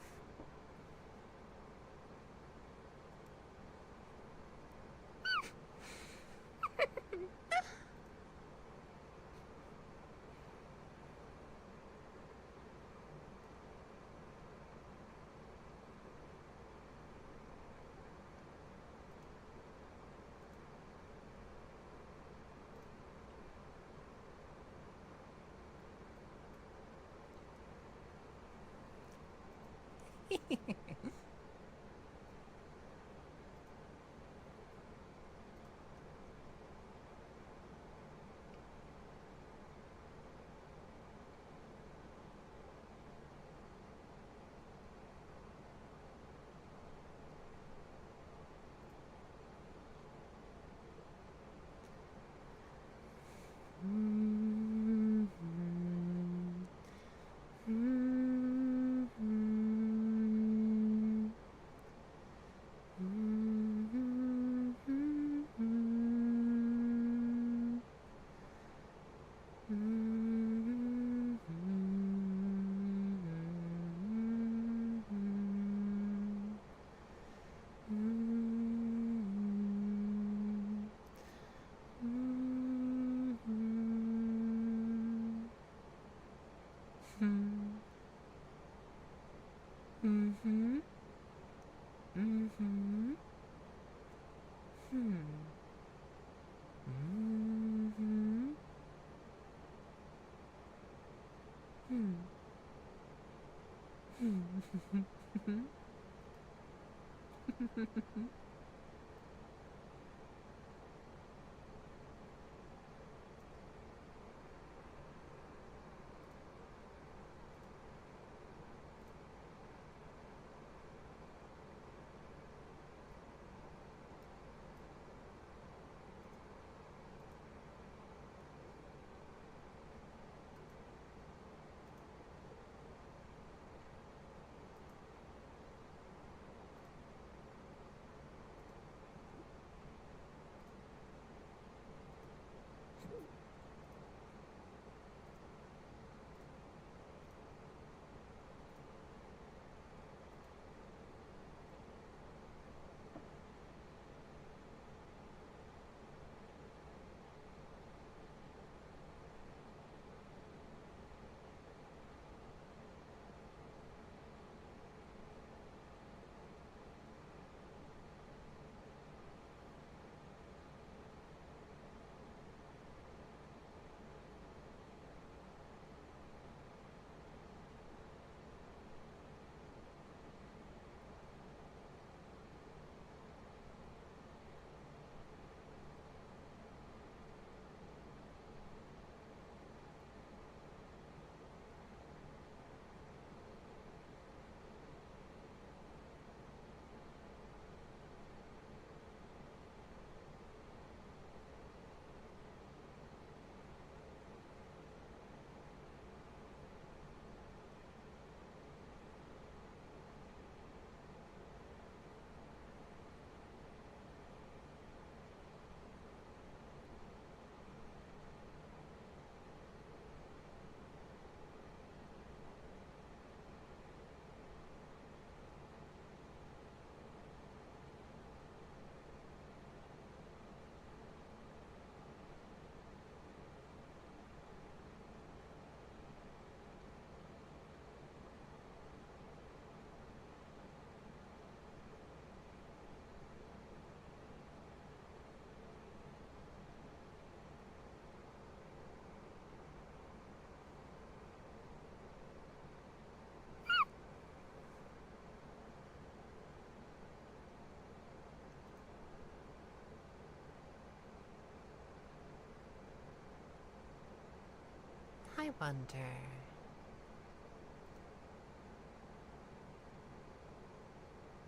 I wonder.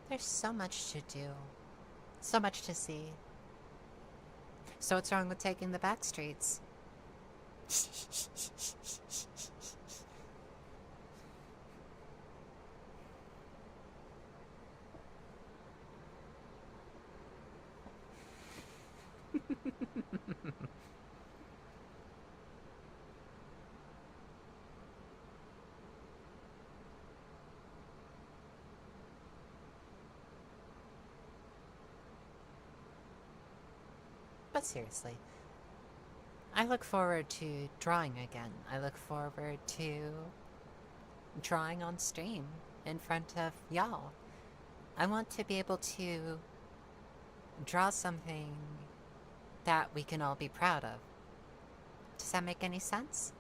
There's so much to do, so much to see. So what's wrong with taking the back streets? But seriously, I look forward to drawing again. I look forward to drawing on stream in front of y'all. I want to be able to draw something that we can all be proud of. Does that make any sense?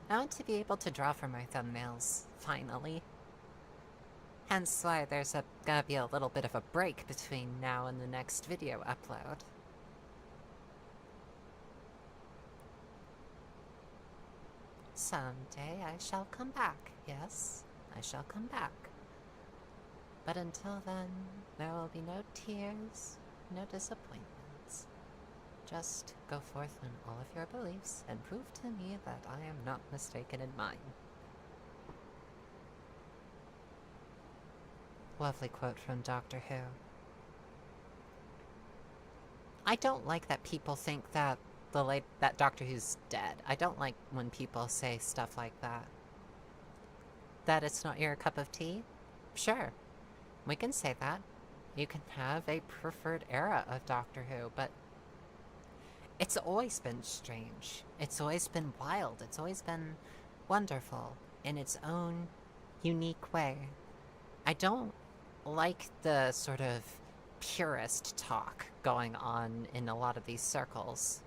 I want to be able to draw for my thumbnails, finally. Hence why there's gonna be a little bit of a break between now and the next video upload. Someday I shall come back, yes, I shall come back. But until then, there will be no tears, no disappointments. Just go forth in all of your beliefs and prove to me that I am not mistaken in mine. Lovely quote from Doctor Who. I don't like that people think that that Doctor Who's dead. I don't like when people say stuff like that. That it's not your cup of tea? Sure, we can say that. You can have a preferred era of Doctor Who, but it's always been strange. It's always been wild. It's always been wonderful in its own unique way. I don't like the sort of purist talk going on in a lot of these circles.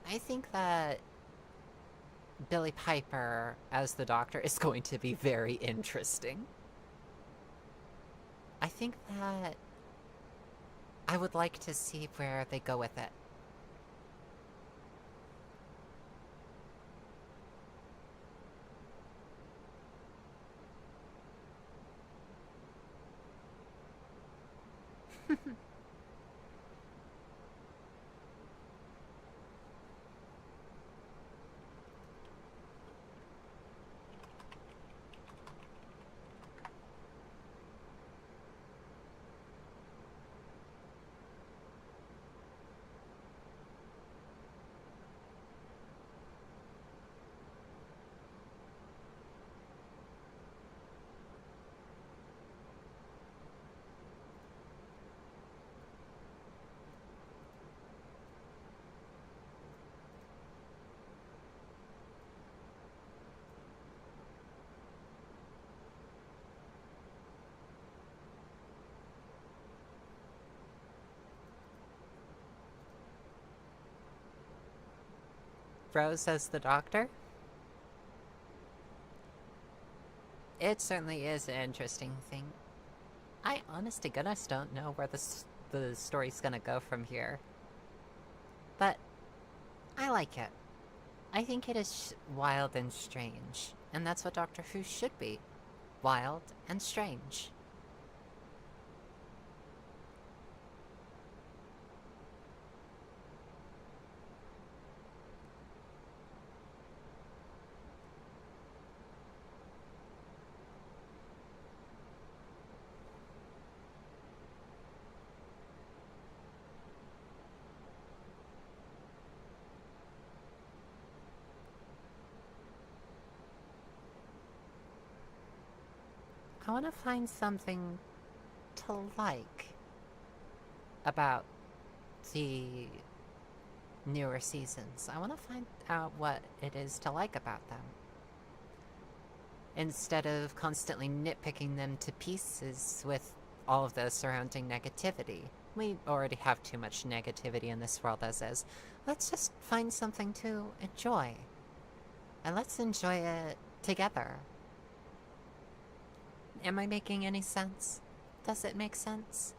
I think that Billie Piper as the Doctor is going to be very interesting. I think that I would like to see where they go with it. Rose as the Doctor? It certainly is an interesting thing. I honest to goodness don't know where the story's gonna go from here. But I like it. I think it is wild and strange, and that's what Doctor Who should be. Wild and strange. I want to find something to like about the newer seasons. I want to find out what it is to like about them. Instead of constantly nitpicking them to pieces with all of the surrounding negativity. We already have too much negativity in this world as is. Let's just find something to enjoy. And let's enjoy it together. Am I making any sense? Does it make sense?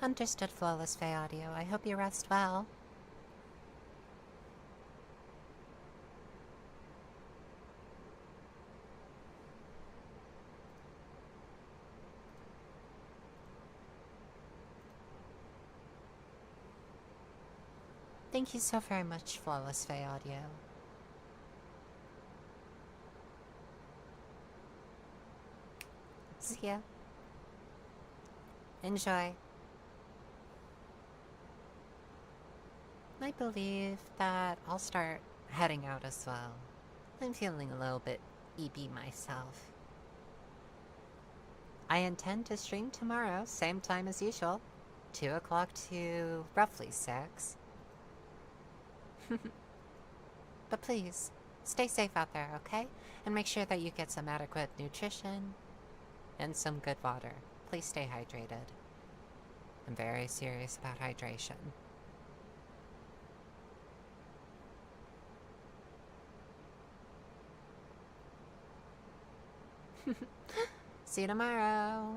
Understood, Flawless Fay Audio. I hope you rest well. Thank you so very much, Flawless Fay Audio. See ya. Enjoy. I believe that I'll start heading out as well. I'm feeling a little bit EB myself. I intend to stream tomorrow, same time as usual. 2 o'clock to roughly 6. But please, stay safe out there, okay? And make sure that you get some adequate nutrition and some good water. Please stay hydrated. I'm very serious about hydration. See you tomorrow.